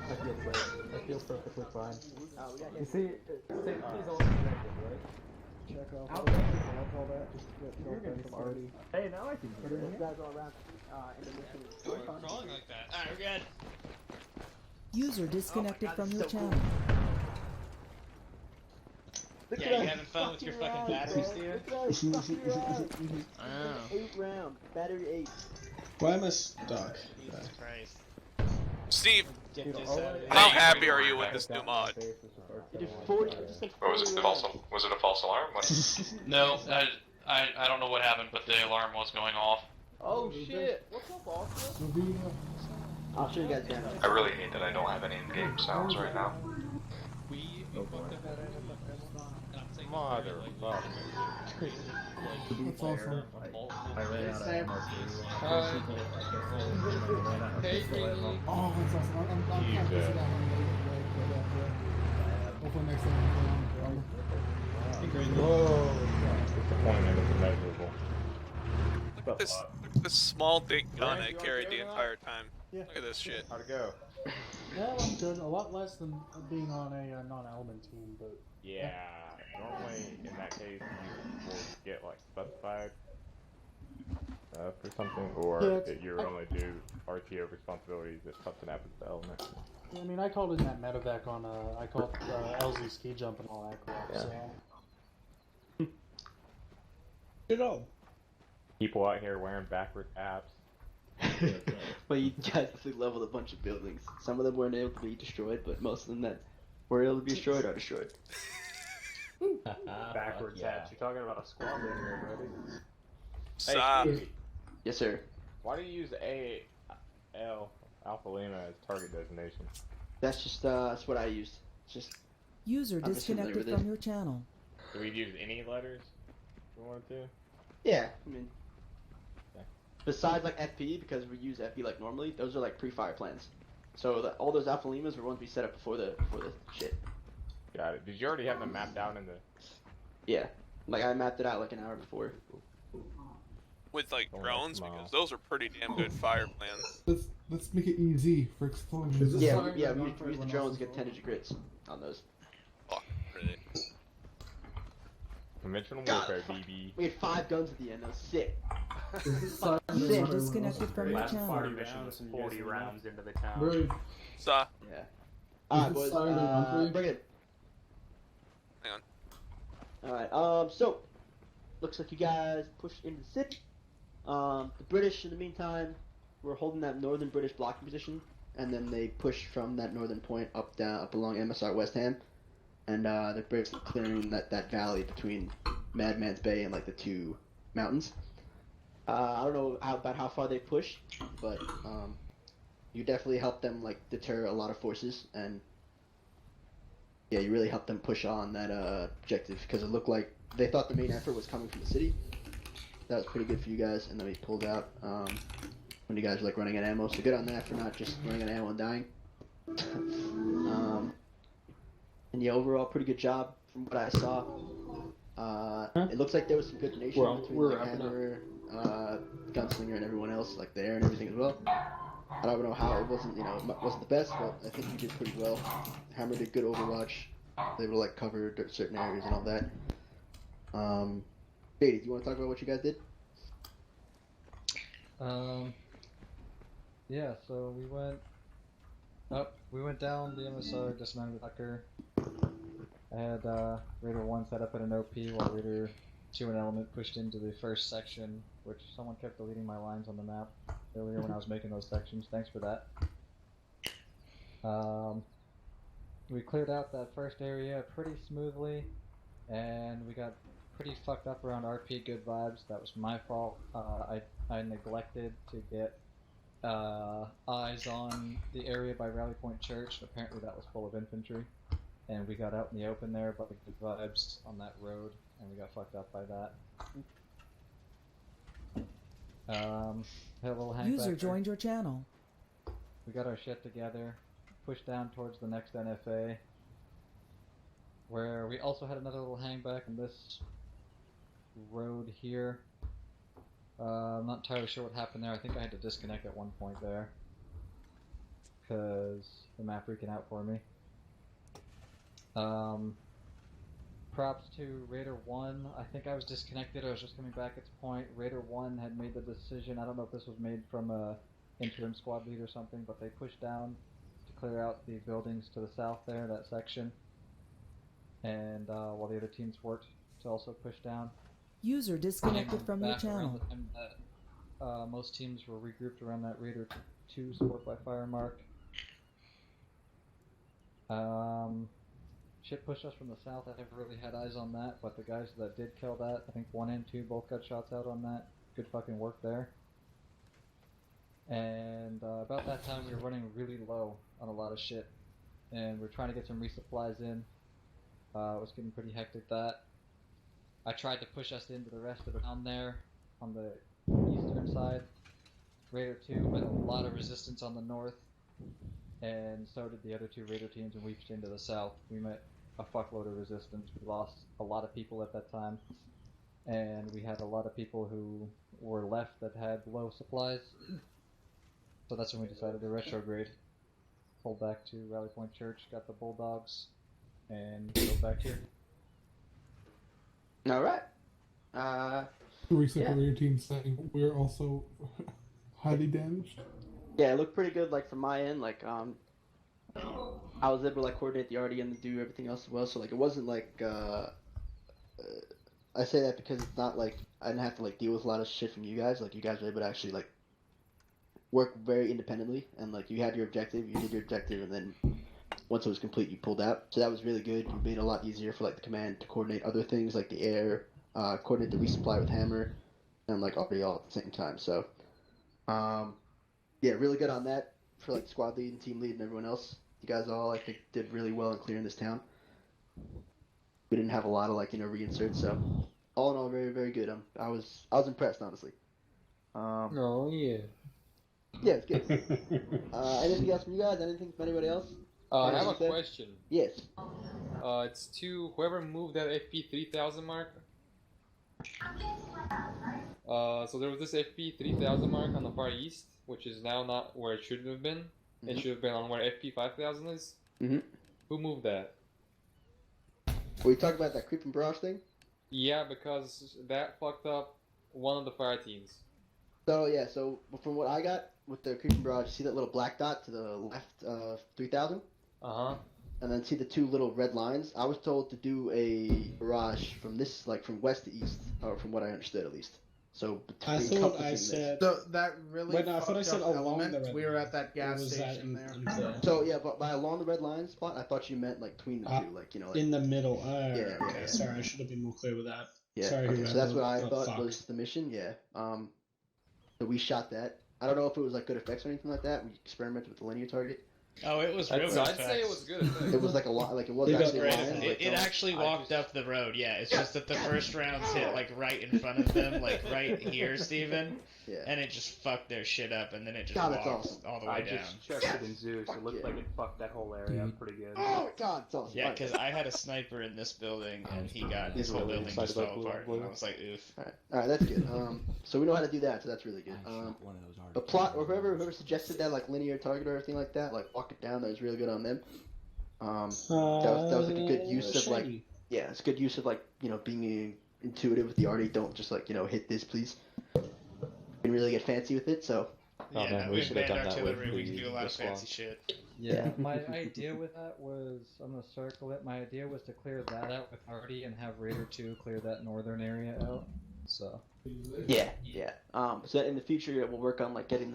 I feel perfectly fine. You see, safety's always connected, right? Check off all that. Just get ready already. Hey, now I can But hear then you. you guys all around. Why are you crawling like that? Alright, we're good. User disconnected from your channel. Yeah, you having fun with your fucking batteries, dude? Oh. 8 round, battery 8. Why am I stuck? Jesus Christ. Steve, Get this out of here. how happy are you with this new mod? It did 40, just like What was 40 it? rounds. Was it a false alarm? What? No, I don't know what happened, but the alarm was going off. Oh shit! What's up, Austin? I'll show you guys down. I really hate that I don't have any in-game sounds right now. We fucked up that and I'm saying Motherfucker. That's awesome. I ran out of ammo Hey, Greenie. Oh, that's awesome. I'm kind of busy that one. Hopefully next time I'm Whoa! Disappointment is immeasurable. Look at this small dick gun I carried the entire time. Yeah. Look at this shit. How'd it go? Yeah, I'm good. A lot less than being on a non-element team, but Yeah. Normally, in that case, you will get like specified for something, or Yeah, that you only do RTO responsibilities if something happens to element. I mean, I called in that medevac on I called LZ ski jump and all that crap. Yeah. So. Good job. People out here wearing backwards apps. But you guys actually leveled a bunch of buildings. Some of them weren't able to be destroyed, but most of them that were able to be destroyed are destroyed. Backwards hats. You're talking about a squad leader, buddy. Stop. Hey, Yes, sir. why do you use AL Alpha Lima as target designation? That's just that's what I used. It's just User I'm just familiar disconnected with from it. your channel. Do we use any letters if we wanted to? Yeah, I mean, Okay. besides like FP, because we use FP like normally, those are like pre-fire plans. So all those Alpha Limas were ones we set up before the shit. Got it. Did you already have them mapped down in the? Yeah, like I mapped it out like an hour before. With like Oh, drones, wow. because those are pretty damn good fire plans. Let's make it easy for explosions. Yeah, we use the drones to get 10 digit grids on those. Fuck, really. Conventional God, warfare, BB. We had 5 guns at the end. That was sick. User disconnected from your Last channel. 40 missions, 40 rounds into the town. Bro, Saw. Yeah. Alright, boys. Bring it. Hang on. Alright, so, looks like you guys pushed into the city. The British, in the meantime, were holding that northern British blocking position, and then they pushed from that northern point up along MSR West Ham, and the British were clearing that valley between Madman's Bay and like the 2 mountains. I don't know about how far they pushed, but you definitely helped them like deter a lot of forces, and yeah, you really helped them push on that objective, because it looked like they thought the main effort was coming from the city. That was pretty good for you guys, and then we pulled out when you guys were like running out of ammo, so good on that for not just running out of ammo and dying. And yeah, overall pretty good job from what I saw. It looks like there was some good donation between like Hammer, Gunslinger, and everyone else, like there and everything as well. I don't know how it wasn't, it wasn't the best, but I think you did pretty well. Hammer did good Overwatch. They were like covered certain areas and all that. Beatty, do you want to talk about what you guys did? Yeah, so we went down the MSR, dismounted Tucker. I had Raider 1 set up at an OP while Raider 2 and Element pushed into the first section, which someone kept deleting my lines on the map earlier when I was making those sections. Thanks for that. We cleared out that first area pretty smoothly, and we got pretty fucked up around RP Good Vibes. That was my fault. I neglected to get eyes on the area by Rally Point Church. Apparently that was full of infantry, and we got out in the open there by the Good Vibes on that road, and we got fucked up by that. Had a little hang User back joined your channel. We got our shit together, pushed down towards the next NFA, where we also had another little hangback on this road here. I'm not entirely sure what happened there. I think I had to disconnect at one point there, because the map freaking out for me. Props to Raider 1. I think I was disconnected. I was just coming back at this point. Raider 1 had made the decision. I don't know if this was made from a interim squad lead or something, but they pushed down to clear out the buildings to the south there, that section. And while the other teams worked to also push down. User disconnected from your Back around channel. the time that, most teams were regrouped around that Raider 2 support by fire mark. Shit pushed us from the south. I never really had eyes on that, but the guys that did kill that, I think 1 and 2 both got shots out on that. Good fucking work there. And about that time we were running really low on a lot of shit, and we're trying to get some resupplies in. It was getting pretty hectic that. I tried to push us into the rest of the town there on the eastern side. Raider 2 met a lot of resistance on the north, and so did the other 2 Raider teams, and we pushed into the south. We met a fuckload of resistance. We lost a lot of people at that time, and we had a lot of people who were left that had low supplies. So that's when we decided to retrograde. Pulled back to Rally Point Church, got the Bulldogs, and go back here. Alright. The recent career team saying we're also highly damaged. Yeah, it looked pretty good, like, from my end, like, I was able to, like, coordinate the RD and do everything else as well, so, like, it wasn't, like, I say that because it's not, like, I didn't have to, like, deal with a lot of shit from you guys, like, you guys were able to actually, like, work very independently, and, like, you had your objective, you did your objective, and then once it was complete, you pulled out, so that was really good. You made it a lot easier for, like, the command to coordinate other things, like the air, coordinate the resupply with Hammer, and, like, RD all at the same time, so, yeah, really good on that for like squad lead and team lead and everyone else. You guys all, I think, did really well in clearing this town. we didn't have a lot of like reinserts. So all in all, very very good. I was impressed honestly. Oh yeah. Yeah, it's good. Anything else from you guys? Anything from anybody else? I have a Anything said? question. Yes. It's to whoever moved that FP 3000 mark. So there was this FP 3000 mark on the far east, which is now not where it should have been. It should have been on where FP 5000 is. Mm-hmm. Who moved that? Were you talking about that creeping barrage thing? Yeah, because that fucked up one of the fire teams. So yeah, so from what I got with the creeping barrage, see that little black dot to the left of 3000? Uh-huh. And then see the two little red lines? I was told to do a barrage from this, like from west to east, or from what I understood at least. So I between thought I encompassing this. said. So that really. Wait, no, I thought I said fucked up along the Element. red We were line. at that gas Was that station there. unclear? So yeah, but by along the red line spot, I thought you meant like between the two, like like in the middle. yeah, Okay, yeah. Sorry, I should have been more clear with that. Yeah. Sorry, Okay, so that's what I got thought fucked. was the mission. Yeah. So we shot that. I don't know if it was like good effects or anything like that. We experimented with the linear target. Oh, it was real good. I'd say it was good effects. It was like a lot. Like it was You got actually. great a line, effects. like, It actually walked up the road, yeah. It's just that the first rounds hit like right in front of them, like right here, Steven. Yeah. And it just fucked their shit up, and then it just God, that's walked awesome. all the way I down. just checked it in Zeus. It looked like it fucked that whole area up pretty good. Oh my God, it's awesome. Yeah, because I had a sniper in this building, and he got his He's whole really building just excited about fell blue apart. on blue. And I was like, oof. All right, that's good. So we know how to do that, so that's really good. The plot, or whoever suggested that like linear target or everything like that, like walk it down, that was really good on them. That was like a good use of like, yeah, it's good use of like being intuitive with the arty. Don't just like hit this, please. You can really get fancy with it, so. Oh, Yeah, man, no, we we should have banned done that with artillery, we can do a lot of the swamp. fancy shit. Yeah, my idea with that was, I'm gonna circle it, my idea was to clear that out with Artie and have Raider 2 clear that northern area out, so. Yeah. So in the future, yeah, we'll work on like getting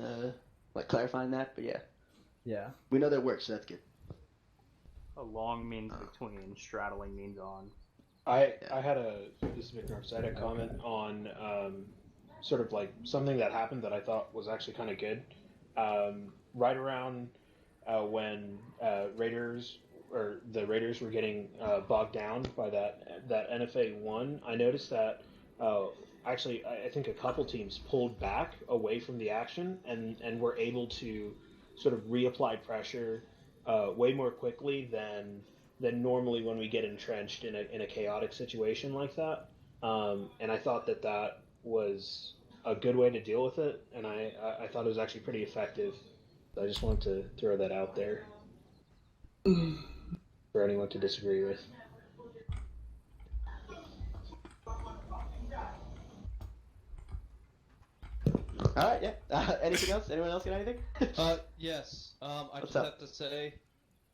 clarifying that, but yeah. Yeah. We know that works, so that's good. Along means between, straddling means on. I had this is Victor, so I had a comment on sort of like something that happened that I thought was actually kind of good. Right around when Raiders were getting bogged down by that NFA 1, I noticed that actually I think a couple teams pulled back away from the action and were able to sort of reapply pressure way more quickly than normally when we get entrenched in a chaotic situation like that. And I thought that was a good way to deal with it, and I thought it was actually pretty effective. I just wanted to throw that out there for anyone to disagree with. All right, yeah. Anything else? Anyone else got anything? Yes. I What's just up? have to say,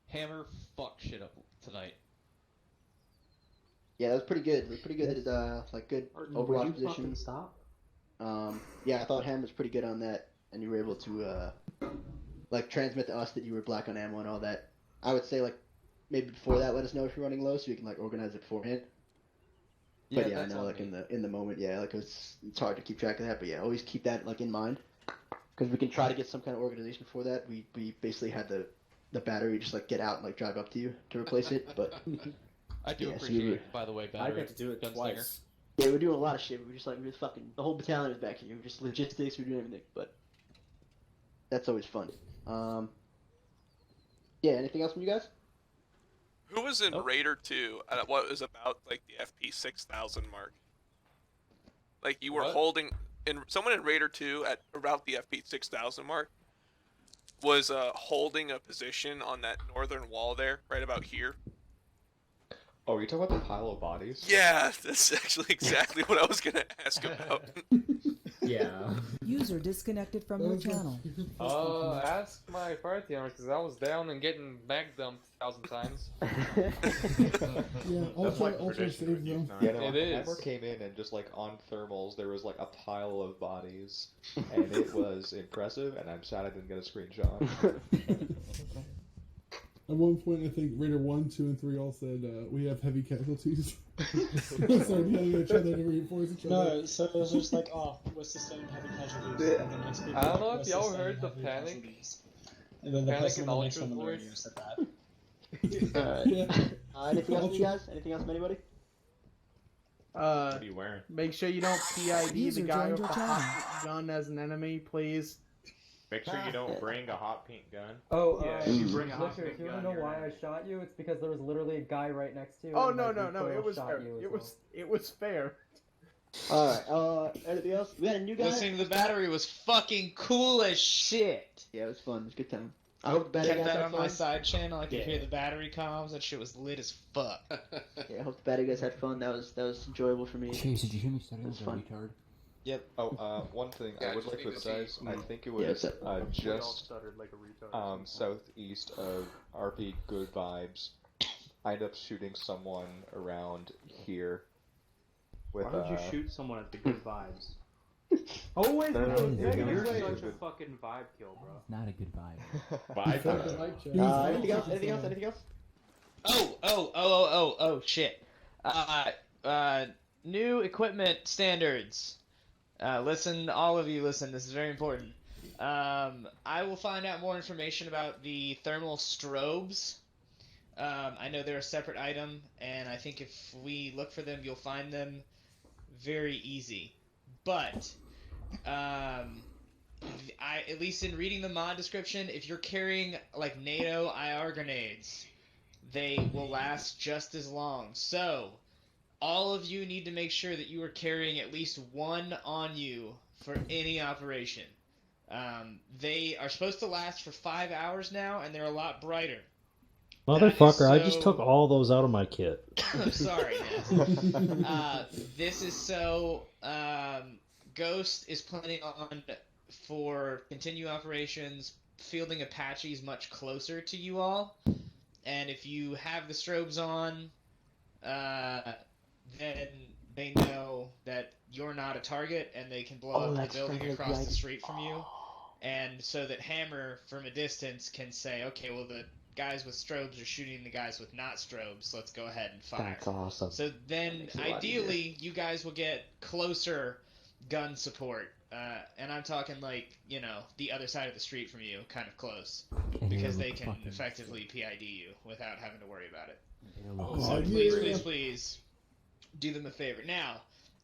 Hammer fucked shit up tonight. Yeah, that was pretty good. It was pretty good. Like good overwatch position. Stop. Yeah, I thought Ham was pretty good on that, and you were able to like transmit to us that you were black on ammo and all that. I would say like maybe before that, let us know if you're running low, so you can like organize it beforehand. Yeah, But yeah, I that's know on like me. in the moment, yeah, like it's hard to keep track of that. But yeah, always keep that like in mind, because we can try to get some kind of organization for that. We basically had the battery just like get out and like drive up to you to replace it, but. I do Yeah, so appreciate we were- it, by the way, I battery. got to do it Gunslinger. twice. Yeah, we're doing a lot of shit. We were fucking the whole battalion was back here. We were just logistics. We were doing everything, but that's always fun. Yeah. Anything else from you guys? Who was in Raider 2 at what was about like the FP 6000 mark? Like you were What? holding someone in Raider 2 at about the FP 6000 mark was holding a position on that northern wall there, right about here. Oh, are you talking about the pile of bodies? Yeah, that's actually exactly what I was gonna ask about. Yeah. User disconnected from your channel. Ask my fire team because I was down and getting back dumped 1,000 times. Yeah, That's like also tradition save with you. them. Yeah, no, It is. Hammer came in and just like on thermals, there was like a pile of bodies, and it was impressive. And I'm sad I didn't get a screenshot. At one point, I think Raider 1, 2, and 3 all said, we have heavy casualties. Started yelling at each other to reinforce each other. No, so it was just like, oh, we're sustaining heavy casualties. Yeah. And the next people I don't know like, if "We're y'all sustaining heard the heavy panic. casualties." And then the Panic person in on the next Ultra's one on the voice. radio said that. Yeah. Anything else from you guys? Anything else from anybody? What are you wearing? Make sure you don't PID the User guy joined with the your hot gun as an enemy, please. Make sure you don't bring a hot pink gun. Oh, Yeah, if you bring a hot Licker, pink do you gun, wanna know you're why in. I shot you? It's because there was literally a guy right next to you. Oh and no my no no! recoil It was shot fair. you as It well. was fair. Alright, anything else? We had a new guy. Listening to the battery was fucking cool as shit. Yeah, it was fun. It was a good time. I hope the battery Kept guys that had on fun. my side channel. I could Yeah. hear the battery comms. That shit was lit as fuck. Yeah, I hope the battery guys had fun. That was enjoyable for me. Chase, did you hear me studying like a retard? Yep. Oh, one thing Yeah, I would just like to need to emphasize, see- I think it Yeah, was it's We all just stuttered like a retard. southeast of RP Good Vibes. I ended up shooting someone around here. With, Why would you shoot someone at the good vibes? Always No, no, goes no, negative you're way. Such a fucking vibe kill, bro. not a good vibe. Vibe kill. Anything else? Anything else? Anything else? Oh, shit. New equipment standards. Listen, all of you, listen, this is very important. I will find out more information about the thermal strobes. I know they're a separate item, and I think if we look for them, you'll find them very easy. But, at least in reading the mod description, if you're carrying, like, NATO IR grenades, they will last just as long. So, all of you need to make sure that you are carrying at least one on you for any operation. They are supposed to last for 5 hours now, and they're a lot brighter. Motherfucker, I just so- took all those out of my kit. I'm sorry, Ness. This is so, Ghost is planning on, for continue operations, fielding Apaches much closer to you all. And if you have the strobes on, then they know that you're not a target, and they can blow up the building across the street from you. And so that Hammer, from a distance, can say, okay, well, the guys with strobes are shooting the guys with not strobes, let's go ahead and fire. That's awesome. So then, Makes it a lot ideally, you guys will get closer gun support. And I'm talking like, you know, the other side of the street from you, kind of close. Because they can effectively PID you without having to worry about it. So please, do them a favor. Now,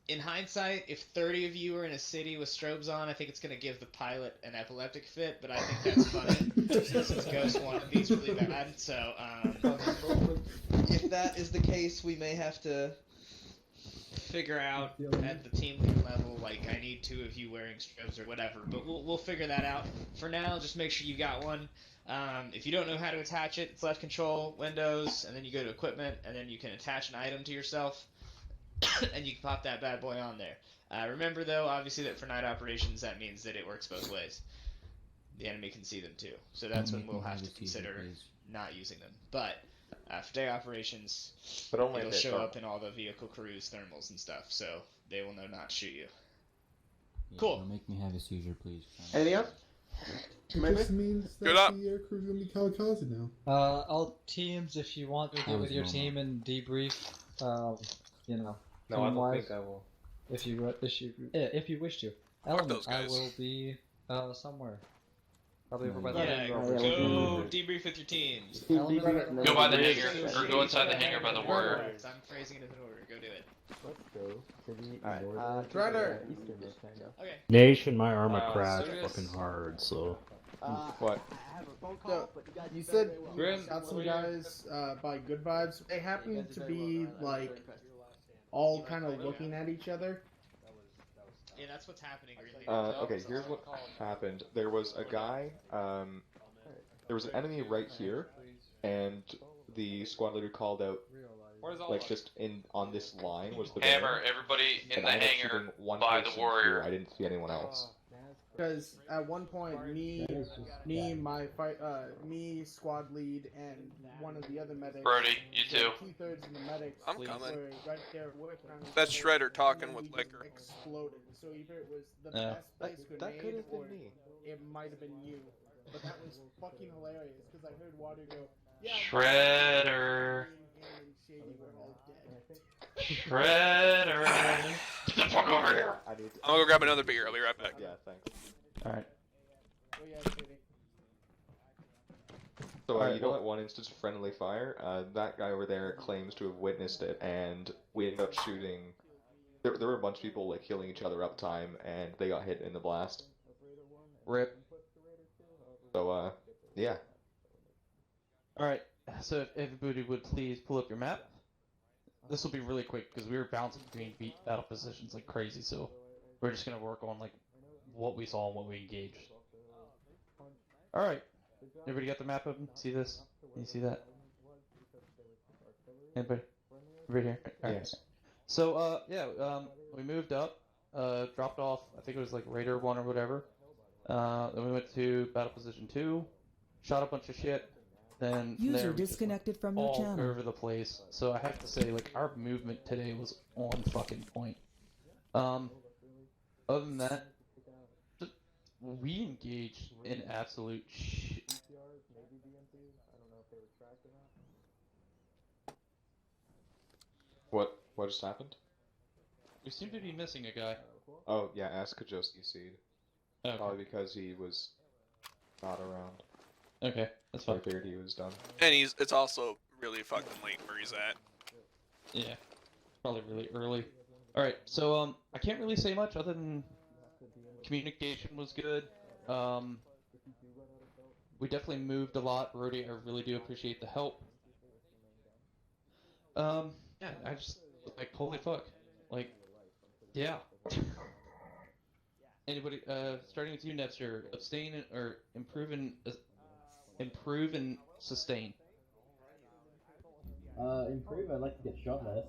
in hindsight, if 30 of you are in a city with strobes on, I think it's going to give the pilot an epileptic fit, but I think that's funny, since Ghost wanted these really bad. So, if that is the case, we may have to figure out at the team lead level, like, I need 2 of you wearing strobes or whatever, but we'll figure that out. For now, just make sure you got one. If you don't know how to attach it, it's left control, Windows, and then you go to equipment, and then you can attach an item to yourself. And you can pop that bad boy on there. Remember, though, obviously that for night operations, that means that it works both ways. The enemy can see them, too. So that's when we'll have to consider not using them. But for day operations, But only it'll if they show thermal. up in all the vehicle crews, thermals, and stuff. So they will know not to shoot you. Yeah, Cool. Don't make me have a seizure, please. Anything else? It just means that Good up. the air crew's gonna be kamikaze now. All teams, if you want to That get was with your normal. team and debrief, you know, No, I don't team-wise, think I will. if you wish to. Element, those I guys. will be somewhere. Probably over by the Yeah, hangar. go debrief with your teams. Element, Go by the hangar, or go inside the hangar by the warrior. I'm phrasing it as an order. Go do it. Let's go to the Alright, Shredder. eastern rectangle. Okay. Nation, my Arma crashed serious? fucking hard, so. What? I have a phone So, call, but you guys you did said very well. you Grim, got some over here. guys by Good Vibes. They happen to be, like, all kind of looking at each other. Yeah, that's what's happening. Really. Okay, here's what happened. There was a guy, there was an enemy right here, and the squad leader called out, Where's all like, of just on this line was the Hammer, van, everybody in and the I ended up hangar shooting one by the person warrior. here. I didn't see anyone else. Because at one point, me, squad lead, and one of the other medics. Brody, you too. 2/3 of the medics I'm were coming. right there working on That's it, Shredder and talking then with we just Licker. Exploded. So either it was the Yeah. best place That could have or been me. it might have been you. But that was fucking hilarious because I heard Water go, "Yeah." Shredder. And Shady were all dead. Shredder. Get the fuck over here. I need I'm gonna go grab another beer. I'll be right back. Yeah, thanks. Alright. Oh yeah, Shady. So Alright, you know well- that one instance of friendly fire? That guy over there claims to have witnessed it, and we ended up shooting. There were a bunch of people like healing each other uptime, and they got hit in the blast. Rip. So yeah. Alright, so if everybody would please pull up your map. This will be really quick because we were bouncing between battle positions like crazy, so we're just gonna work on like what we saw and what we engaged. Alright, everybody got the map open? See this? Can you see that? Anybody? Right here? Alright. Yes. So, we moved up, dropped off, I think it was like Raider 1 or whatever. Then we went to battle position 2, shot a bunch of shit, then from User there we just disconnected from your all channel. over the place. So I have to say, like, our movement today was on fucking point. Other than that, just, we engaged in absolute shit. What just happened? We seem to be missing a guy. Oh yeah, ask Kajoski Seed. Okay. Probably because he was not around. Okay, that's fine. I figured he was done. And it's also really fucking late where he's at. Yeah, probably really early. Alright, so, I can't really say much other than communication was good. We definitely moved a lot. Brody, I really do appreciate the help. Yeah, I just, like, holy fuck. Like, yeah. Anybody, starting with you, Nepster, abstain or improve and sustain. Improve. I'd like to get shot less.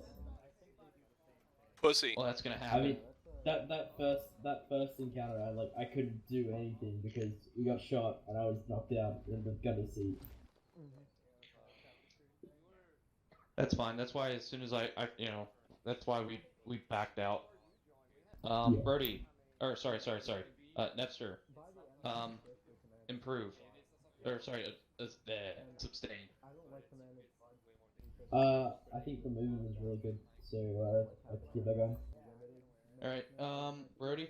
Pussy. Well, that's gonna happen. I mean, that first encounter, I couldn't do anything because we got shot and I was knocked out in the gunny seat. That's fine. That's why as soon as that's why we backed out. Yeah. Brody, or sorry. Nepster, improve, or sorry, sustain. I think the movement was really good, so I'd like to keep that going. Alright, Brody?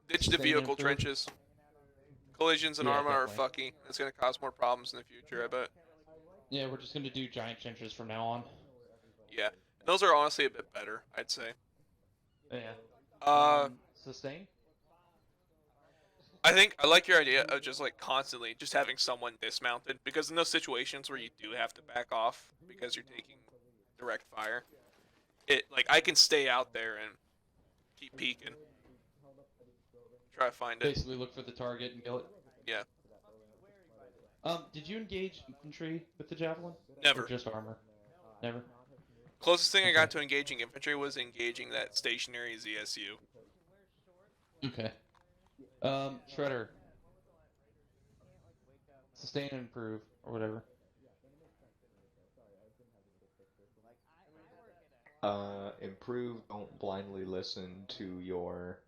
Ditch the Sustain vehicle and improve? trenches. Collisions and Yeah, Arma are definitely. fucky. It's gonna cause more problems in the future, I bet. Yeah, we're just gonna do giant trenches from now on. Yeah. Those are honestly a bit better, I'd say. Yeah. Sustain? I think I like your idea of just like constantly just having someone dismounted, because in those situations where you do have to back off because you're taking direct fire, I can stay out there and keep peeking. Try to find it. Basically look for the target and kill it. Yeah. Did you engage infantry with the javelin? Never. Or just armor? Never? Closest thing I got to engaging infantry was engaging that stationary ZSU. Okay. Shredder. Sustain and improve, or whatever. Improve, don't blindly listen to your,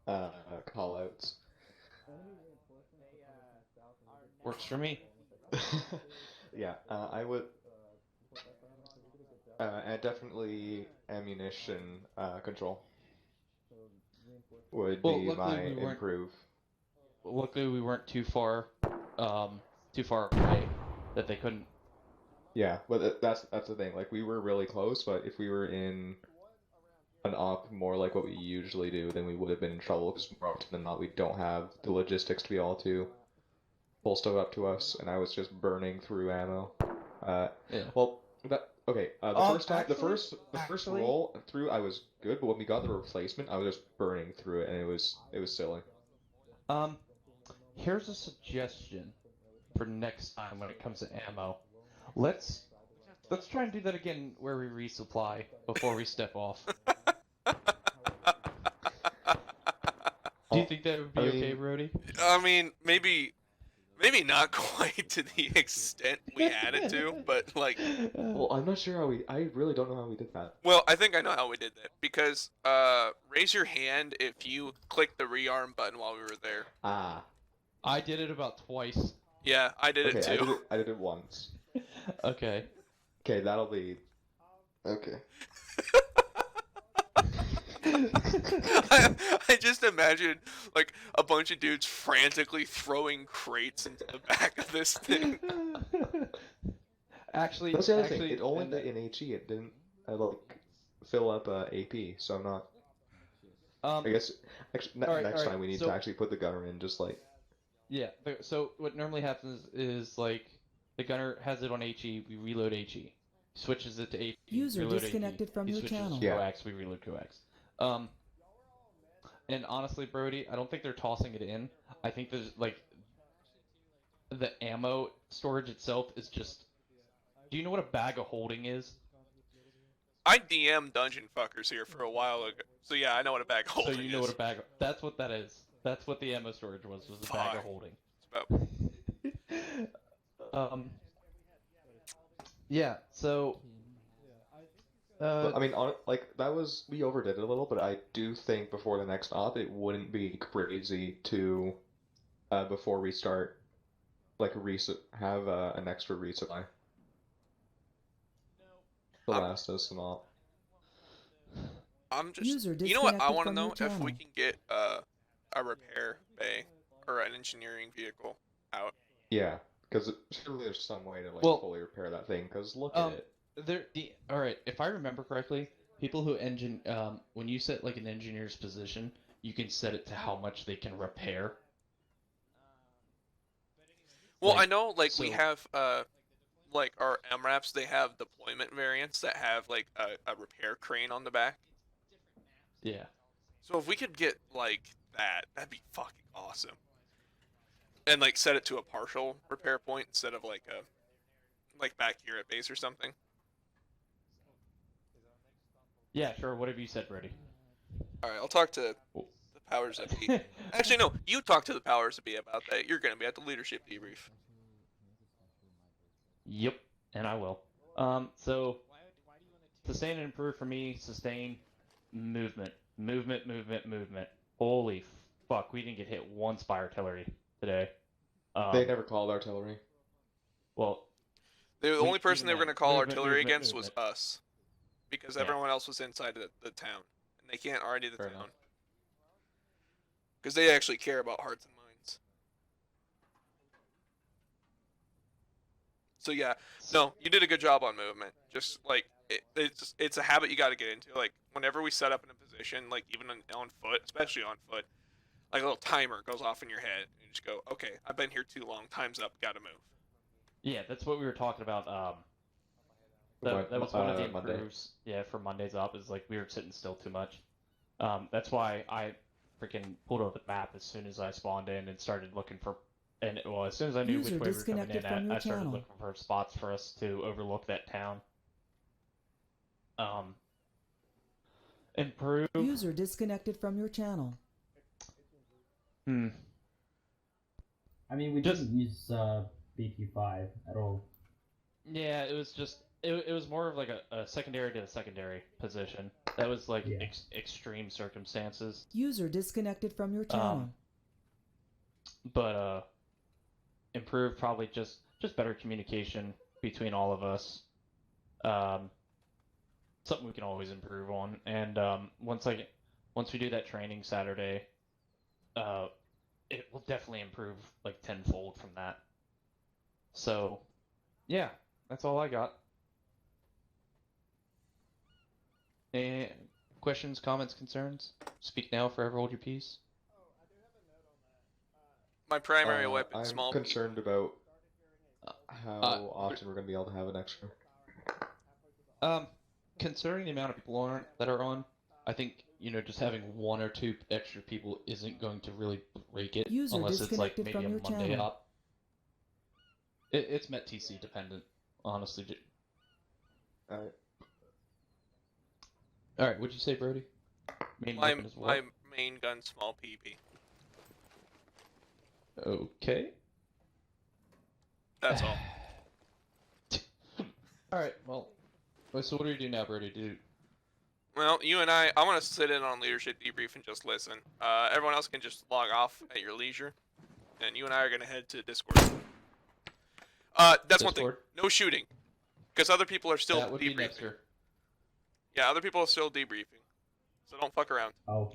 callouts. Works for me. Yeah, I would... and definitely ammunition, control. Would Well, be luckily my we weren't- improve. Luckily we weren't too far away that they couldn't. Yeah, but that's the thing. Like, we were really close, but if we were in an op more like what we usually do, then we would have been in trouble, because more often than not, we don't have the logistics to be able to pull stuff up to us, and I was just burning through ammo. Yeah. Well, okay, the first time, the first actually- roll through, I was good, but when we got the replacement, I was just burning through it, and it was silly. Here's a suggestion for next time when it comes to ammo. Let's try and do that again where we resupply before we step off. Do you think that would be okay, Brody? I mean, maybe not quite to the extent we had it to, but like. Well, I'm not sure how I really don't know how we did that. Well, I think I know how we did that, because raise your hand if you clicked the rearm button while we were there. Ah. I did it about twice. Yeah, I did it too. I did it once. Okay. Okay, that'll be... Okay. I just imagine like a bunch of dudes frantically throwing crates into the back of this thing. Actually, That's the other thing. It only hit in HE. It didn't like fill up AP. So I'm not. I guess actually, next time we need to actually put the gunner in. Just like. Yeah. So what normally happens is like the gunner has it on HE. We reload HE. Switches it to HE. User reload disconnected HE. from He your switches channel. to coax. We reload coax. And honestly, Brody, I don't think they're tossing it in. I think there's like the ammo storage itself is just. Do you know what a bag of holding is? I DM dungeon fuckers here for a while ago, so yeah, I know what a bag of holding is. So you know what a bag of... That's what that is. That's what the ammo storage was a bag of holding. It's about... Yeah, so... I mean, like, that was... We overdid it a little, but I do think before the next op, it wouldn't be crazy to, before we start, like, have an extra resupply. To last us and all. I'm just... You know what I want to know? If we can get a repair bay or an engineering vehicle out. Yeah, because surely there's some way to like fully repair that thing. Because look at it. All right, if I remember correctly, people who when you set like an engineer's position, you can set it to how much they can repair. Well, I know, like we have like our MRAPs, they have deployment variants that have like a repair crane on the back. Yeah. So if we could get like that'd be fucking awesome. And like set it to a partial repair point instead of like back here at base or something. Yeah, sure. Whatever you said, Brady. All right, I'll talk to the powers that be. Actually, no, you talk to the powers that be about that. You're gonna be at the leadership debrief. Yep, and I will. So sustain and improve for me. Sustain, movement. Holy fuck, we didn't get hit once by artillery today. They never called artillery. Well, the only person they were going to call artillery against was us, because everyone else was inside the town, and they can't already the town, because they actually care about hearts and minds. So yeah, no, you did a good job on movement. Just like it's a habit you got to get into. Like whenever we set up in a position, like even on foot, especially on foot, like a little timer goes off in your head, and you just go, okay, I've been here too long. Time's up. Got to move. Yeah, that's what we were talking about. That was one of the improves. Yeah, for Monday's op is like we were sitting still too much. That's why I freaking pulled up the map as soon as I spawned in and started looking for. And well, as soon as I knew which way we were coming in at, I started looking for spots for us to overlook that town. Improve. User disconnected from your channel. I mean, we didn't use BP5 at all. Yeah, it was just it was more of like a secondary to a secondary position. That was like extreme circumstances. User disconnected from your channel. But improve probably just better communication between all of us. Something we can always improve on. And once we do that training Saturday, it will definitely improve like tenfold from that. So, yeah, that's all I got. And questions, comments, concerns? Speak now, forever hold your peace. My primary weapon, I'm small. concerned about how often we're going to be able to have an extra. Considering the amount of people that are on, I think, just having one or two extra people isn't going to really break it unless it's like maybe a Monday op. It's Met TC dependent, honestly. Alright, what'd you say, Brody? My main gun, small PP. Okay. That's all. Alright, well, so what do you do now, Brody? Well, you and I want to sit in on leadership debrief and just listen. Everyone else can just log off at your leisure, and you and I are gonna head to Discord. That's one thing. No shooting, because other people are still debriefing. Yeah, other people are still debriefing. So don't fuck around. Oh.